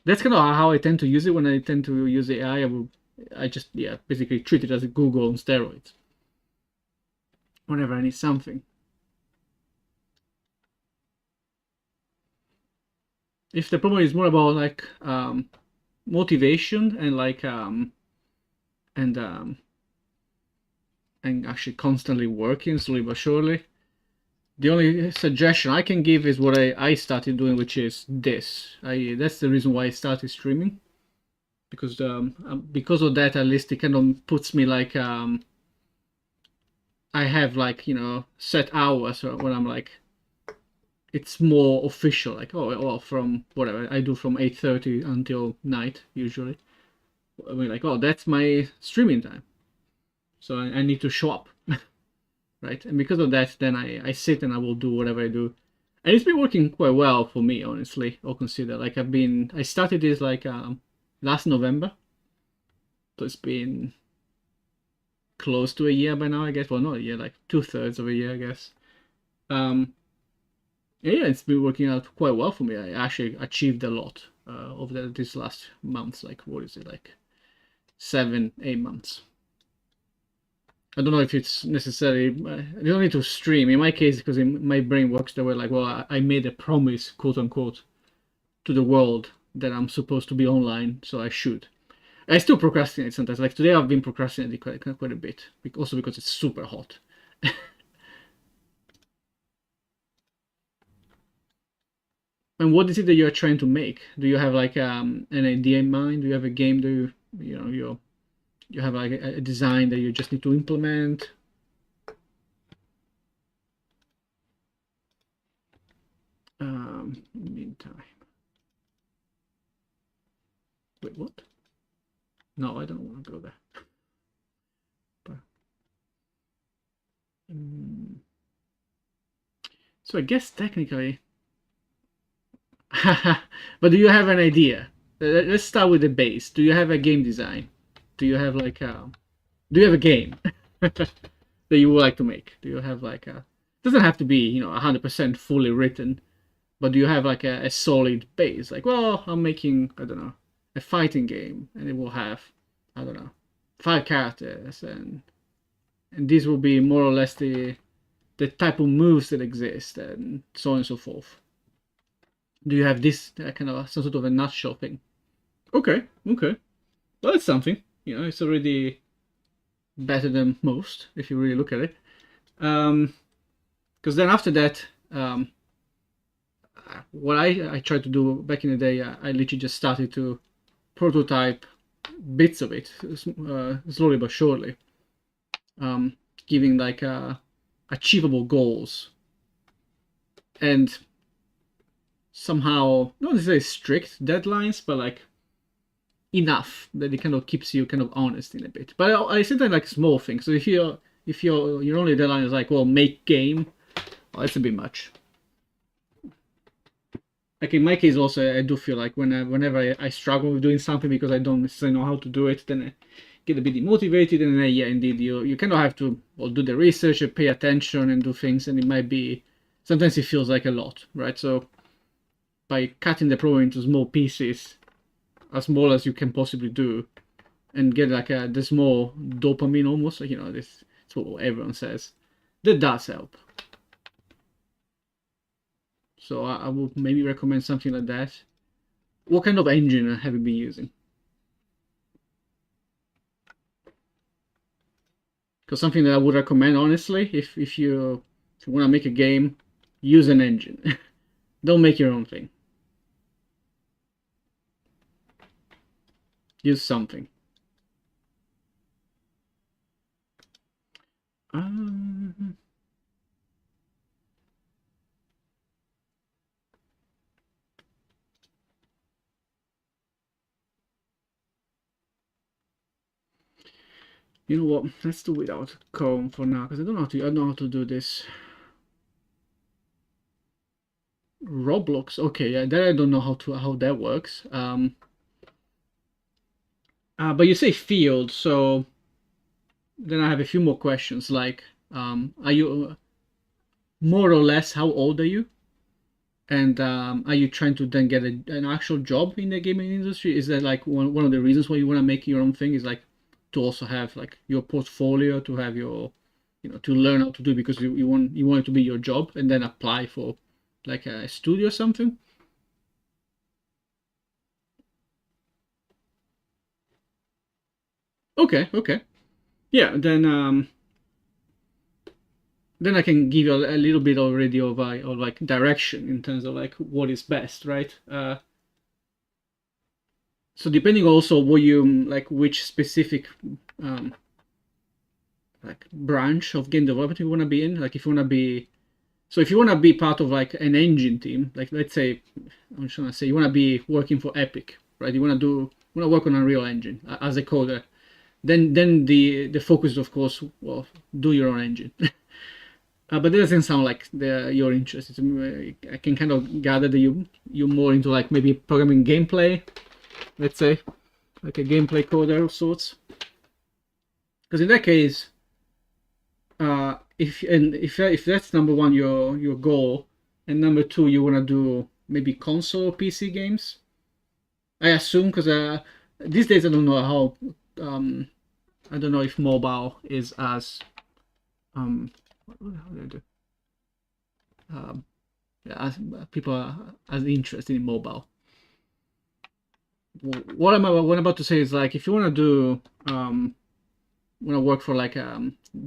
That's kind of how I tend to use it when I tend to use AI. I just basically treat it as a Google on steroids. Whenever I need something. If the problem is more about like motivation and like and actually constantly working slowly but surely, the only suggestion I can give is what I started doing, which is this. That's the reason why I started streaming, because of that, at least it kind of puts me like I have like, you know, set hours when I'm like, it's more official, like, oh well, from whatever I do from 8:30 until night usually. I mean, like, oh, that's my streaming time, so I need to show up. Right? And because of that, then I sit and I will do whatever I do. And it's been working quite well for me, honestly. I'll consider like I started this like last November, so it's been close to a year by now, I guess. Well, not a year, like 2/3 of a year, I guess. Um, yeah, it's been working out quite well for me. I actually achieved a lot over this last months. Like, what is it, like 7, 8 months? I don't know if it's necessarily. You don't need to stream. In my case, because my brain works that way. Like, well, I made a promise, quote unquote, to the world that I'm supposed to be online, so I should. I still procrastinate sometimes. Like today, I've been procrastinating quite a bit, also because it's super hot. And what is it that you're trying to make? Do you have like an idea in mind? Do you have a game? Do you have like a design that you just need to implement? Meantime, wait, what? No, I don't want to go there. But, so I guess technically, but do you have an idea? Let's start with the base. Do you have a game design? Do you have like do you have a game that you would like to make? Do you have like a, doesn't have to be 100% fully written, but do you have like a solid base? Like, well, I'm making, I don't know, a fighting game, and it will have, I don't know, 5 characters, and these will be more or less the type of moves that exist, and so on and so forth. Do you have this kind of some sort of a nutshell thing? Okay, okay. Well, it's something. It's already better than most if you really look at it. Because then after that, what I tried to do back in the day, I literally just started to prototype bits of it, slowly but surely, giving like achievable goals, and somehow not necessarily strict deadlines, but like enough that it kind of keeps you kind of honest in a bit. But I sometimes like small things. So if your only deadline is like, well, make game, well, that's a bit much. Like in my case, also I do feel like whenever I struggle with doing something because I don't necessarily know how to do it, then I get a bit demotivated, and then yeah, indeed you kind of have to do the research, and pay attention, and do things, and it might be sometimes it feels like a lot, right? So by cutting the problem into small pieces, as small as you can possibly do, and get like the small dopamine almost, like this, it's what everyone says, that does help. So I would maybe recommend something like that. What kind of engine have you been using? Because something that I would recommend, honestly, if you want to make a game, use an engine. Don't make your own thing. Use something. You know what? Let's do without Chrome for now, because I don't know how to do this. Roblox. Okay, yeah, that I don't know how that works. But you say field, so then I have a few more questions. Like, are you more or less how old are you? And are you trying to then get an actual job in the gaming industry? Is that like one of the reasons why you want to make your own thing? Is like to also have like your portfolio, to have your, to learn how to do, because you want it to be your job, and then apply for like a studio or something? Okay, okay. Yeah, then I can give you a little bit already of like direction in terms of like what is best, right? So depending also what you like, which specific um, like branch of game development you want to be in. Like if you want to be, so if you want to be part of like an engine team, like let's say, I'm just gonna say you want to be working for Epic, right? You want to work on Unreal Engine as a coder. Then the focus, of course, well, do your own engine. But it doesn't sound like your interest. I can kind of gather that you're more into like maybe programming gameplay, let's say, like a gameplay coder of sorts. Because in that case, if that's number one your goal, and number two you want to do maybe console or PC games, I assume, because these days I don't know how I don't know if mobile is as what the hell did I do? As people are as interested in mobile. What I'm about to say is like if you want to do want to work for like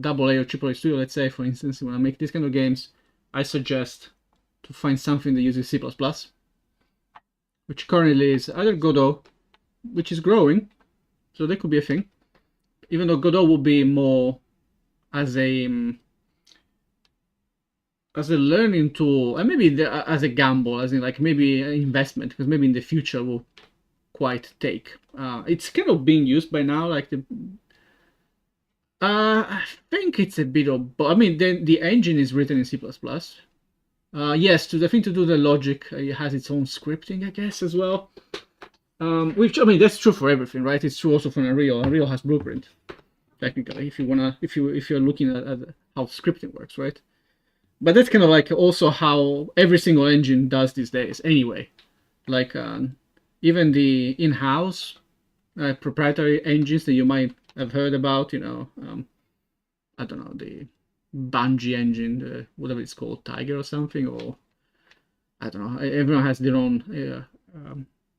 double A or triple A studio, let's say for instance, you want to make these kind of games, I suggest to find something that uses C++, which currently is either Godot, which is growing, so that could be a thing. Even though Godot will be more as a learning tool, and maybe as a gamble, as in like maybe an investment, because maybe in the future will quite take. It's kind of being used by now, like the. I think it's a bit of, but I mean, the engine is written in C++. Yes, I think to do the logic, it has its own scripting, I guess, as well. Which I mean, that's true for everything, right? It's true also for Unreal. Unreal has Blueprint, technically, if you're looking at how scripting works, right? But that's kind of like also how every single engine does these days, anyway. Like even the in-house proprietary engines that you might have heard about, you know, I don't know, the Bungie engine, whatever it's called, Tiger or something, or I don't know. Everyone has their own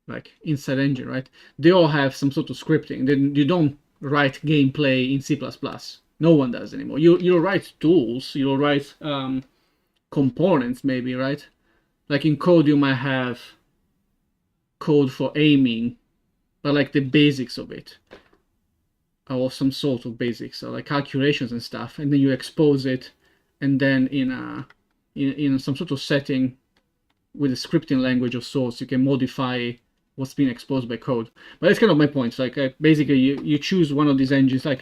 like inside engine, right? They all have some sort of scripting. Then you don't write gameplay in C++. No one does anymore. You'll write tools. You'll write components, maybe, right? Like in code, you might have code for aiming, but like the basics of it, or some sort of basics, so like calculations and stuff, and then you expose it, and then in some sort of setting with a scripting language of sorts, you can modify what's being exposed by code. But that's kind of my point. Like basically, you choose one of these engines. Like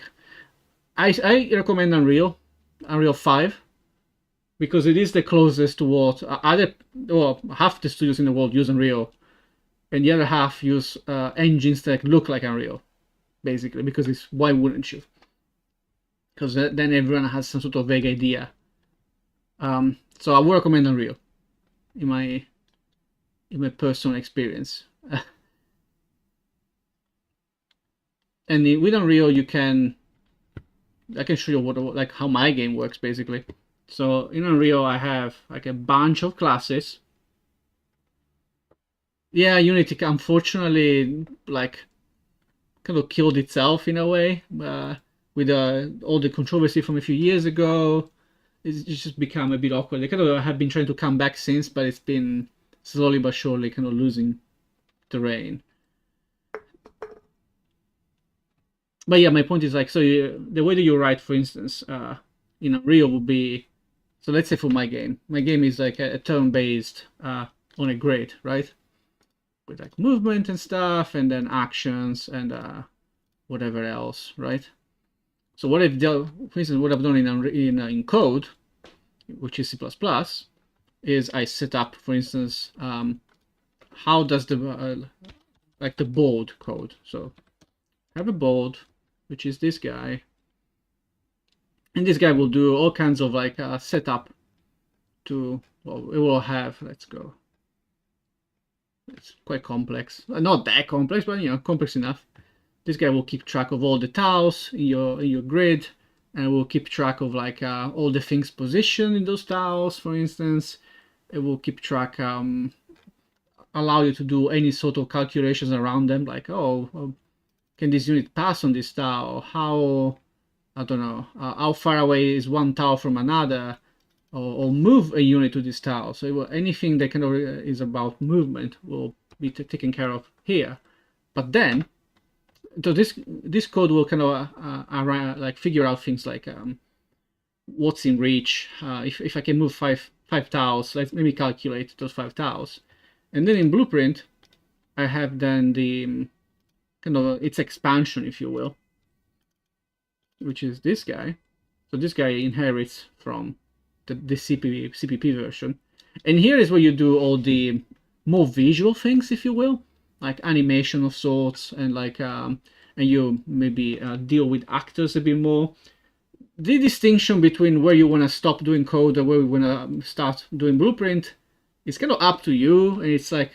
I recommend Unreal 5, because it is the closest to what half the studios in the world use Unreal, and the other half use engines that look like Unreal, basically, because it's why wouldn't you? Because then everyone has some sort of vague idea. So I would recommend Unreal in my personal experience. And with Unreal, I can show you like how my game works basically. So in Unreal, I have like a bunch of classes. Yeah, Unity unfortunately like kind of killed itself in a way with all the controversy from a few years ago. It's just become a bit awkward. They kind of have been trying to come back since, but it's been slowly but surely kind of losing terrain. But yeah, my point is like, so the way that you write, for instance, in Unreal would be, so let's say for my game is like a turn-based on a grid, right? With like movement and stuff, and then actions and whatever else, right? So what I've done, for instance, what I've done in code, which is C++, is I set up, for instance, how does the like the board code. So I have a board, which is this guy, and this guy will do all kinds of like setup to, well, it will have, let's go. It's quite complex, not that complex, but you know, complex enough. This guy will keep track of all the tiles in your grid, and will keep track of like all the things positioned in those tiles, for instance. It will keep track, allow you to do any sort of calculations around them, like, oh, can this unit pass on this tile? How, I don't know, how far away is one tile from another, or move a unit to this tile. So anything that kind of is about movement will be taken care of here. But then, so this code will kind of like figure out things like what's in reach. If I can move five tiles, let me calculate those 5 tiles. And then in Blueprint, I have then the kind of its expansion, if you will, which is this guy. So this guy inherits from the CPP version. And here is where you do all the more visual things, if you will, like animation of sorts, and like and you maybe deal with actors a bit more. The distinction between where you want to stop doing code and where we want to start doing blueprint is kind of up to you, and it's like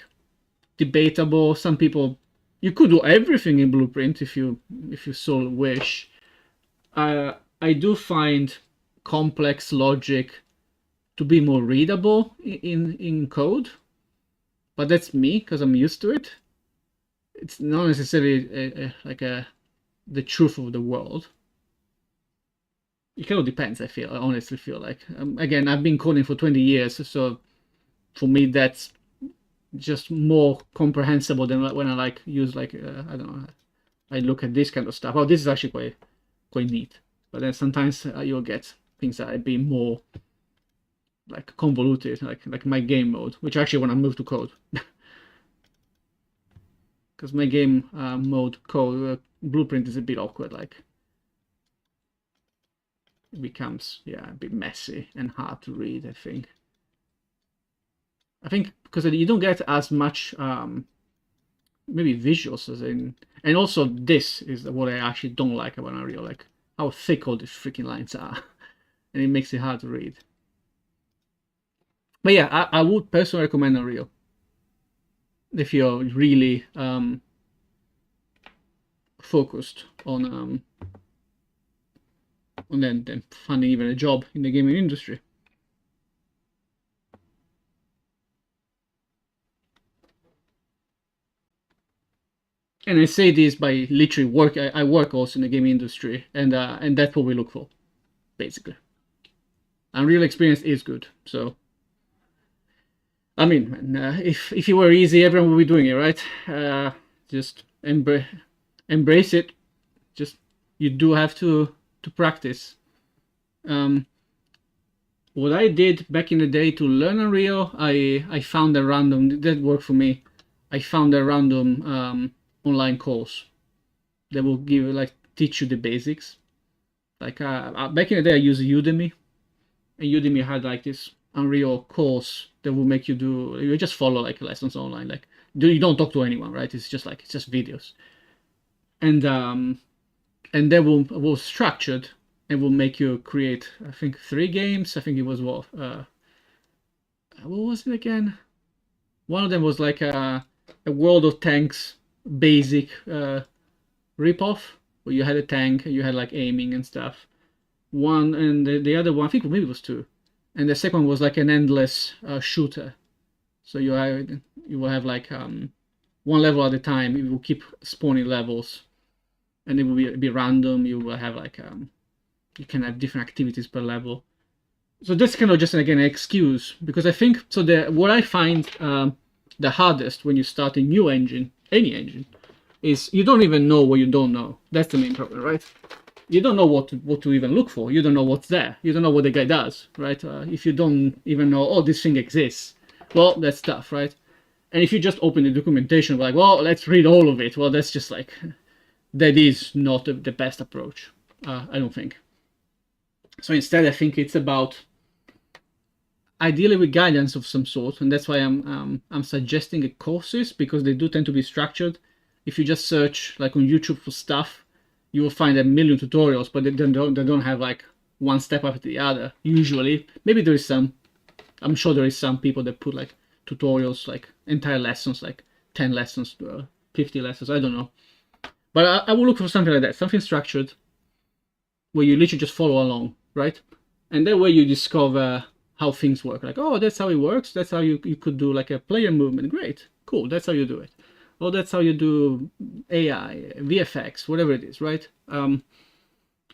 debatable. Some people, you could do everything in blueprint if you so wish. I do find complex logic to be more readable in code, but that's me because I'm used to it. It's not necessarily the truth of the world. It kind of depends. I honestly feel like again, I've been coding for 20 years, so for me that's just more comprehensible than when I like use like I don't know, I look at this kind of stuff. Oh, this is actually quite neat. But then sometimes you'll get things that are be more like convoluted, like my game mode, which actually when I move to code, because my game mode code blueprint is a bit awkward. Like it becomes a bit messy and hard to read. I think because you don't get as much maybe visuals as in, and also this is what I actually don't like about Unreal, like how thick all these freaking lines are, and it makes it hard to read. But yeah, I would personally recommend Unreal if you're really focused on then finding even a job in the gaming industry. And I say this by literally work. I work also in the gaming industry, and that's what we look for, basically. Unreal experience is good. So, I mean, man, if it were easy, everyone would be doing it, right? Just embrace it. Just you do have to practice. What I did back in the day to learn Unreal, I found a random that worked for me. I found a random online course that will teach you the basics. Like back in the day, I used Udemy, and Udemy had like this Unreal course that will make you just follow like lessons online. Like you don't talk to anyone, right? It's just videos, and that will structured and will make you create, I think, 3 games. I think it was what was it again? One of them was like a World of Tanks basic ripoff, where you had a tank and you had like aiming and stuff. One, and the other one, I think maybe it was 2, and the second one was like an endless shooter. So you will have like 1 level at a time. It will keep spawning levels, and it will be random. You will have like you can have different activities per level. So that's kind of just again an excuse, because I think so. What I find the hardest when you start a new engine, any engine, is you don't even know what you don't know. That's the main problem, right? You don't know what to even look for. You don't know what's there. You don't know what the guy does, right? If you don't even know, oh, this thing exists, well, that's tough, right? And if you just open the documentation, like, well, let's read all of it, well, that's just like, that is not the best approach, I don't think. So instead, I think it's about ideally with guidance of some sort, and that's why I'm suggesting courses, because they do tend to be structured. If you just search like on YouTube for stuff, you will find a million tutorials, but they don't have like one step after the other. Usually, maybe there is some. I'm sure there is some people that put like tutorials, like entire lessons, like 10 lessons, 50 lessons. I don't know, but I will look for something like that, something structured, where you literally just follow along, right? And that way you discover how things work. Like, oh, that's how it works. That's how you could do like a player movement. Great, cool. That's how you do it. Oh, that's how you do AI, VFX, whatever it is, right? And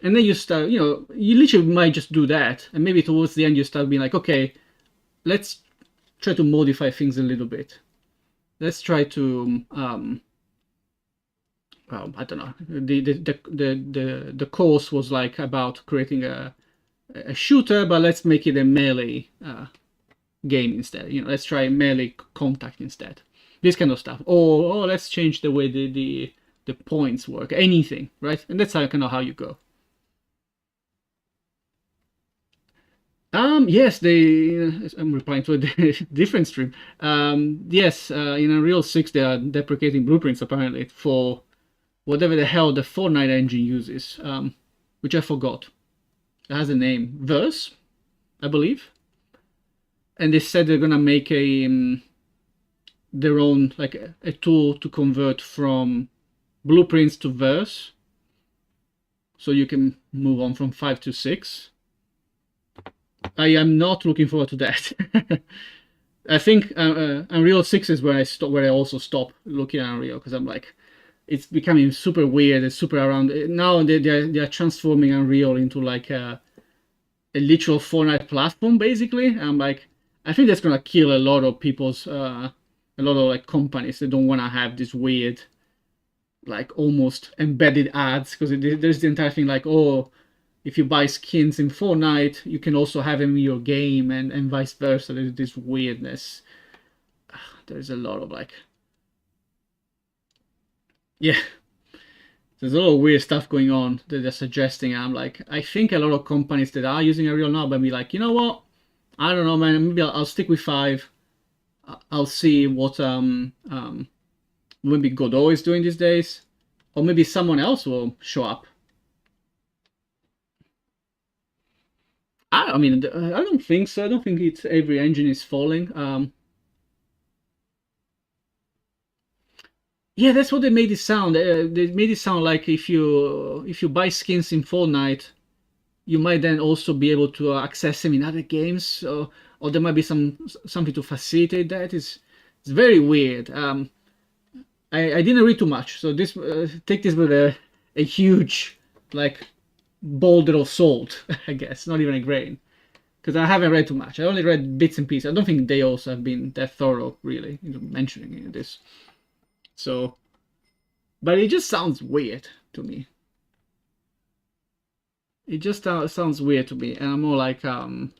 then you start, you literally might just do that, and maybe towards the end you start being like, okay, let's try to modify things a little bit. Let's try to, well, I don't know. The course was like about creating a shooter, but let's make it a melee game instead. Let's try melee contact instead. This kind of stuff. Or let's change the way the points work. Anything, right? And that's kind of how you go. Yes, they. I'm replying to a different stream. Yes, in Unreal 6 they are deprecating blueprints apparently for whatever the hell the Fortnite engine uses, which I forgot. It has a name, Verse, I believe. And they said they're gonna make their own like a tool to convert from blueprints to Verse, so you can move on from 5 to 6. I am not looking forward to that. I think Unreal 6 is where I also stop looking at Unreal because I'm like, it's becoming super weird and super around. Now they're transforming Unreal into like a literal Fortnite platform basically. I'm like, I think that's gonna kill a lot of people's a lot of like companies that don't want to have this weird like almost embedded ads because there's the entire thing like, oh, if you buy skins in Fortnite, you can also have them in your game, and vice versa. There's this weirdness. There's a lot of like, yeah, there's a lot of weird stuff going on that they're suggesting. I'm like, I think a lot of companies that are using Unreal now might be like, you know what? I don't know, man. Maybe I'll stick with 5. I'll see what maybe Godot is doing these days, or maybe someone else will show up. I mean, I don't think so. I don't think it's every engine is falling. Yeah, that's what they made it sound. They made it sound like if you buy skins in Fortnite, you might then also be able to access them in other games, or there might be something to facilitate that. It's very weird. I didn't read too much, so this take this with a huge like boulder of salt, I guess, not even a grain, because I haven't read too much. I only read bits and pieces. I don't think they also have been that thorough, really, in mentioning this. So, but it just sounds weird to me. It just sounds weird to me, and I'm more like um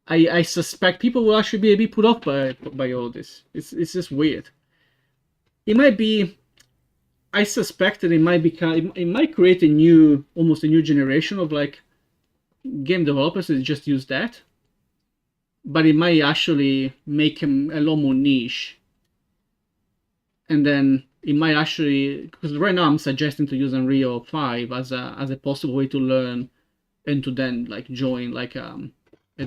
I suspect people will actually be a bit put off by all this. It's just weird. It might be. I suspect that it might become. It might create almost a new generation of like game developers that just use that. But it might actually make them a lot more niche. And then it might actually, because right now I'm suggesting to use Unreal 5 as a possible way to learn and to then like join like a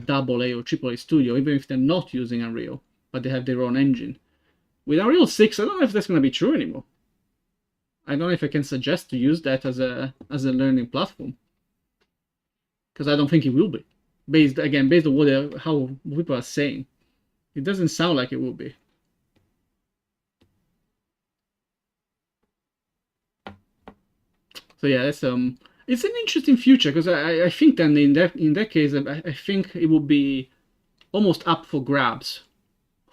double A or triple A studio, even if they're not using Unreal, but they have their own engine. With Unreal 6, I don't know if that's going to be true anymore. I don't know if I can suggest to use that as a learning platform, because I don't think it will be. Based on how people are saying, it doesn't sound like it will be. So yeah, it's an interesting future because I think then in that case I think it would be almost up for grabs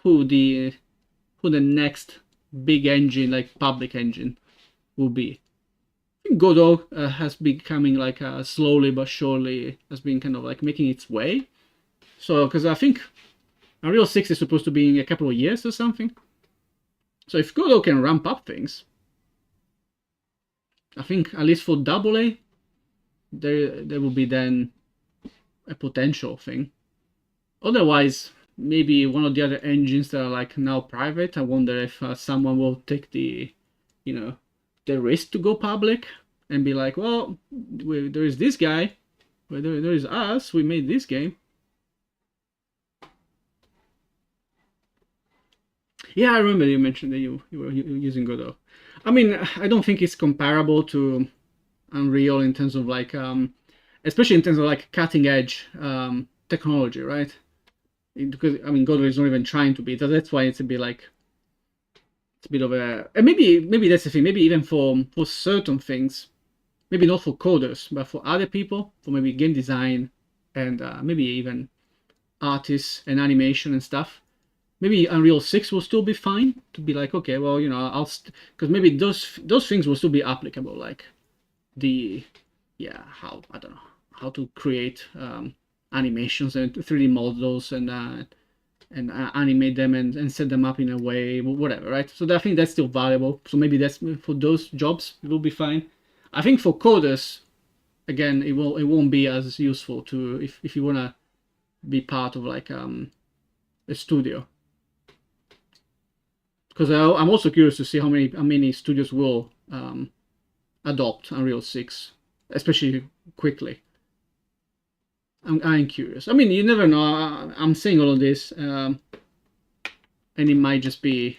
who the next big engine like public engine will be. I think Godot has been coming like slowly but surely has been kind of like making its way. So because I think Unreal 6 is supposed to be in a couple of years or something. So if Godot can ramp up things, I think at least for double A, there will be then a potential thing. Otherwise, maybe one of the other engines that are like now private. I wonder if someone will take the risk to go public and be like, well, there is this guy, there is us. We made this game. Yeah, I remember you mentioned that you were using Godot. I mean, I don't think it's comparable to Unreal in terms of like, especially in terms of like cutting edge technology, right? Because I mean, Godot is not even trying to be. So that's why it's a bit like it's a bit of a. And maybe that's the thing. Maybe even for certain things, maybe not for coders, but for other people, for maybe game design and maybe even artists and animation and stuff. Maybe Unreal 6 will still be fine to be like, okay, well, I'll because maybe those things will still be applicable, like the how I don't know how to create animations and 3D models and animate them and set them up in a way, whatever, right? So I think that's still valuable. So maybe that's for those jobs it will be fine. I think for coders, again, it won't be as useful to if you wanna be part of like a studio. Because I'm also curious to see how many studios will adopt Unreal 6, especially quickly. I'm curious. I mean, you never know. I'm saying all of this, and it might just be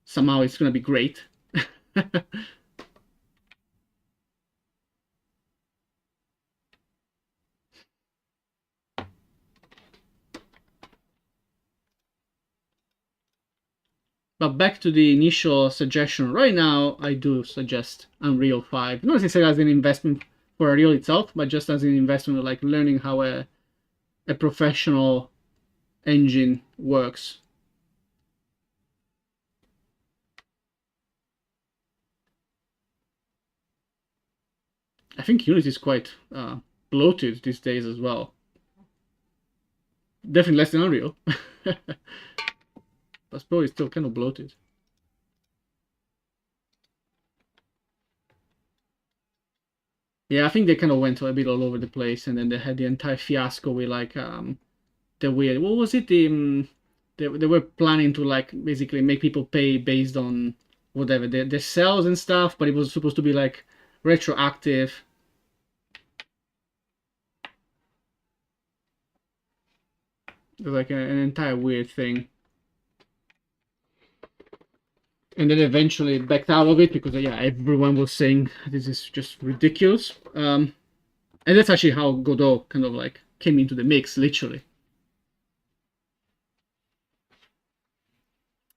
somehow it's gonna be great. But back to the initial suggestion. Right now, I do suggest Unreal 5. Not necessarily as an investment for Unreal itself, but just as an investment, like learning how a professional engine works. I think Unity is quite bloated these days as well. Definitely less than Unreal, but probably still kind of bloated. Yeah, I think they kind of went a bit all over the place, and then they had the entire fiasco with like the weird. What was it? They were planning to like basically make people pay based on whatever their sales and stuff, but it was supposed to be like retroactive. It was like an entire weird thing. And then eventually backed out of it because yeah, everyone was saying this is just ridiculous. And that's actually how Godot kind of like came into the mix, literally.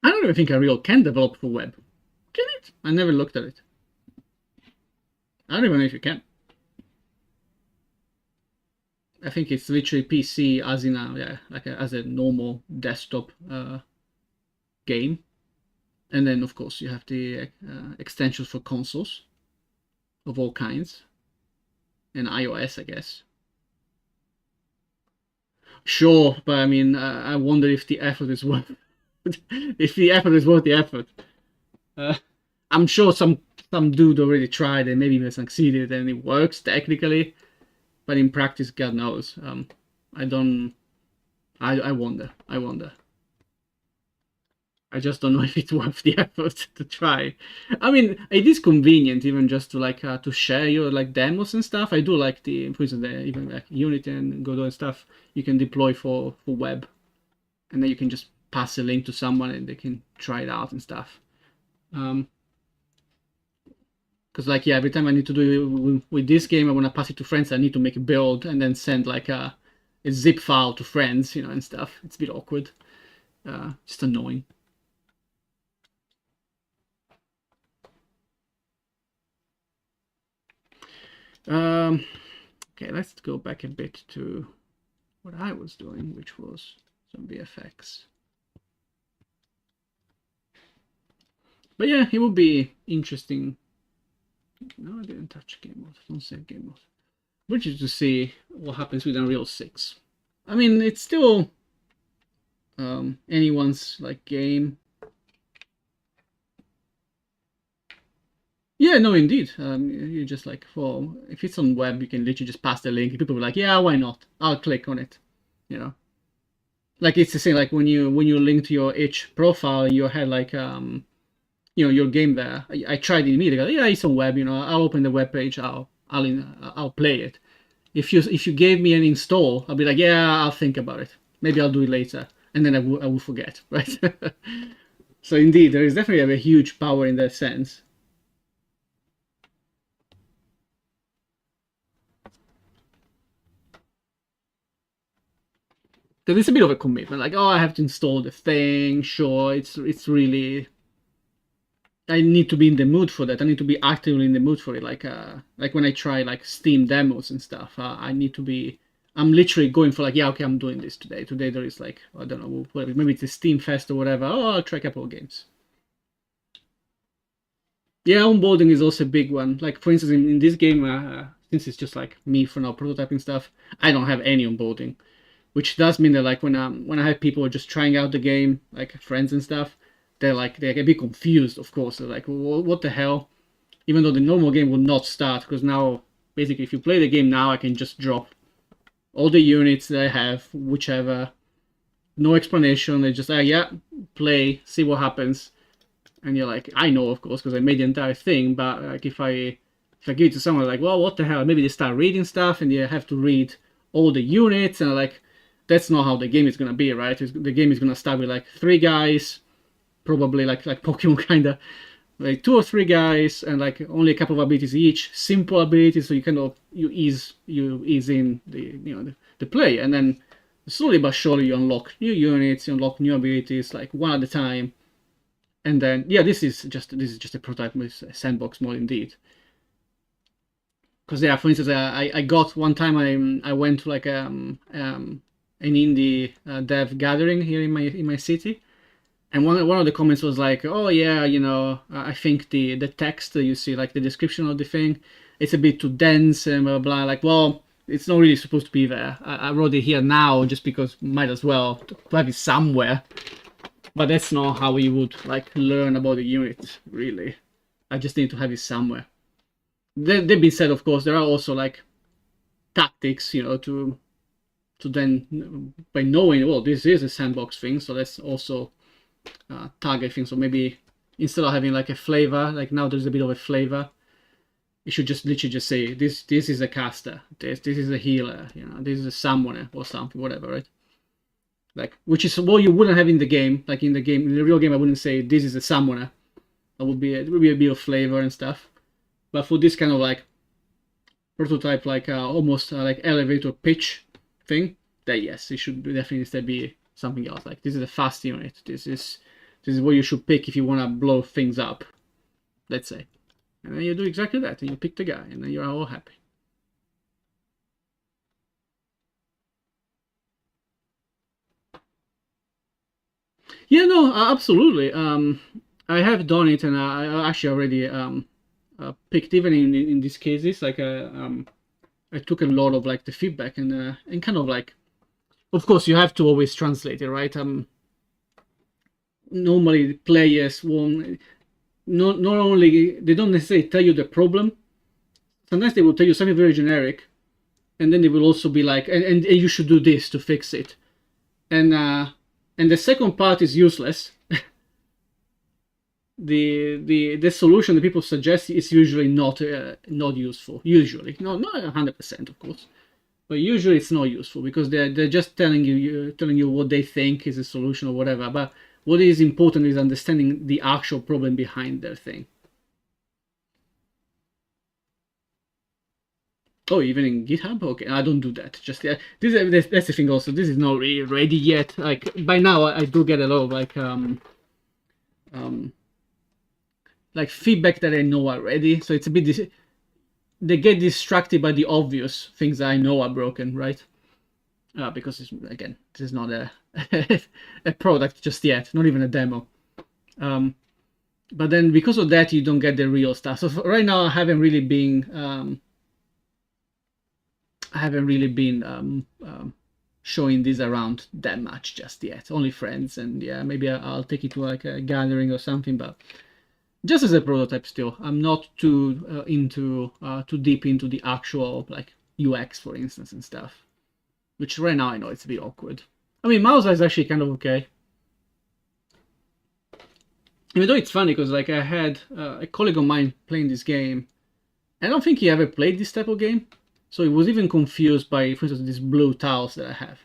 I don't even think Unreal can develop for web. Can it? I never looked at it. I don't even know if you can. I think it's literally PC as in as a normal desktop game, and then of course you have the extensions for consoles of all kinds, and iOS, I guess. Sure, but I mean, I wonder if the effort is worth if the effort is worth the effort. I'm sure some dude already tried and maybe even succeeded and it works technically, but in practice, God knows. I don't. I wonder. I wonder. I just don't know if it's worth the effort to try. I mean, it is convenient even just to like to share your like demos and stuff. I do like for instance, even like Unity and Godot and stuff you can deploy for web, and then you can just pass a link to someone and they can try it out and stuff. Because like yeah, every time I need to do it with this game, I want to pass it to friends. I need to make a build and then send like a zip file to friends, and stuff. It's a bit awkward, just annoying. Okay, let's go back a bit to what I was doing, which was some VFX. But yeah, it would be interesting. No, I didn't touch game mode. Don't save game mode. Which is to see what happens with Unreal 6. I mean, it's still anyone's like game. Yeah, no, indeed. You just like if it's on web, you can literally just pass the link. People are like, yeah, why not? I'll click on it. Like it's the same. Like when you link to your itch profile, you had like your game there. I tried it immediately. Yeah, it's on web. I'll open the web page. I'll play it. If you gave me an install, I'll be like, yeah, I'll think about it. Maybe I'll do it later, and then I will forget, right? So indeed, there is definitely a huge power in that sense. Because it's a bit of a commitment. Like, oh, I have to install the thing. Sure, it's really. I need to be in the mood for that. I need to be actively in the mood for it. Like when I try like Steam demos and stuff, I need to be. I'm literally going for like, yeah, okay, I'm doing this today. Today there is like, I don't know, whatever, maybe it's a Steam Fest or whatever. Oh, I'll try a couple of games. Yeah, onboarding is also a big one. Like for instance, in this game, since it's just like me for now prototyping stuff, I don't have any onboarding, which does mean that like when I have people just trying out the game, like friends and stuff, they're a bit confused. Of course, they're like, what the hell? Even though the normal game will not start because now basically, if you play the game now, I can just drop all the units that I have, whichever, no explanation. They just, yeah, play, see what happens. And you're like, I know, of course, because I made the entire thing, but like if I give it to someone, like, well, what the hell? Maybe they start reading stuff and you have to read all the units, and like, that's not how the game is gonna be, right? The game is gonna start with like 3 guys, probably like Pokemon kind of, like 2 or 3 guys, and like only a couple of abilities each, simple abilities, so you kind of you ease in the the play, and then slowly but surely you unlock new units, you unlock new abilities, like one at a time, and then yeah, this is just a prototype with a sandbox mode indeed. Because yeah, for instance, I got one time I went to like an indie dev gathering here in my city, and one of the comments was like, oh yeah, I think the text that you see, like the description of the thing, it's a bit too dense and blah blah blah. Like, well, it's not really supposed to be there. I wrote it here now just because might as well to have it somewhere. But that's not how we would like learn about the unit, really. I just need to have it somewhere. That being said, of course, there are also like tactics, to then, by knowing, well, this is a sandbox thing, so let's also target things. So maybe instead of having like a flavor, like now there's a bit of a flavor, you should just literally just say this is a caster, this is a healer, this is a summoner or something, whatever, right? Like, which is what you wouldn't have in the game. Like in the real game, I wouldn't say this is a summoner. That would be a bit of flavor and stuff. But for this kind of like prototype, like almost like elevator pitch thing, that yes, it should definitely instead be something else. Like, this is a fast unit. This is what you should pick if you want to blow things up, let's say. And then you do exactly that, and you pick the guy, and then you're all happy. Yeah, no, absolutely. I have done it, and I actually already picked, even in these cases, like I took a lot of like the feedback, and kind of like, of course, you have to always translate it, right? Normally players won't, not only they don't necessarily tell you the problem. Sometimes they will tell you something very generic, and then they will also be like, and you should do this to fix it, and the second part is useless. The solution that people suggest is usually not useful. Usually, not 100%, of course, but usually it's not useful because they're just telling you what they think is a solution or whatever. But what is important is understanding the actual problem behind their thing. Oh, even in GitHub? Okay, I don't do that. Just that's the thing. Also, this is not really ready yet. Like by now, I do get a lot of like feedback that I know already. So it's a bit they get distracted by the obvious things that I know are broken, right? Because again, this is not a a product just yet, not even a demo. But then because of that, you don't get the real stuff. So right now, I haven't really been showing this around that much just yet. Only friends, and yeah, maybe I'll take it to like a gathering or something, but just as a prototype still. I'm not too too deep into the actual like UX, for instance, and stuff, which right now I know it's a bit awkward. I mean, mouse is actually kind of okay. Even though it's funny because like I had a colleague of mine playing this game. I don't think he ever played this type of game. So he was even confused by, for instance, these blue tiles that I have.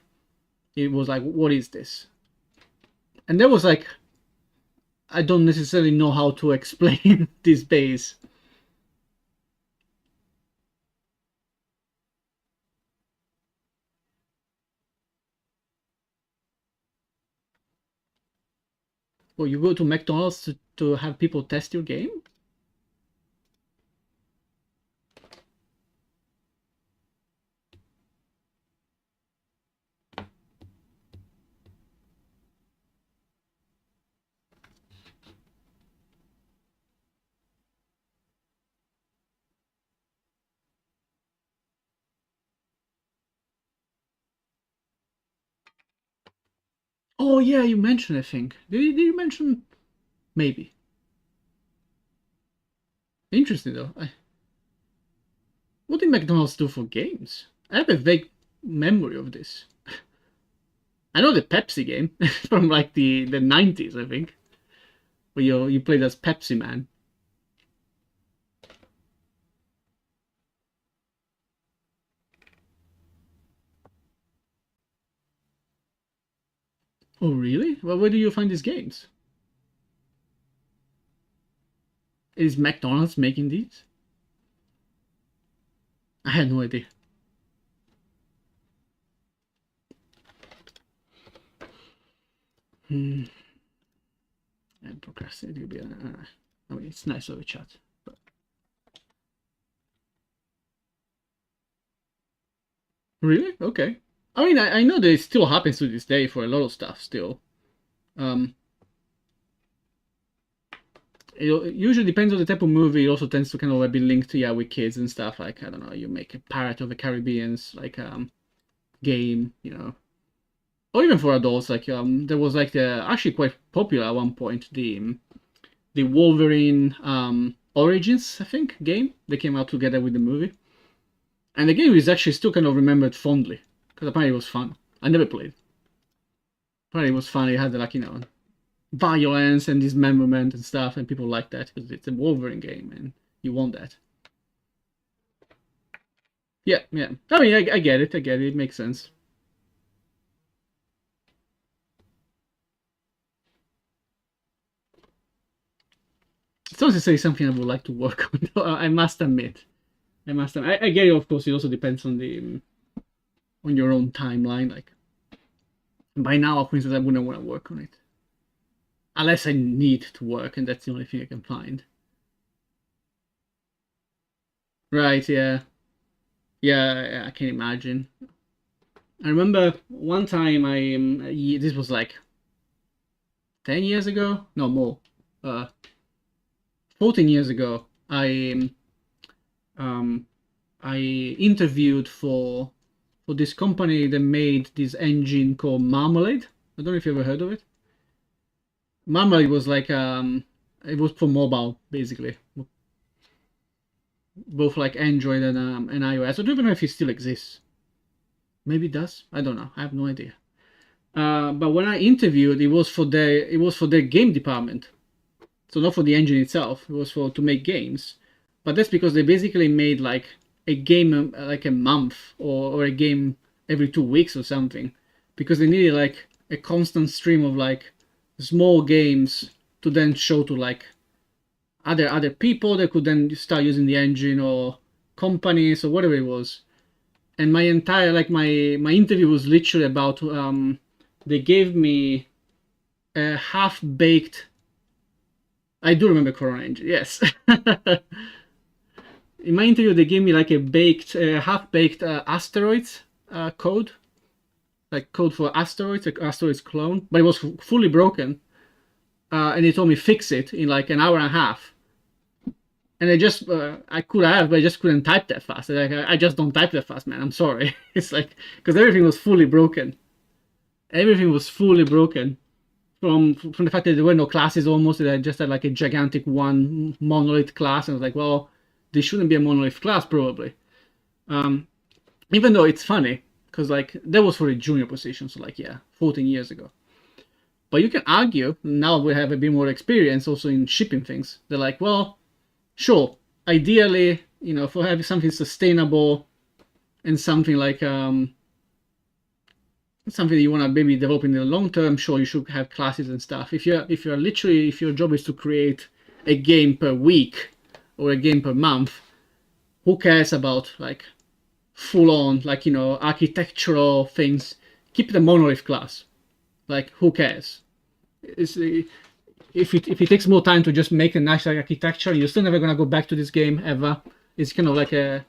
It was like, what is this? And there was like, I don't necessarily know how to explain this base. Well, you go to McDonald's to have people test your game? Oh yeah, you mentioned, I think. Did you mention? Maybe. Interesting though. What did McDonald's do for games? I have a vague memory of this. I know the Pepsi game from like the 90s, I think, where you played as Pepsi Man. Oh, really? Well, where do you find these games? Is McDonald's making these? I had no idea. Hmm. And procrastinate will be. I mean, it's nice of a chat. But... Really? Okay. I mean, I know that it still happens to this day for a lot of stuff. Still, um, it usually depends on the type of movie. It also tends to kind of be linked to, yeah, with kids and stuff. Like, I don't know, you make a Pirate of the Caribbean's like game, you know, or even for adults. Like there was like the actually quite popular at one point the Wolverine Origins, I think, game. They came out together with the movie, and the game is actually still kind of remembered fondly because apparently it was fun. I never played. Apparently it was fun. It had like, you know, violence and dismemberment and stuff, and people like that because it's a Wolverine game and you want that. Yeah, yeah. I mean, I get it. I get it. It makes sense. It's not necessarily something I would like to work on, though, I must admit. I get it. Of course, it also depends on the on your own timeline. Like by now, for instance, I wouldn't want to work on it unless I need to work, and that's the only thing I can find. Right? Yeah. Yeah. I can imagine. I remember one time this was like 10 years ago. No more. 14 years ago. Um, I interviewed for this company that made this engine called Marmalade. I don't know if you ever heard of it. Marmalade was like it was for mobile basically, both like Android and iOS. I don't even know if it still exists. Maybe it does. I don't know. I have no idea. But when I interviewed, it was for their game department. So not for the engine itself. It was for to make games. But that's because they basically made like a game like a month or a game every 2 weeks or something, because they needed like a constant stream of like small games to then show to like other people that could then start using the engine, or companies or whatever it was. And my entire like my interview was literally about they gave me a half baked. I do remember Corona Engine, yes. In my interview, they gave me like a half-baked asteroids code, like code for asteroids, like asteroids clone, but it was fully broken. And they told me fix it in like an hour and a half. And I could have, but I just couldn't type that fast. Like, I just don't type that fast, man. I'm sorry. It's like, because everything was fully broken. Everything was fully broken. From the fact that there were no classes almost, that I just had like a gigantic one monolith class, and I was like, well, this shouldn't be a monolith class probably. Even though it's funny, because like that was for a junior position, so like, yeah, 14 years ago. But you can argue now we have a bit more experience also in shipping things. They're like, well, sure, ideally, you know, for having something sustainable and something like something that you want to maybe develop in the long term, sure, you should have classes and stuff. If your job is to create a game per week or a game per month, who cares about like full on, like, you know, architectural things? Keep the monolith class. Like, who cares? If it takes more time to just make a nice architecture, you're still never gonna go back to this game ever. It's kind of like a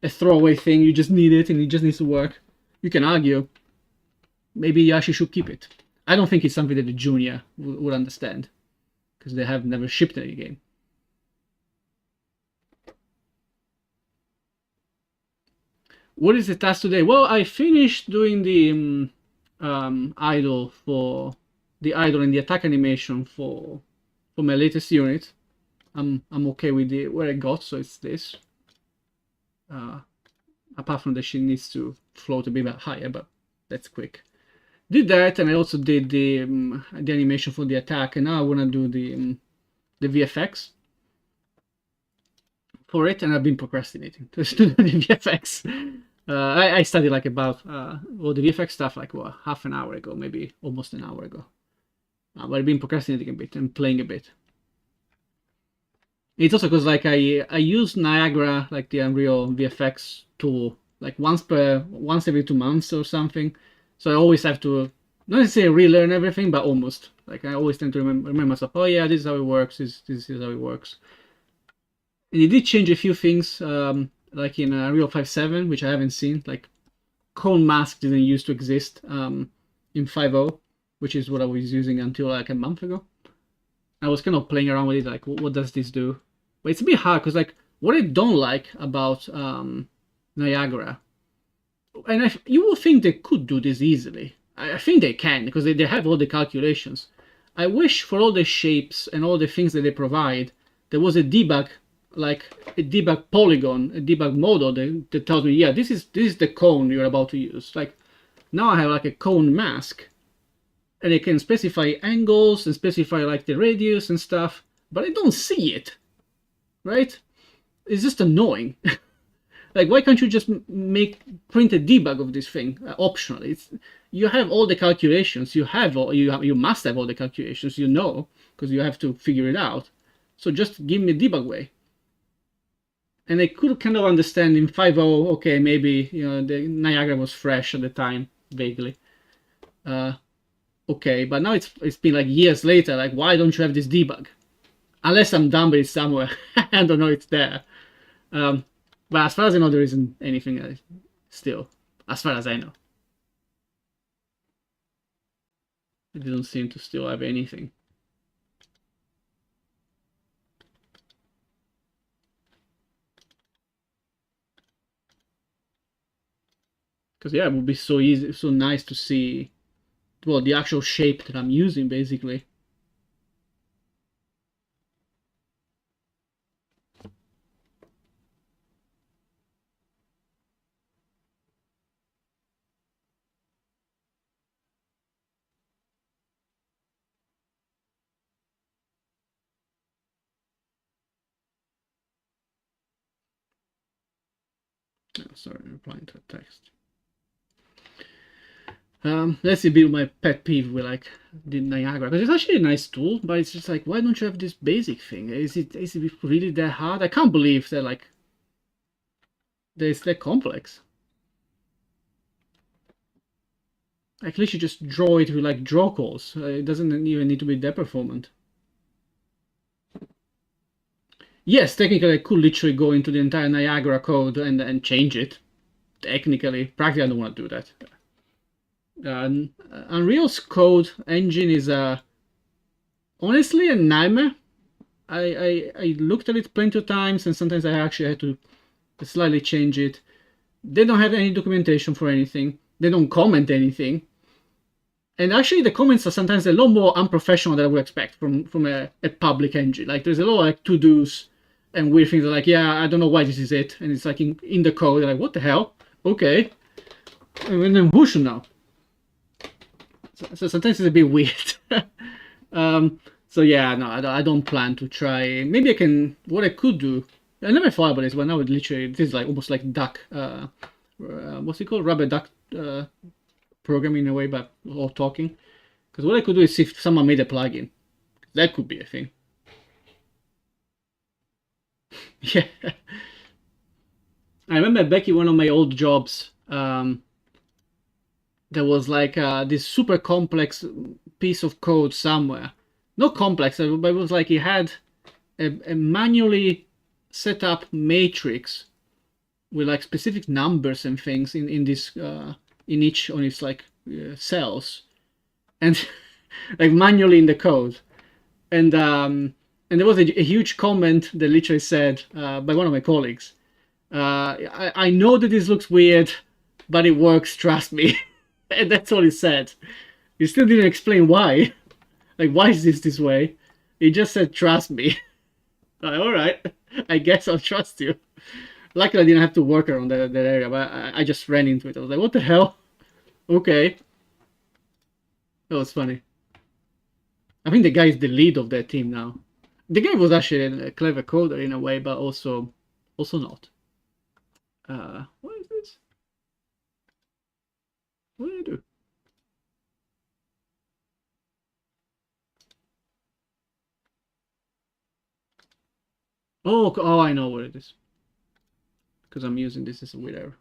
throwaway thing. You just need it and it just needs to work. You can argue maybe you actually should keep it. I don't think it's something that the junior would understand, because they have never shipped any game. What is the task today? Well, I finished doing the idle for the idle and the attack animation for my latest unit. I'm okay with where I got, so it's this. apart from that she needs to float a bit higher, but that's quick. Did that, and I also did the animation for the attack, and now I want to do the VFX for it, and I've been procrastinating to do the VFX. I studied like about all the VFX stuff like what, half an hour ago, maybe almost an hour ago. But I've been procrastinating a bit and playing a bit. It's also because like I use Niagara, like the Unreal VFX tool, like once every 2 months or something. So I always have to not necessarily relearn everything, but almost. Like I always tend to remember myself. Oh yeah, this is how it works. This is how it works. And it did change a few things, like in Unreal 5.7, which I haven't seen. Like cone mask didn't used to exist in 5.0, which is what I was using until like a month ago. I was kind of playing around with it, like what does this do? But it's a bit hard because like what I don't like about Niagara, and you would think they could do this easily. I think they can because they have all the calculations. I wish for all the shapes and all the things that they provide, there was a debug, like a debug polygon, a debug model that tells me, yeah, this is the cone you're about to use. Like now I have like a cone mask, and it can specify angles and specify like the radius and stuff, but I don't see it, right? It's just annoying. Like, why can't you just print a debug of this thing optionally? You have all the calculations. You must have all the calculations. You know, because you have to figure it out. So just give me a debug way. And I could kind of understand in 5.0. Okay, maybe the Niagara was fresh at the time, vaguely. Okay, but now it's been like years later. Like, why don't you have this debug? Unless I'm done with it somewhere. I don't know it's there. But as far as I know, there isn't anything still, as far as I know. It doesn't seem to still have anything. Because yeah, it would be so easy, so nice to see, well, the actual shape that I'm using, basically. Oh, sorry, I'm replying to a text. That's a bit of my pet peeve with like the Niagara, because it's actually a nice tool, but it's just like, why don't you have this basic thing? Is it really that hard? I can't believe that like it's that complex. Like literally just draw it with like draw calls. It doesn't even need to be that performant. Yes, technically I could literally go into the entire Niagara code and change it. Technically, practically I don't want to do that. Unreal's code engine is honestly a nightmare. I looked at it plenty of times, and sometimes I actually had to slightly change it. They don't have any documentation for anything. They don't comment anything. And actually, the comments are sometimes a lot more unprofessional than I would expect from a public engine. Like there's a lot of like to-dos and weird things like, yeah, I don't know why this is it, and it's like in the code. Like, what the hell? Okay, and then whoosh now. So sometimes it's a bit weird. So yeah, no, I don't plan to try. Maybe I can. What I could do. I never thought about this, but now it literally this is like almost like duck. What's it called? Rubber duck programming in a way, but all talking. Because what I could do is see if someone made a plugin. That could be a thing. Yeah. I remember back in one of my old jobs, there was like this super complex piece of code somewhere. Not complex, but it was like it had a manually set up matrix with like specific numbers and things in this in each on its like cells, and like manually in the code, and there was a huge comment that literally said by one of my colleagues, I know that this looks weird, but it works, trust me. And that's all he said. He still didn't explain why. Like, why is this way? He just said, trust me. Like, all right, I guess I'll trust you. Luckily, I didn't have to work around that area, but I just ran into it. I was like, what the hell? Okay. That was funny. I think the guy is the lead of that team now. The guy was actually a clever coder in a way, but also not. What is this? What do I do? Oh, I know what it is. Because I'm using this as a weird error.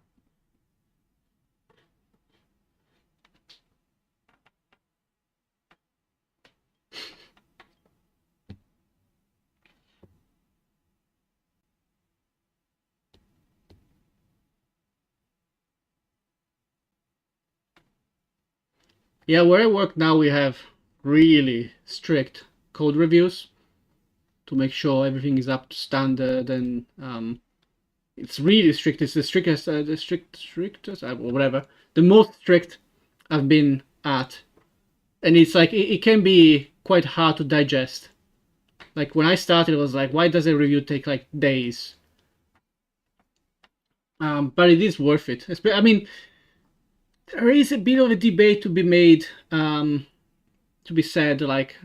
Yeah, where I work now, we have really strict code reviews to make sure everything is up to standard, and it's really strict. It's the strictest, strictest, or whatever, the most strict I've been at, and it's like it can be quite hard to digest. Like when I started, it was like, why does a review take like days? But it is worth it. I mean, there is a bit of a debate to be made, to be said, like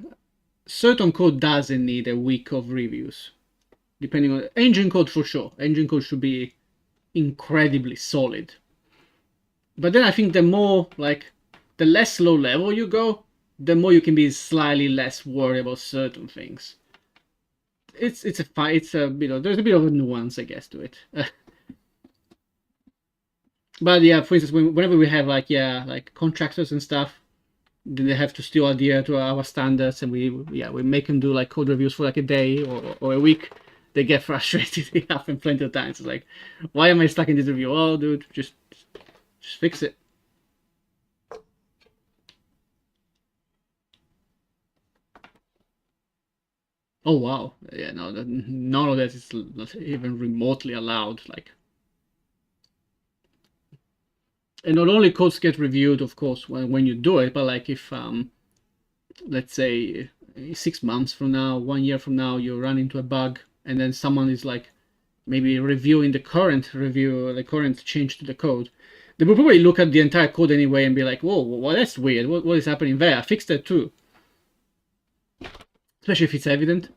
certain code doesn't need a week of reviews, depending on engine code for sure. Engine code should be incredibly solid. But then I think the less low level you go, the more you can be slightly less worried about certain things. It's a there's a bit of a nuance, I guess, to it. But yeah, for instance, whenever we have like contractors and stuff, then they have to still adhere to our standards, and we make them do like code reviews for like a day or a week. They get frustrated. It happens plenty of times. It's like, why am I stuck in this review? Oh, dude, just fix it. Oh wow, yeah, no, none of that is not even remotely allowed. Like, and not only codes get reviewed, of course, when you do it, but like if let's say 6 months from now, 1 year from now, you run into a bug, and then someone is like maybe reviewing the current review, the current change to the code, they will probably look at the entire code anyway and be like, whoa, well, that's weird. What is happening there? I fixed that too. Especially if it's evident.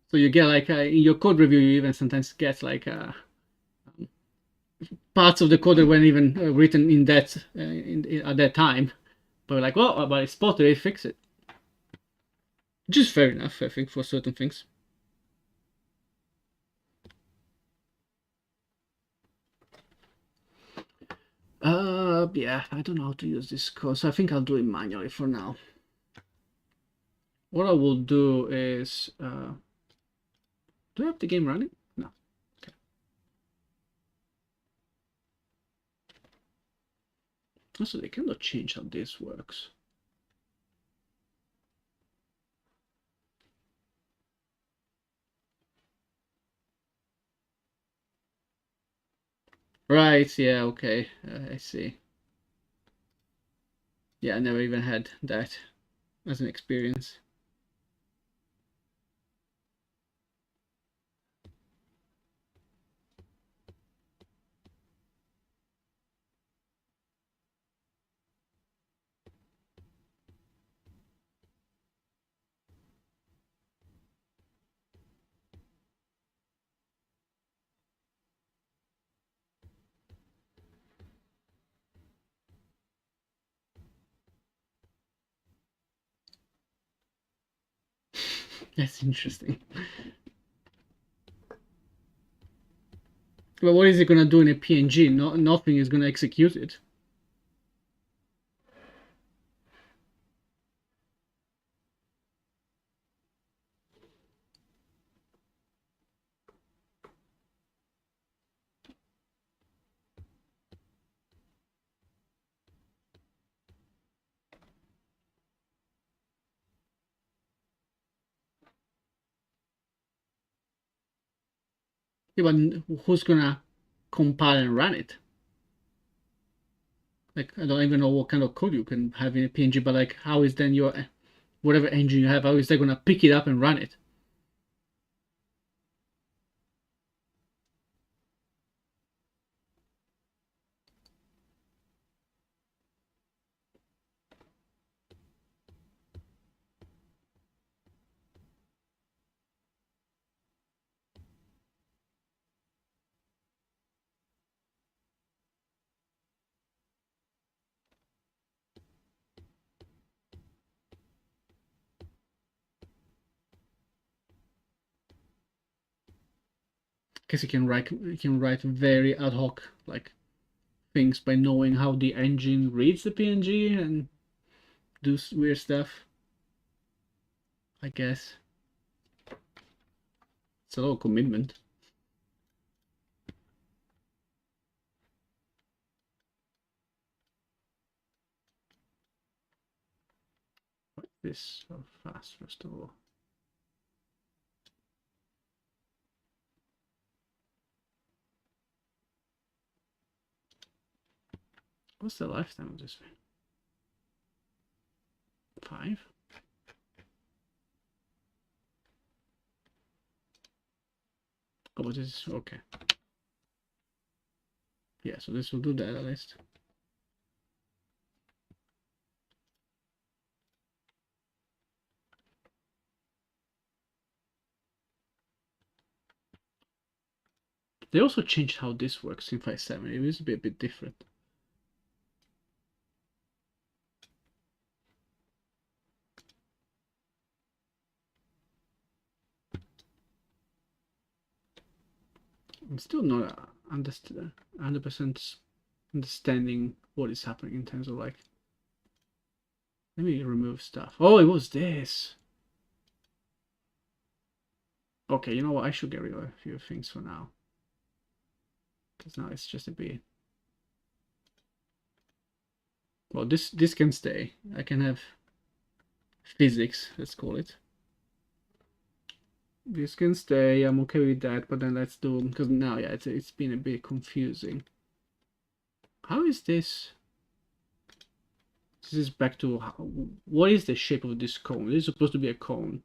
So you get like in your code review, you even sometimes get like parts of the code that weren't even written in that at that time, but like, well, but I spotted it, fix it. Just fair enough, I think, for certain things. Yeah, I don't know how to use this code, so I think I'll do it manually for now. What I will do is, do I have the game running? No. Okay. Also, they cannot change how this works. Right, yeah, okay, I see. Yeah, I never even had that as an experience. That's interesting. But what is it gonna do in a PNG? Nothing is gonna execute it. Yeah, but who's gonna compile and run it? Like, I don't even know what kind of code you can have in a PNG, but like, how is then your whatever engine you have, how is they gonna pick it up and run it? guess you can write very ad hoc like things by knowing how the engine reads the PNG and do weird stuff. I guess it's a lot of commitment. What's this so fast, first of all? What's the lifetime of this thing? 5? Oh, but this is okay. Yeah, so this will do that at least. They also changed how this works in 5.7. It used to be a bit different. I'm still not 100% understanding what is happening in terms of like. Let me remove stuff. Oh, it was this. Okay, you know what? I should get rid of a few things for now. Because now it's just a bit. Well, this can stay. I can have physics, let's call it. This can stay. I'm okay with that. But then let's do, because now, yeah, it's been a bit confusing. How is this? This is back to how, what is the shape of this cone? This is supposed to be a cone.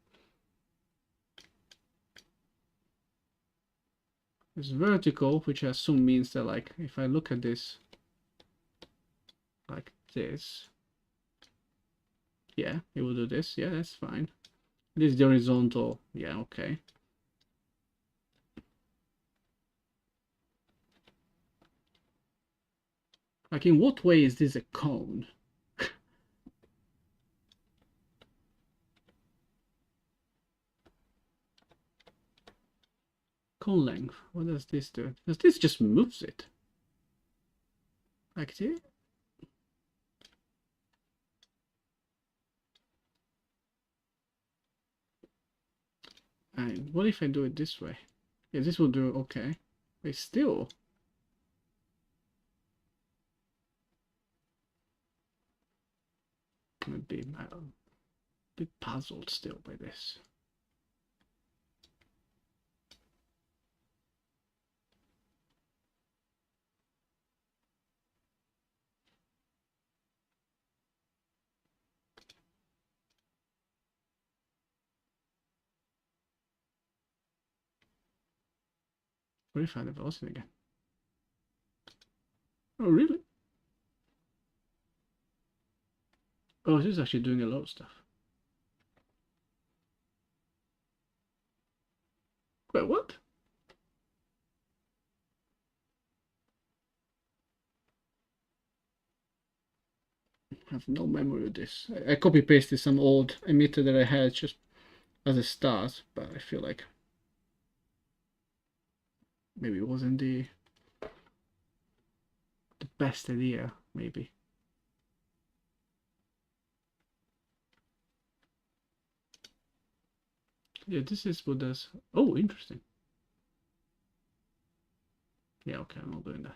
It's vertical, which I assume means that like if I look at this like this, yeah, it will do this. Yeah, that's fine. This is the horizontal. Yeah, okay. Like in what way is this a cone? Cone length. What does this do? Because this just moves it. Like this. And what if I do it this way? Yeah, this will do okay. But still. I'm a bit puzzled still by this. What if I have the velocity again? Oh, really? Oh, this is actually doing a lot of stuff. Wait, what? I have no memory of this. I copy pasted some old emitter that I had just as a start, but I feel like maybe it wasn't the best idea, maybe. Yeah, this is what does. Oh, interesting. Yeah, okay, I'm not doing that.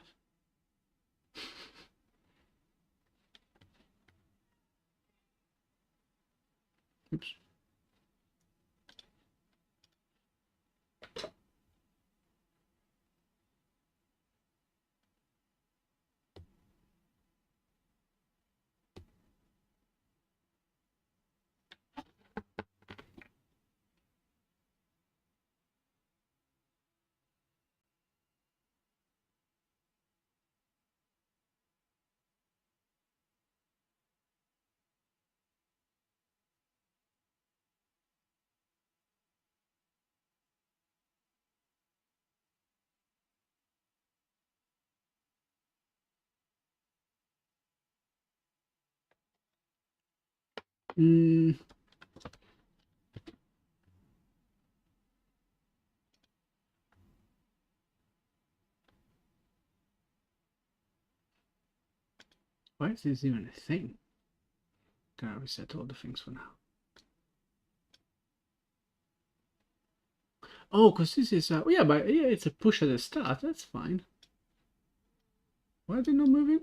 Oops. Mm, Why is this even a thing? Can I reset all the things for now? Oh, because this is yeah, but yeah, it's a push at the start. That's fine. Why are they not moving?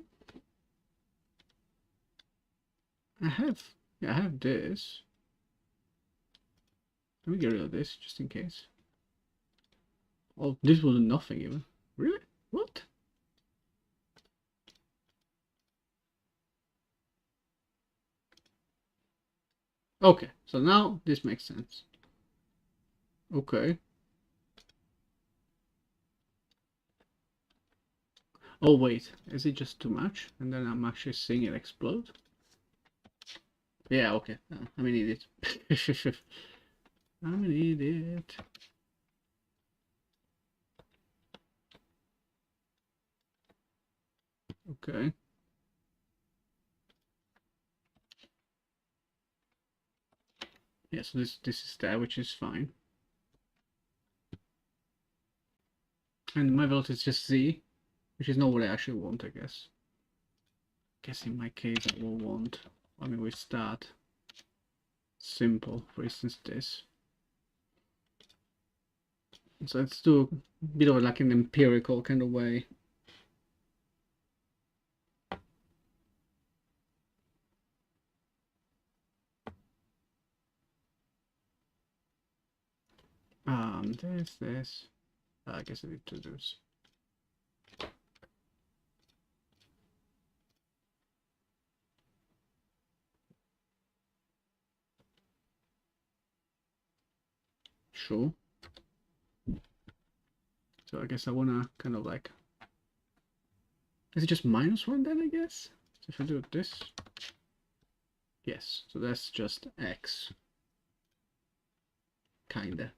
I have this. Let me get rid of this just in case. Oh, this was nothing even. Really? What? Okay, so now this makes sense. Okay. Oh wait, is it just too much? And then I'm actually seeing it explode? Yeah, okay. I'm an idiot. I'm an idiot. Okay. Yeah, so this is there, which is fine. And my velocity is just Z, which is not what I actually want, I guess. I guess in my case I will want, I mean, we start simple, for instance this. So let's do a bit of like an empirical kind of way. This. I guess I need to do this. Sure. So I guess I wanna kind of like, is it just -1 then, I guess? So if I do this, yes, so that's just X. Kinda.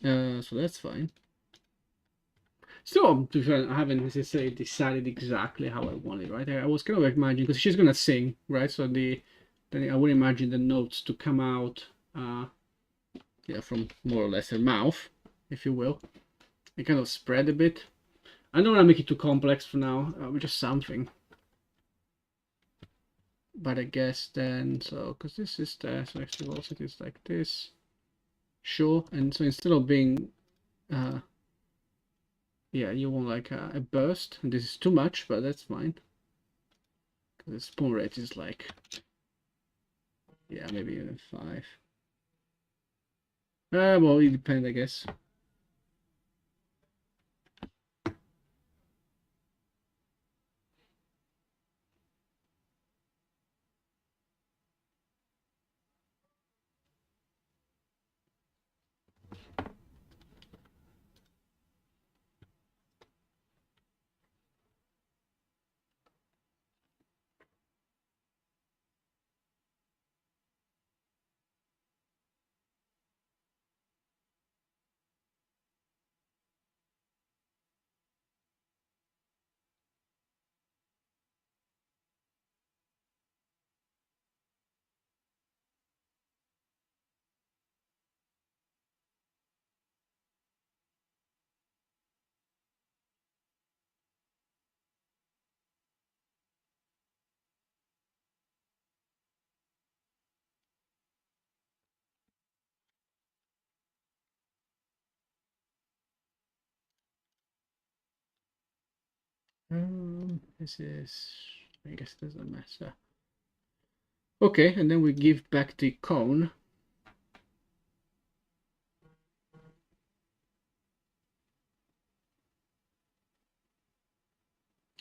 So that's fine. Still, I haven't necessarily decided exactly how I want it, right? I was kind of like imagining, because she's gonna sing, right? So then I would imagine the notes to come out, yeah, from more or less her mouth, if you will. It kind of spread a bit. I don't want to make it too complex for now, just something. But I guess then, so, because this is there, so extra velocity is like this. Sure, and so instead of being, yeah, you want like a burst, and this is too much, but that's fine. Because the spawn rate is like, yeah, maybe even 5. Well, it depends, I guess. This is, I guess it doesn't matter. Okay, and then we give back the cone.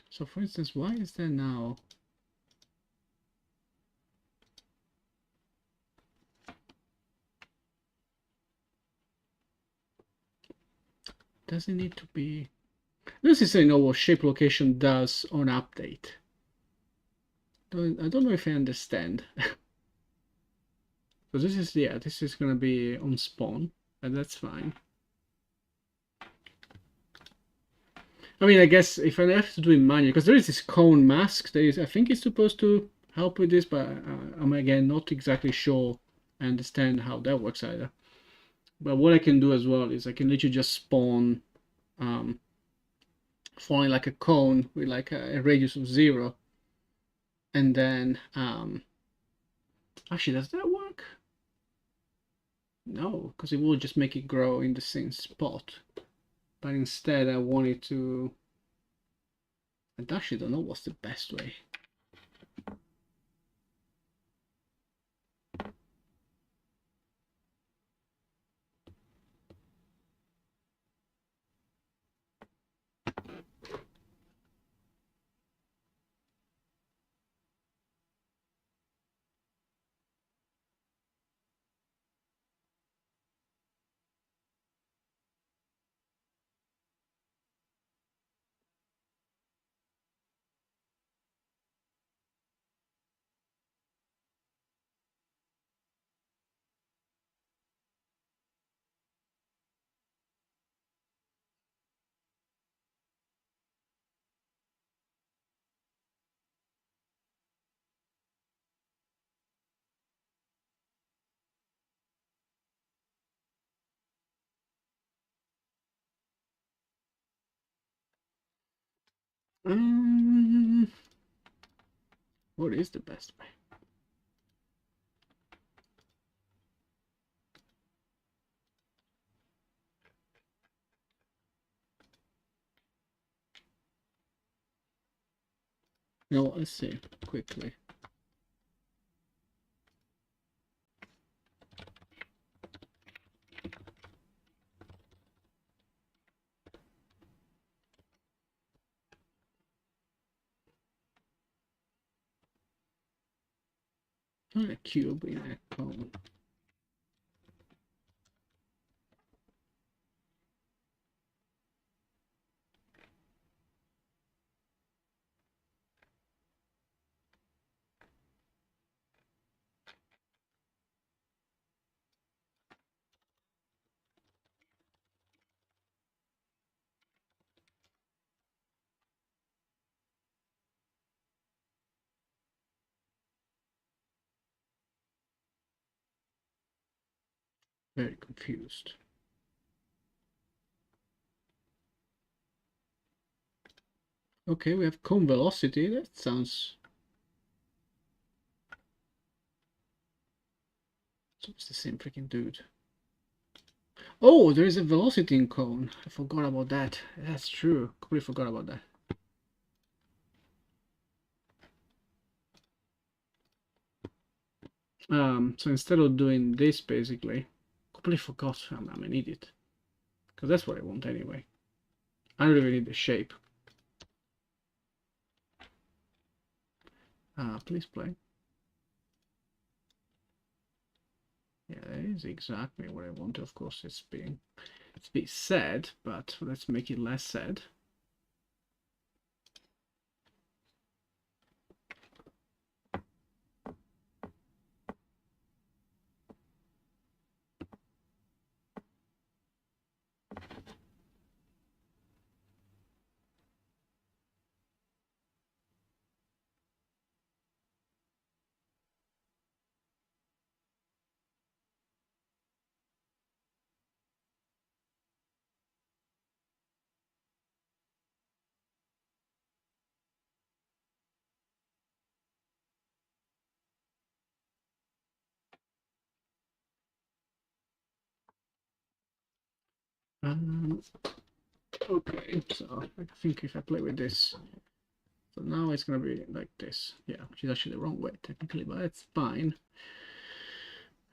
So for instance, why is there now? Does it need to be? This is, you know, what shape location does on update. I don't know if I understand. So this is, yeah, this is gonna be on spawn, and that's fine. I mean, I guess if I have to do it manually, because there is this cone mask that is, I think it's supposed to help with this, but I'm again not exactly sure I understand how that works either. But what I can do as well is I can literally just spawn falling like a cone with like a radius of 0. And then actually, does that work? No, because it will just make it grow in the same spot. But instead I want it to, I actually don't know what's the best way. What is the best way? You know what, let's see quickly. Not a cube in a cone. Very confused. Okay, we have cone velocity. That sounds. So it's the same freaking dude. Oh, there is a velocity in cone. I forgot about that. That's true. Completely forgot about that. So instead of doing this, basically, completely forgot. I'm an idiot. Because that's what I want anyway. I don't even need the shape. Please play. Yeah, that is exactly what I want. Of course, it's being sad, but let's make it less sad. Okay, so I think if I play with this, so now it's gonna be like this. Yeah, which is actually the wrong way technically, but it's fine.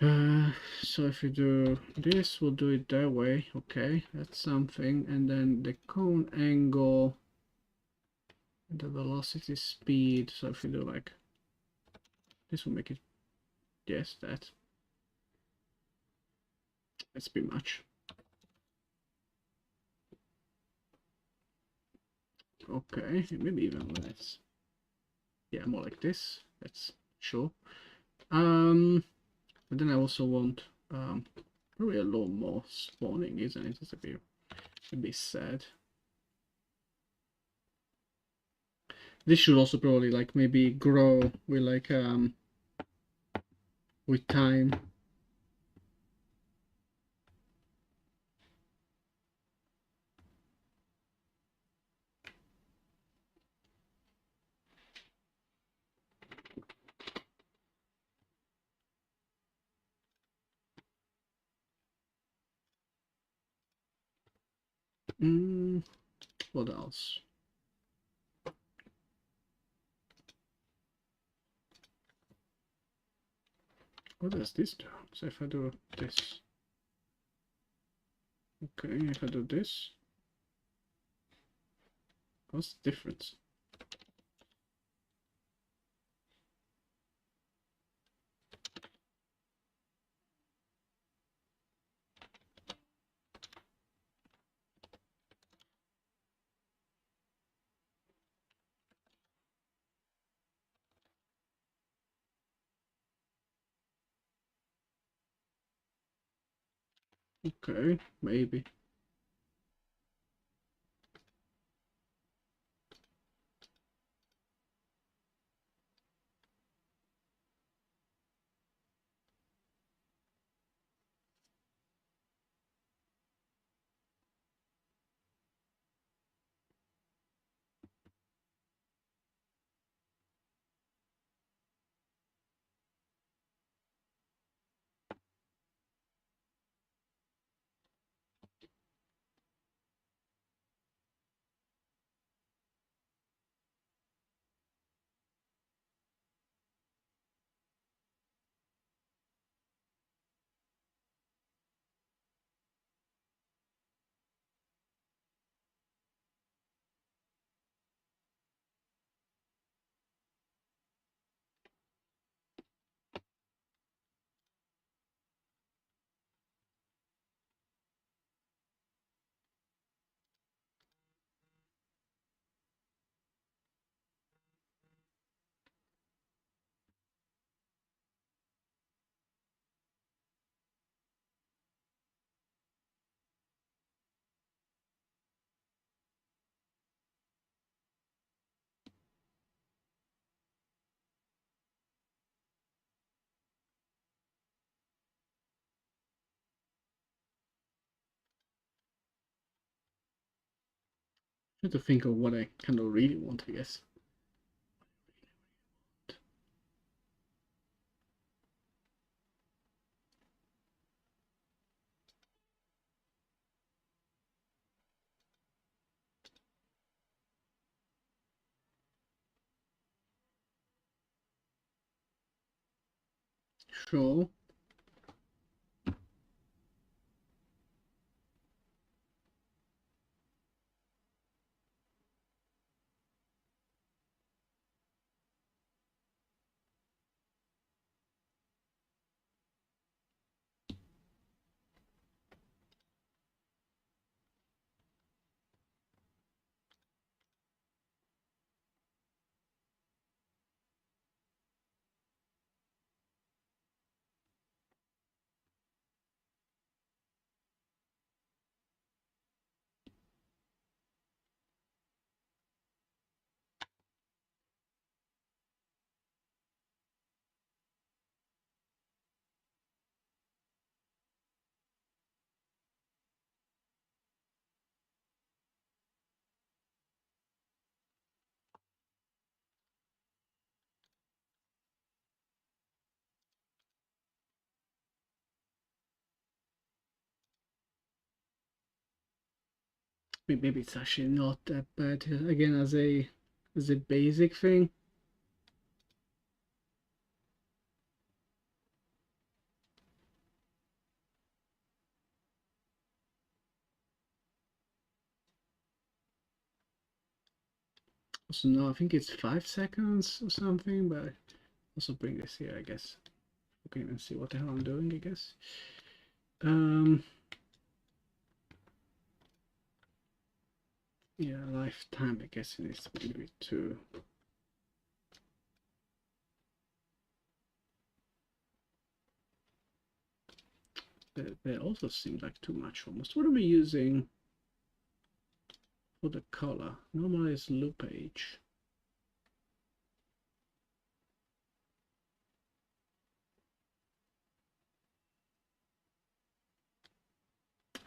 So if you do this, we'll do it that way. Okay, that's something. And then the cone angle, the velocity speed. So if you do like this, will make it, yes, that's pretty much. Okay, maybe even less. Yeah, more like this. That's sure. But then I also want probably a lot more spawning, isn't it? It's a bit sad. This should also probably like maybe grow with like with time. What else? What does this do? So if I do this, okay, if I do this, what's the difference? Okay, maybe. I have to think of what I kind of really want, I guess. Sure. Maybe it's actually not that bad. Again, as a basic thing. Also, no, I think it's 5 seconds or something, but also bring this here, I guess. Okay, and see what the hell I'm doing, I guess. Yeah, lifetime, I guess it needs to be 2. They also seem like too much almost. What are we using for the color? Normalize loop age.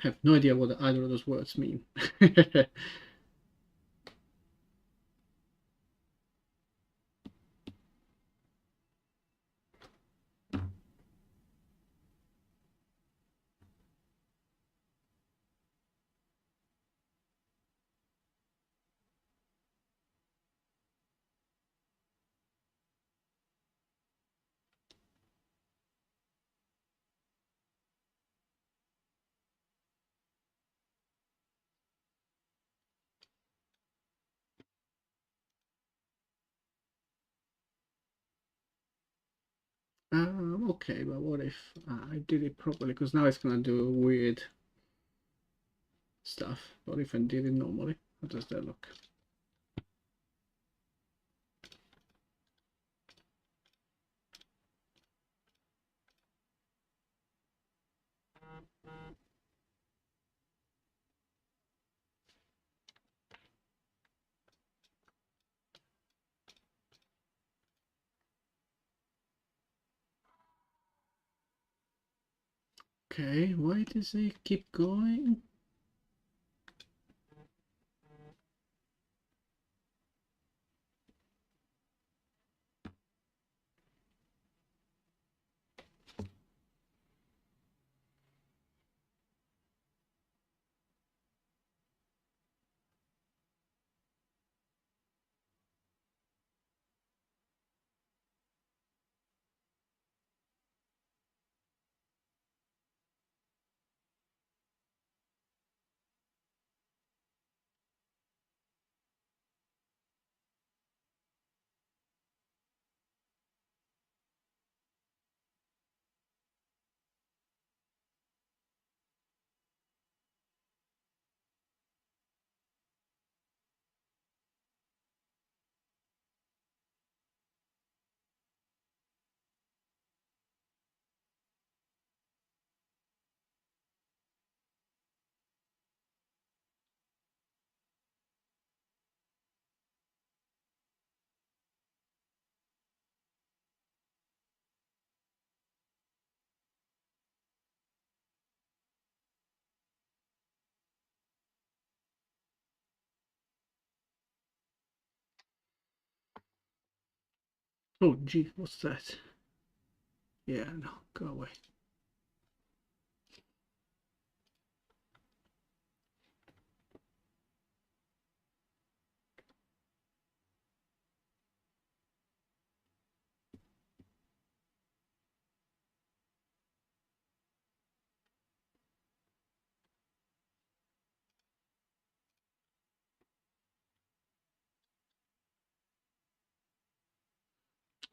I have no idea what either of those words mean. Okay, but what if I did it properly? Because now it's gonna do weird stuff. What if I did it normally? How does that look? Okay, why does it keep going? Oh, gee, what's that? Yeah, no, go away.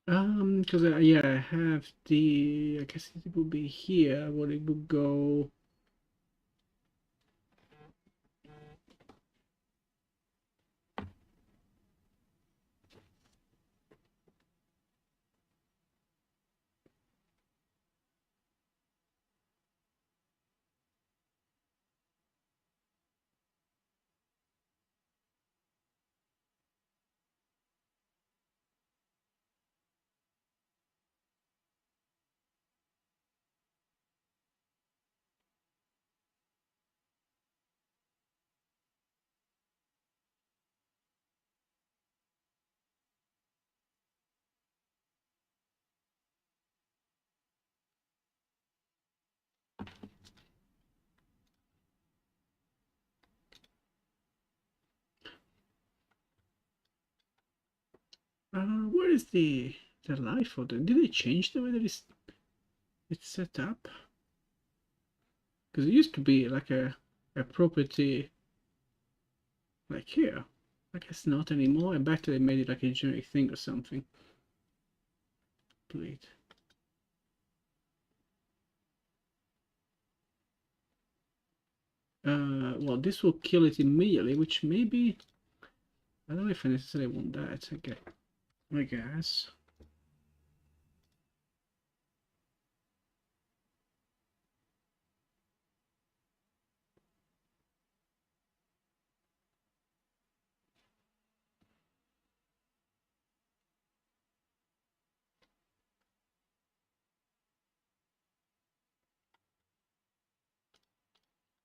Because yeah, I have the. I guess it would be here. What it would go. Where is the life of them? Did they change the way that it's set up? Because it used to be like a property like here. I guess not anymore. I bet they made it like a generic thing or something. Bleed. Well, this will kill it immediately, which maybe I don't know if I necessarily want that. Okay, I guess.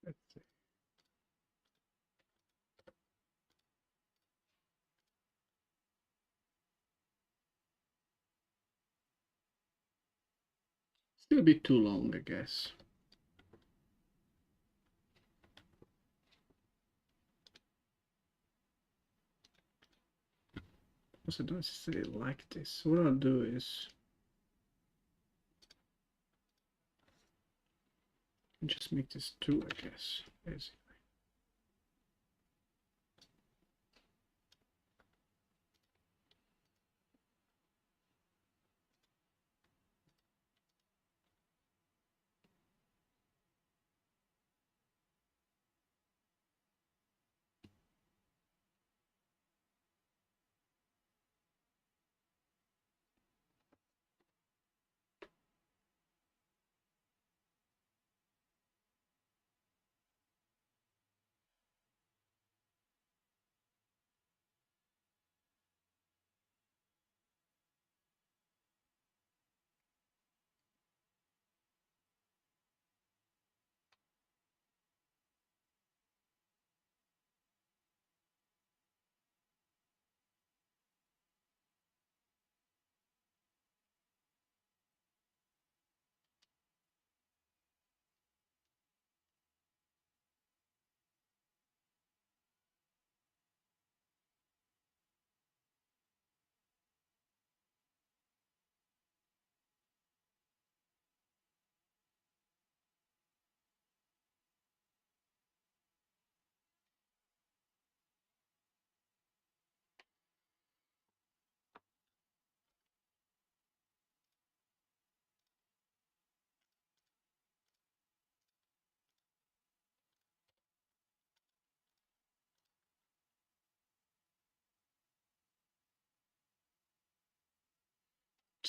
Let's see. Still a bit too long, I guess. Also, I don't necessarily like this. What I'll do is just make this 2, I guess. Basically.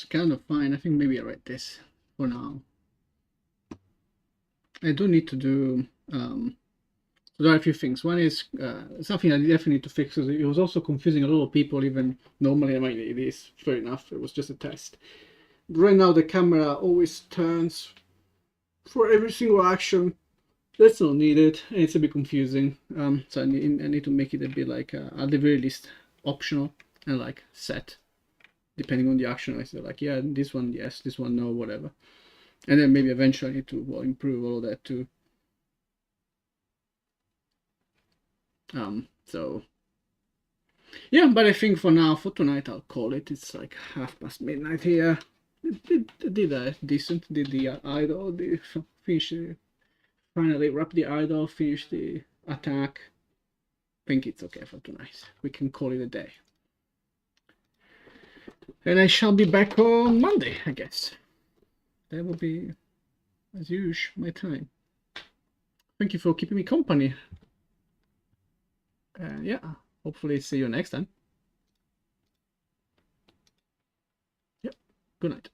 it's kind of fine. I think maybe I read this for now. I do need to do so there are a few things. One is something I definitely need to fix. It was also confusing a lot of people, even normally. I mean, it is fair enough. It was just a test. Right now, the camera always turns for every single action. That's not needed. It's a bit confusing. So I need to make it a bit like at the very least optional and like set, depending on the action. I say like, yeah, this one yes, this one no, whatever. And then maybe eventually I need to improve all of that too. So yeah, but I think for now, for tonight, I'll call it. It's like midnight here. Did a decent. Did the idol. Finish. Finally wrap the idol. Finish the attack. Think it's okay for tonight. We can call it a day. And I shall be back on Monday, I guess. That will be, as usual, my time. Thank you for keeping me company. Yeah, hopefully see you next time. Yep, good night.